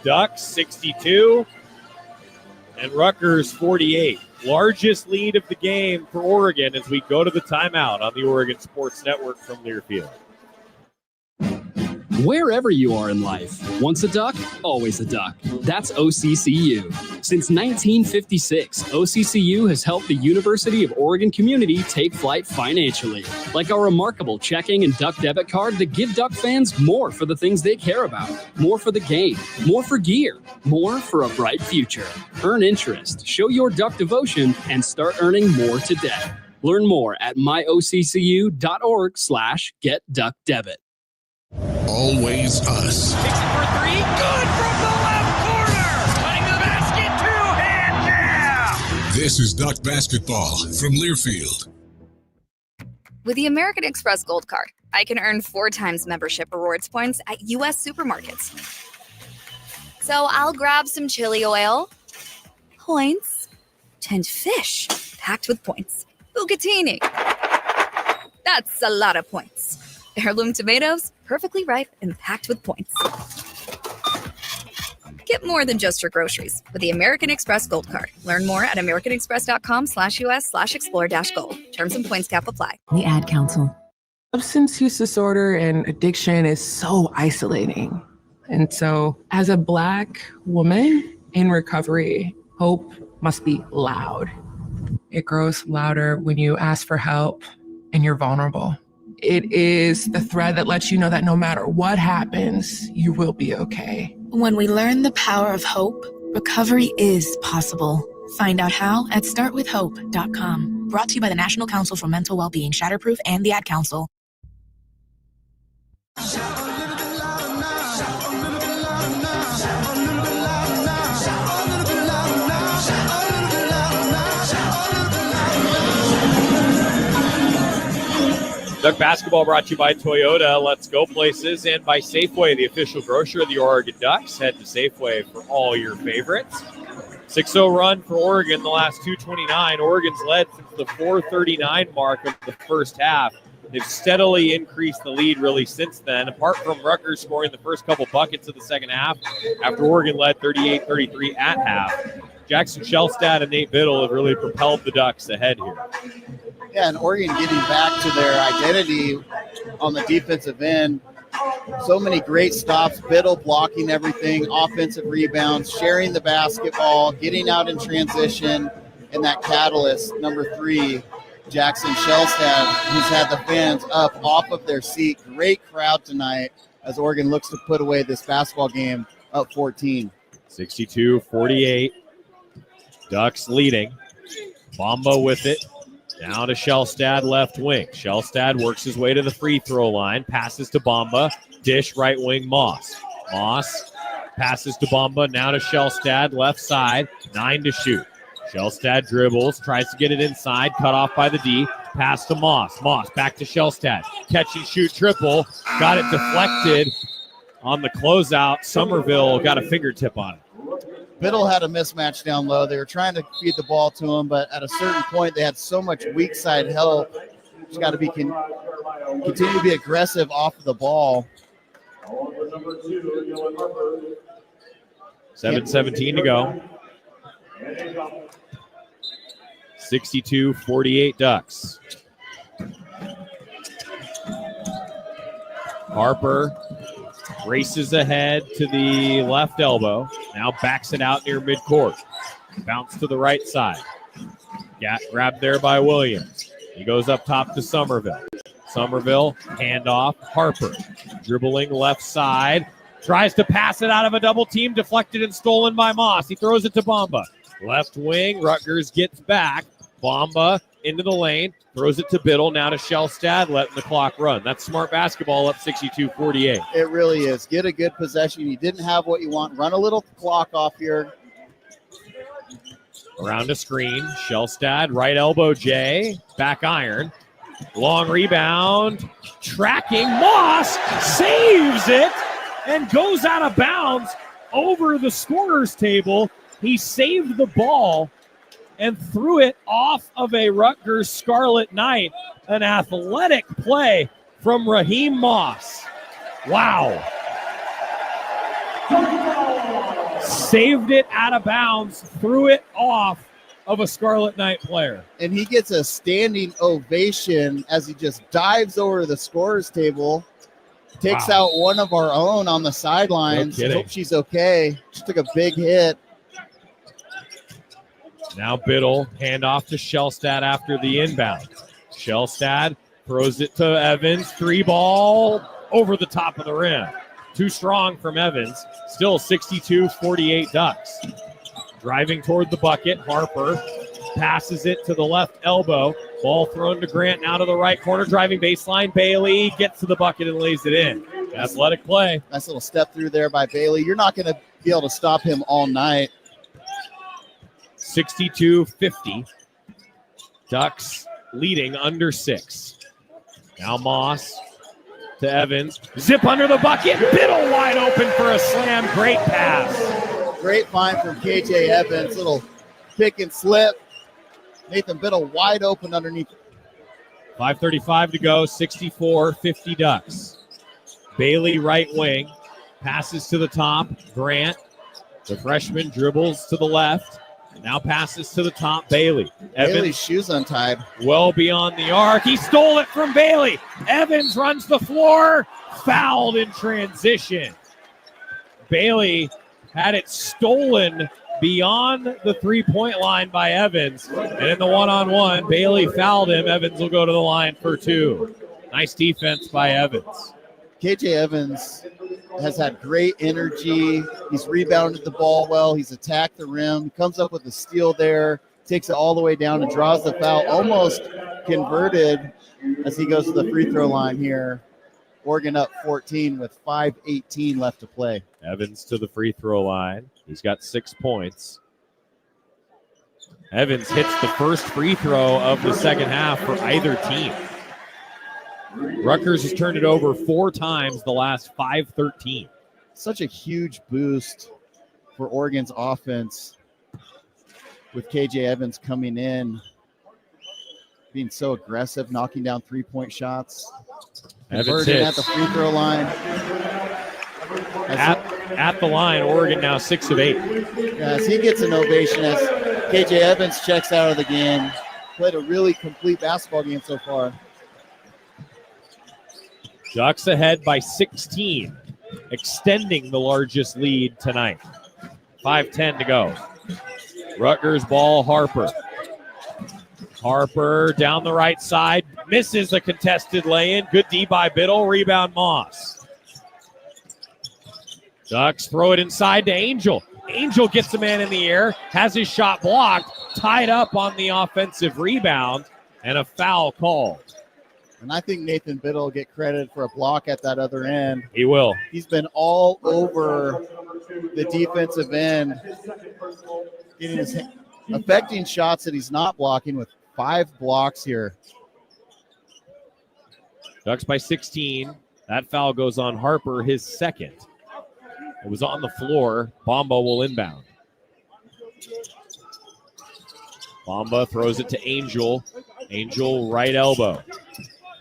Ducks 62 and Rutgers 48. Largest lead of the game for Oregon as we go to the timeout on the Oregon Sports Network from Learfield. Wherever you are in life, once a duck, always a duck. That's OCCU. Since 1956, OCCU has helped the University of Oregon community take flight financially, like our remarkable checking and duck debit card to give Duck fans more for the things they care about, more for the game, more for gear, more for a bright future. Earn interest, show your Duck devotion, and start earning more today. Learn more at myoccu.org/getduckdebit. Always us. Takes it for three. Good from the left corner. Putting the basket. Two-hand jam. This is Duck Basketball from Learfield. With the American Express Gold Card, I can earn 4 times membership rewards points at U.S. supermarkets. So I'll grab some chili oil, points, tinned fish packed with points, bucatini. That's a lot of points. Heirloom tomatoes, perfectly ripe and packed with points. Get more than just your groceries with the American Express Gold Card. Learn more at americanexpress.com/us/explore-gold. Terms and points cap apply. The Ad Council. Substance use disorder and addiction is so isolating. And so as a Black woman in recovery, hope must be loud. It grows louder when you ask for help and you're vulnerable. It is the thread that lets you know that no matter what happens, you will be okay. When we learn the power of hope, recovery is possible. Find out how at startwithhope.com. Brought to you by the National Council for Mental Wellbeing, Shatterproof, and the Ad Council. Duck Basketball brought to you by Toyota, Let's Go Places, and by Safeway, the official grocer of the Oregon Ducks. Head to Safeway for all your favorites. 6-0 run for Oregon the last 2:29. Oregon's led since the 4:39 mark of the first half. They've steadily increased the lead really since then, apart from Rutgers scoring the first couple buckets of the second half after Oregon led 38-33 at half. Jackson Shellstad and Nate Biddle have really propelled the Ducks ahead here. Yeah, and Oregon getting back to their identity on the defensive end. So many great stops, Biddle blocking everything, offensive rebounds, sharing the basketball, getting out in transition, and that catalyst, number 3, Jackson Shellstad, who's had the fans up off of their seat. Great crowd tonight as Oregon looks to put away this basketball game up 14. 62-48. Ducks leading. Bamba with it. Now to Shellstad, left wing. Shellstad works his way to the free throw line. Passes to Bamba. Dish, right wing, Moss. Moss passes to Bamba. Now to Shellstad, left side. 9 to shoot. Shellstad dribbles. Tries to get it inside. Cut off by the D. Pass to Moss. Moss back to Shellstad. Catch and shoot triple. Got it deflected on the closeout. Somerville got a fingertip on it. Biddle had a mismatch down low. They were trying to feed the ball to him, but at a certain point, they had so much weak side help. Just got to be continue to be aggressive off of the ball. 7:17 to go. 62-48 Ducks. Harper races ahead to the left elbow. Now backs it out near midcourt. Bounce to the right side. Grabbed there by Williams. He goes up top to Somerville. Somerville, handoff. Harper dribbling left side. Tries to pass it out of a double team. Deflected and stolen by Moss. He throws it to Bamba. Left wing. Rutgers gets back. Bamba into the lane. Throws it to Biddle. Now to Shellstad, letting the clock run. That's smart basketball, up 62-48. It really is. Get a good possession. You didn't have what you want. Run a little clock off here. Around a screen. Shellstad, right elbow J. Back iron. Long rebound. Tracking. Moss saves it and goes out of bounds over the scorer's table. He saved the ball and threw it off of a Rutgers Scarlet Knight. An athletic play from Raheem Moss. Wow. Saved it out of bounds, threw it off of a Scarlet Knight player. And he gets a standing ovation as he just dives over the scorer's table, takes out one of our own on the sidelines. No Hope she's okay. She took a big hit. Now Biddle, handoff to Shellstad after the inbound. Shellstad throws it to Evans. 3-ball over the top of the rim. Too strong from Evans. Still 62-48 Ducks. Driving toward the bucket, Harper passes it to the left elbow. Ball thrown to Grant, now to the right corner. Driving baseline, Bailey gets to the bucket and lays it in. Athletic play. Nice little step through there by Bailey. You're not going to be able to stop him all night. 62-50. Ducks leading under 6. Now Moss to Evans. Zip under the bucket. Biddle wide open for a slam. Great pass. Great find from KJ Evans. Little pick and slip. Nathan Biddle wide open underneath. 5:35 to go. 64-50 Ducks. Bailey right wing. Passes to the top. Grant, the freshman, dribbles to the left. Now passes to the top. Bailey. Bailey's shoes untied. Well beyond the arc. He stole it from Bailey. Evans runs the floor. Fouled in transition. Bailey had it stolen beyond the three-point line by Evans. And in the one-on-one, Bailey fouled him. Evans will go to the line for 2. Nice defense by Evans. KJ Evans has had great energy. He's rebounded the ball well. He's attacked the rim. He comes up with a steal there, takes it all the way down and draws the foul. Almost converted as he goes to the free throw line here. Oregon up 14 with 5:18 left to play. Evans to the free throw line. He's got 6 points. Evans hits the first free throw of the second half for either team. Rutgers has turned it over 4 times the last 5:13. Such a huge boost for Oregon's offense with KJ Evans coming in, being so aggressive, knocking down three-point shots. Evans hits at the free throw line. At the line, Oregon now 6 of 8. Yes, he gets an ovation as KJ Evans checks out of the game. Played a really complete basketball game so far. Ducks ahead by 16, extending the largest lead tonight. 5:10 to go. Rutgers ball, Harper. Harper down the right side, misses a contested lay-in. Good D by Biddle, rebound Moss. Ducks throw it inside to Angel. Angel gets a man in the air, has his shot blocked, tied up on the offensive rebound, and a foul called. And I think Nathan Biddle will get credit for a block at that other end. He will. He's been all over the defensive end, affecting shots that he's not blocking with 5 blocks here. Ducks by 16. That foul goes on Harper, his second. It was on the floor. Bamba will inbound. Bamba throws it to Angel. Angel right elbow.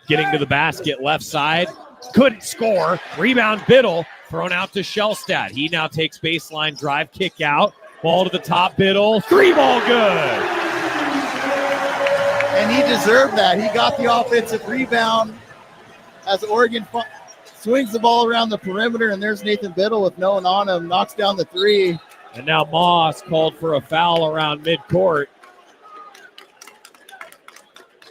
Getting to the basket, left side. Couldn't score. Rebound Biddle. Thrown out to Shellstad. He now takes baseline drive, kick out. Ball to the top, Biddle. 3-ball good. And he deserved that. He got the offensive rebound as Oregon swings the ball around the perimeter, and there's Nathan Biddle with no one on him, knocks down the 3. And now Moss called for a foul around midcourt.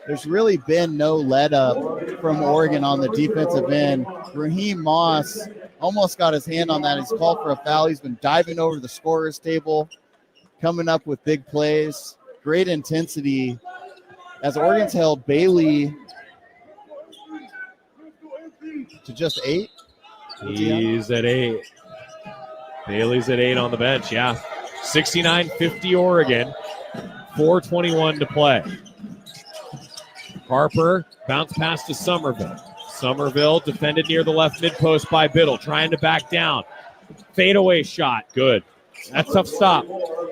There's really been no let up from Oregon on the defensive end. Raheem Moss almost got his hand on that. He's called for a foul. He's been diving over the scorer's table, coming up with big plays. Great intensity as Oregon's held Bailey to just 8. He's at 8. Bailey's at 8 on the bench, yeah. 69-50 Oregon. 4:21 to play. Harper, bounce pass to Somerville. Somerville defended near the left mid-post by Biddle, trying to back down. Fadeaway shot, good. That's tough stop.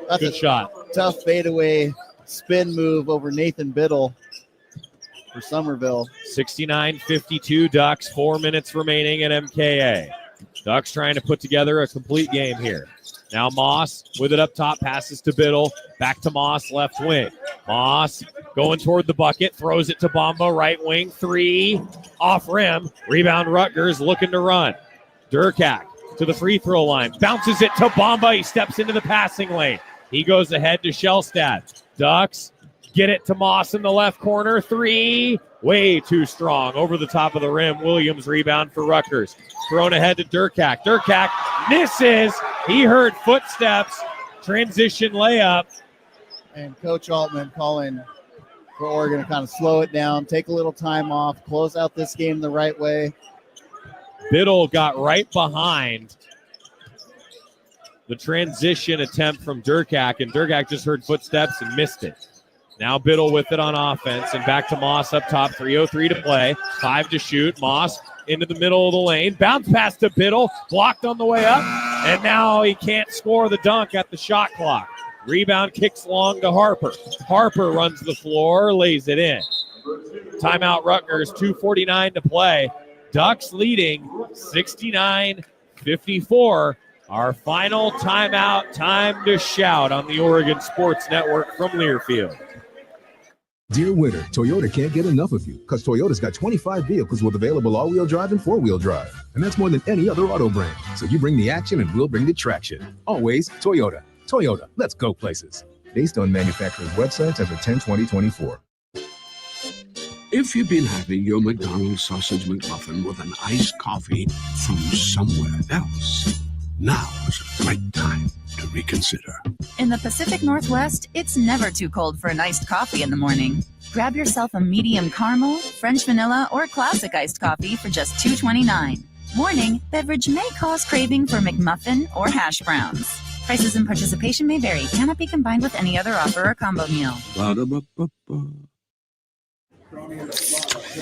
That's good a shot. Tough fadeaway spin move over Nathan Biddle for Somerville. 69-52 Ducks, 4 minutes remaining at MKA. Ducks trying to put together a complete game here. Now Moss with it up top, passes to Biddle, back to Moss, left wing. Moss going toward the bucket, throws it to Bamba, right wing, 3, off rim, rebound Rutgers, looking to run. Durkak to the free throw line, bounces it to Bamba, he steps into the passing lane. He goes ahead to Shellstad. Ducks get it to Moss in the left corner, 3, way too strong, over the top of the rim. Williams rebound for Rutgers. Thrown ahead to Durkak. Durkak misses. He heard footsteps. Transition layup. And Coach Altman calling for Oregon to kind of slow it down, take a little time off, close out this game the right way. Biddle got right behind the transition attempt from Durkak, and Durkak just heard footsteps and missed it. Now Biddle with it on offense, and back to Moss up top, 3:03 to play, 5 to shoot. Moss into the middle of the lane, bounce pass to Biddle, blocked on the way up, and now he can't score the dunk at the shot clock. Rebound kicks long to Harper. Harper runs the floor, lays it in. Timeout Rutgers, 2:49 to play. Ducks leading 69-54. Our final timeout, time to shout on the Oregon Sports Network from Learfield. Dear winter, Toyota can't get enough of you because Toyota's got 25 vehicles with available all-wheel drive and four-wheel drive. And that's more than any other auto brand. So you bring the action and we'll bring the traction. Always Toyota. Toyota, let's go places. Based on manufacturer's websites as of 10/20/24. If you've been having your McDonald's sausage McMuffin with an iced coffee from somewhere else, now is the right time to reconsider. In the Pacific Northwest, it's never too cold for an iced coffee in the morning. Grab yourself a medium caramel, French vanilla, or classic iced coffee for just $2.29. Warning, beverage may cause craving for McMuffin or hash browns. Prices and participation may vary. Cannot be combined with any other offer or combo meal.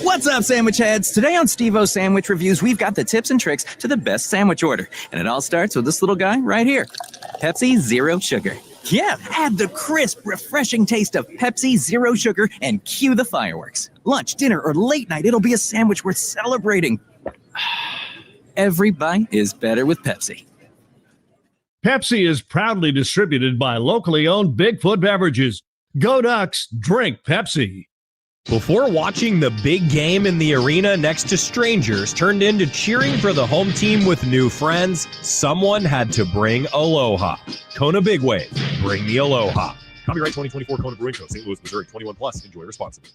What's up, sandwich heads? Today on Steve-O's Sandwich Reviews, we've got the tips and tricks to the best sandwich order. And it all starts with this little guy right here. Pepsi Zero Sugar. Yeah, add the crisp, refreshing taste of Pepsi Zero Sugar and cue the fireworks. Lunch, dinner, or late night, it'll be a sandwich worth celebrating. Every bite is better with Pepsi. Pepsi is proudly distributed by locally owned Bigfoot Beverages. Go Ducks, drink Pepsi. Before watching the big game in the arena next to strangers turned into cheering for the home team with new friends, someone had to bring Aloha. Kona Big Wave, bring the Aloha. Copyright 2024 Kona Brewing Co., St. Louis, Missouri, 21 plus. Enjoy responsibly.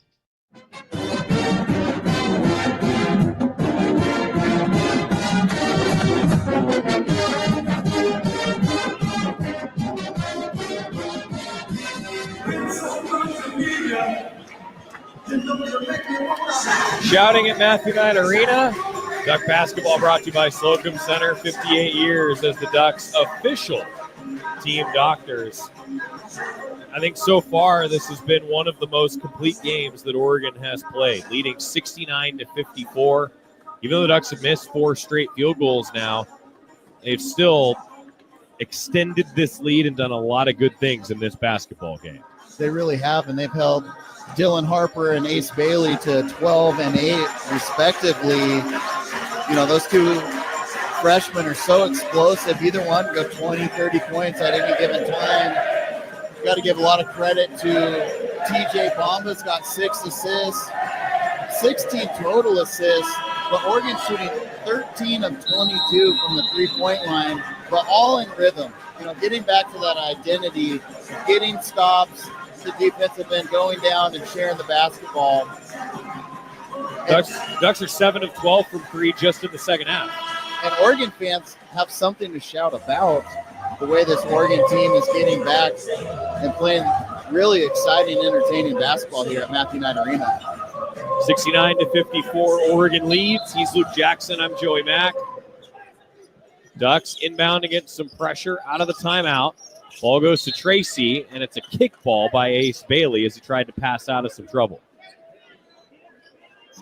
Shouting at Matthew Knight Arena. Duck basketball brought to you by Slocum Center. 58 years as the Ducks' official team doctors. I think so far this has been one of the most complete games that Oregon has played, leading 69-54. Even though the Ducks have missed 4 straight field goals now, they've still extended this lead and done a lot of good things in this basketball game. They really have, and they've held Dylan Harper and Ace Bailey to 12 and 8, respectively. You know, those two freshmen are so explosive. Either one go 20, 30 points at any given time. Got to give a lot of credit to TJ Bomba's got 6 assists, 16 total assists, but Oregon shooting 13 of 22 from the three-point line, but all in rhythm. You know, getting back to that identity, getting stops, the defensive end, going down and sharing the basketball. Ducks are 7 of 12 from 3 just in the second half. And Oregon fans have something to shout about the way this Oregon team is getting back and playing really exciting, entertaining basketball here at Matthew Knight Arena. 69-54, Oregon leads. He's Luke Jackson. I'm Joey Mack. Ducks inbound against some pressure out of the timeout. Ball goes to Tracy, and it's a kick ball by Ace Bailey as he tried to pass out of some trouble.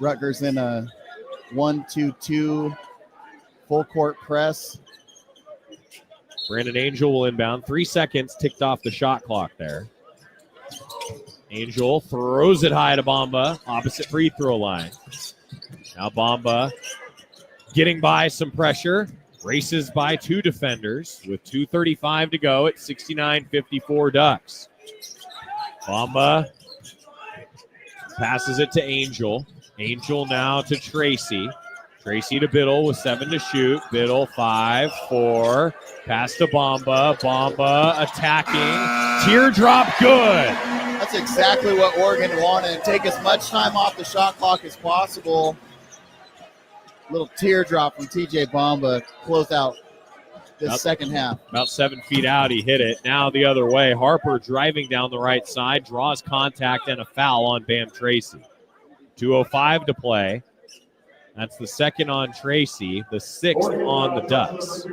Rutgers in a 1-2-2 full court press. Brandon Angel will inbound. 3 seconds ticked off the shot clock there. Angel throws it high to Bamba, opposite free throw line. Now Bamba getting by some pressure, races by 2 defenders with 2:35 to go at 69-54 Ducks. Bamba passes it to Angel. Angel now to Tracy. Tracy to Biddle with 7 to shoot. Biddle 5-4. Pass to Bamba. Bamba attacking. Teardrop good. That's exactly what Oregon wanted. Take as much time off the shot clock as possible. Little teardrop from TJ Bamba. Close out this second half. About 7 feet out, he hit it. Now the other way. Harper driving down the right side. Draws contact and a foul on Bam Tracy. 2:05 to play. That's the second on Tracy, the 6th on the Ducks.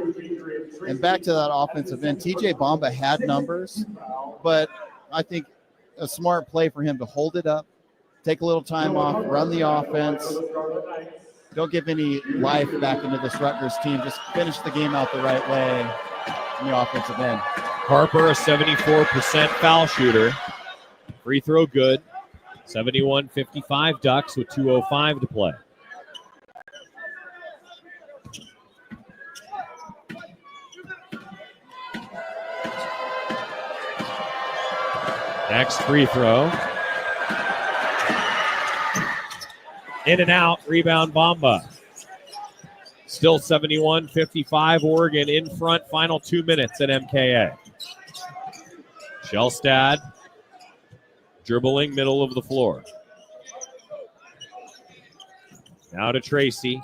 And back to that offensive end, TJ Bamba had numbers, but I think a smart play for him to hold it up, take a little time off, run the offense. Don't give any life back into this Rutgers team. Just finish the game out the right way in the offensive end. Harper, a 74% foul shooter. Free throw good. 71-55 Ducks with 2:05 to play. Next free throw. In and out, rebound Bamba. Still 71-55, Oregon in front, final 2 minutes at MKA. Shellstad dribbling middle of the floor. Now to Tracy,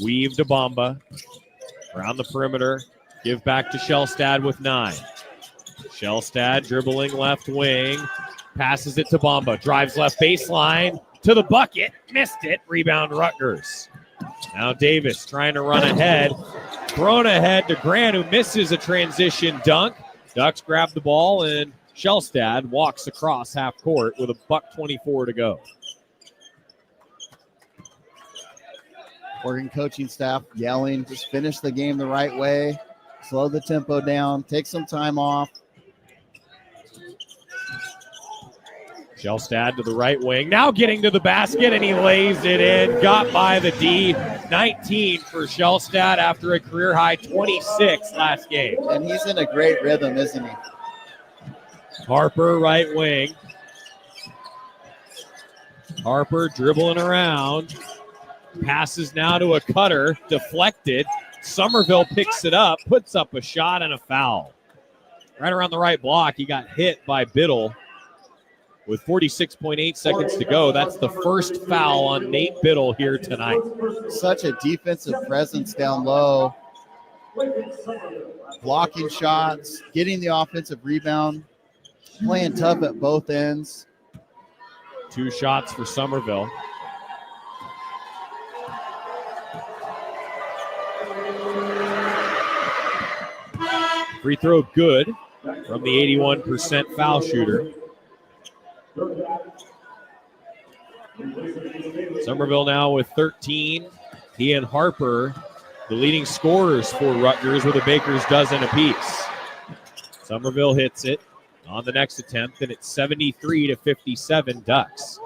weave to Bamba. Around the perimeter, give back to Shellstad with 9. Shellstad dribbling left wing, passes it to Bamba, drives left baseline to the bucket, missed it, rebound Rutgers. Now Davis trying to run ahead, thrown ahead to Grant, who misses a transition dunk. Ducks grab the ball and Shellstad walks across half court with a $1:24 to go. Oregon coaching staff yelling, just finish the game the right way, slow the tempo down, take some time off. Shellstad to the right wing, now getting to the basket, and he lays it in. Got by the D. 19 for Shellstad after a career-high 26 last game. And he's in a great rhythm, isn't he? Harper, right wing. Harper dribbling around. Passes now to a cutter, deflected. Somerville picks it up, puts up a shot and a foul. Right around the right block, he got hit by Biddle. With 46.8 seconds to go, that's the first foul on Nate Biddle here tonight. Such a defensive presence down low. Blocking shots, getting the offensive rebound, playing tough at both ends. 2 shots for Somerville. Free throw good from the 81% foul shooter. Somerville now with 13. He and Harper, the leading scorers for Rutgers, with a baker's dozen apiece. Somerville hits it on the next attempt, and it's 73-57 Ducks.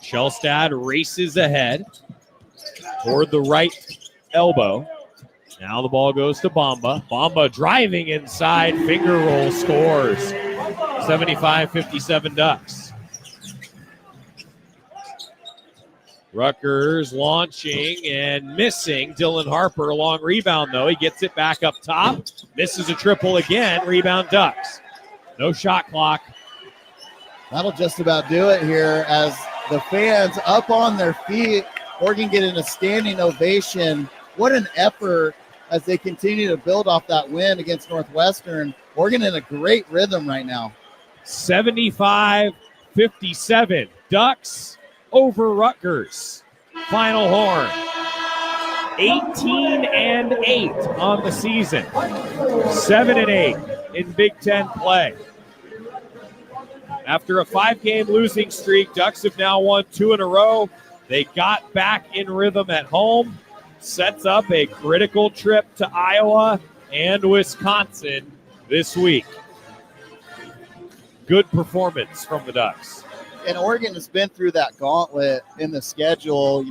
Shellstad races ahead toward the right elbow. Now the ball goes to Bamba. Bamba driving inside, finger roll, scores. 75-57 Ducks. Rutgers launching and missing. Dylan Harper, long rebound though. He gets it back up top. Misses a triple again. Rebound Ducks. No shot clock. That'll just about do it here as the fans up on their feet. Oregon getting a standing ovation. What an effort as they continue to build off that win against Northwestern. Oregon in a great rhythm right now. 75-57. Ducks over Rutgers. Final horn. 18-8 on the season. 7-8 in Big Ten play. After a 5-game losing streak, Ducks have now won 2 in a row. They got back in rhythm at home. Sets up a critical trip to Iowa and Wisconsin this week. Good performance from the Ducks. And Oregon has been through that gauntlet in the schedule,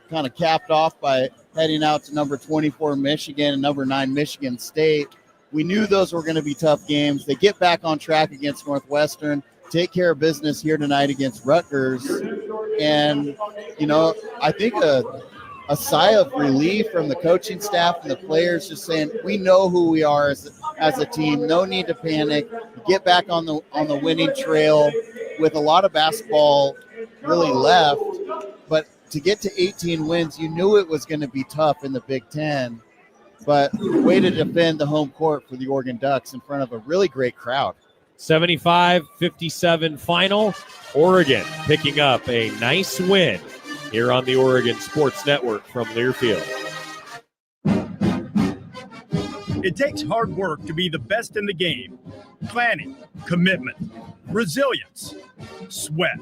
kind of capped off by heading out to number 24 Michigan and number 9 Michigan State. We knew those were going to be tough games. They get back on track against Northwestern, take care of business here tonight against Rutgers. And, I think a sigh of relief from the coaching staff and the players, just saying, we know who we are as a team. No need to panic. Get back on the winning trail with a lot of basketball really left. But to get to 18 wins, you knew it was going to be tough in the Big Ten. But way to defend the home court for the Oregon Ducks in front of a really great crowd. 75-57 final. Oregon picking up a nice win here on the Oregon Sports Network from Learfield. It takes hard work to be the best in the game. Planning, commitment, resilience, sweat.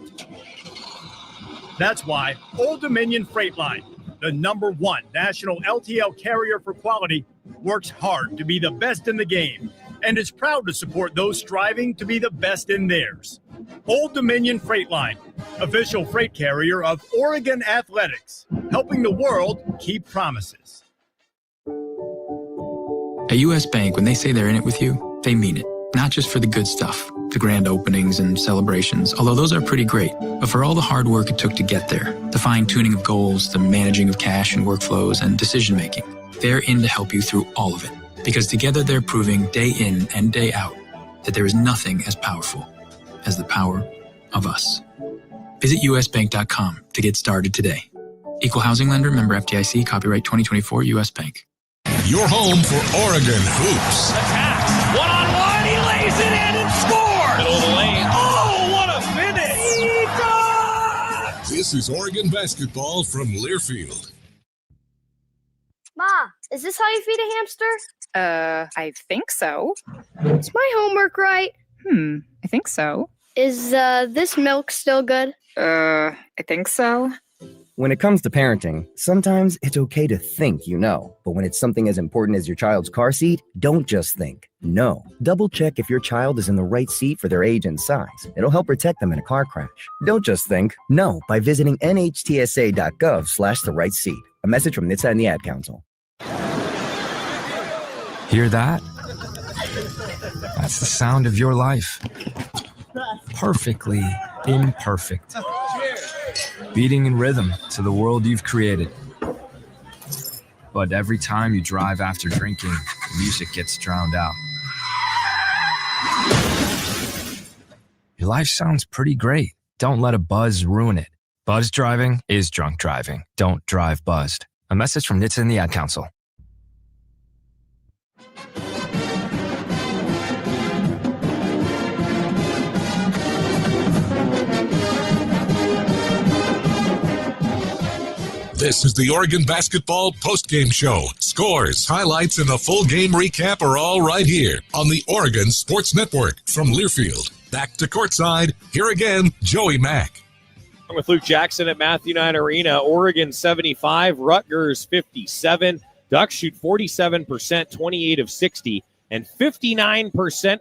That's why Old Dominion Freight Line, the #1 national LTL carrier for quality, works hard to be the best in the game and is proud to support those striving to be the best in theirs. Old Dominion Freight Line, official freight carrier of Oregon Athletics, helping the world keep promises. At U.S. Bank, when they say they're in it with you, they mean it. Not just for the good stuff, the grand openings and celebrations, although those are pretty great, but for all the hard work it took to get there, the fine-tuning of goals, the managing of cash and workflows, and decision-making. They're in to help you through all of it, because together they're proving day in and day out that there is nothing as powerful as the power of us. Visit usbank.com to get started today. Equal housing lender, member FDIC, copyright 2024 U.S. Bank. Your home for Oregon hoops. Attacks. One-on-one. He lays it in and scores. Middle of the lane. Oh, what a finish. He does. This is Oregon basketball from Learfield. Ma, is this how you feed a hamster? I think so. Is my homework right? I think so. Is this milk still good? I think so. When it comes to parenting, sometimes it's okay to think you know, but when it's something as important as your child's car seat, don't just think. Know. Double check if your child is in the right seat for their age and size. It'll help protect them in a car crash. Don't just think. Know by visiting nhtsa.gov/the right seat. A message from NHTSA and the Ad Council. Hear that? That's the sound of your life. Perfectly imperfect. Beating in rhythm to the world you've created. But every time you drive after drinking, music gets drowned out. Your life sounds pretty great. Don't let a buzz ruin it. Buzz driving is drunk driving. Don't drive buzzed. A message from NHTSA and the Ad Council. This is the Oregon Basketball Postgame Show. Scores, highlights, and a full game recap are all right here on the Oregon Sports Network from Learfield. Back to courtside. Here again, Joey Mack. I'm with Luke Jackson at Matthew Knight Arena. Oregon 75, Rutgers 57. Ducks shoot 47%, 28 of 60, and 59%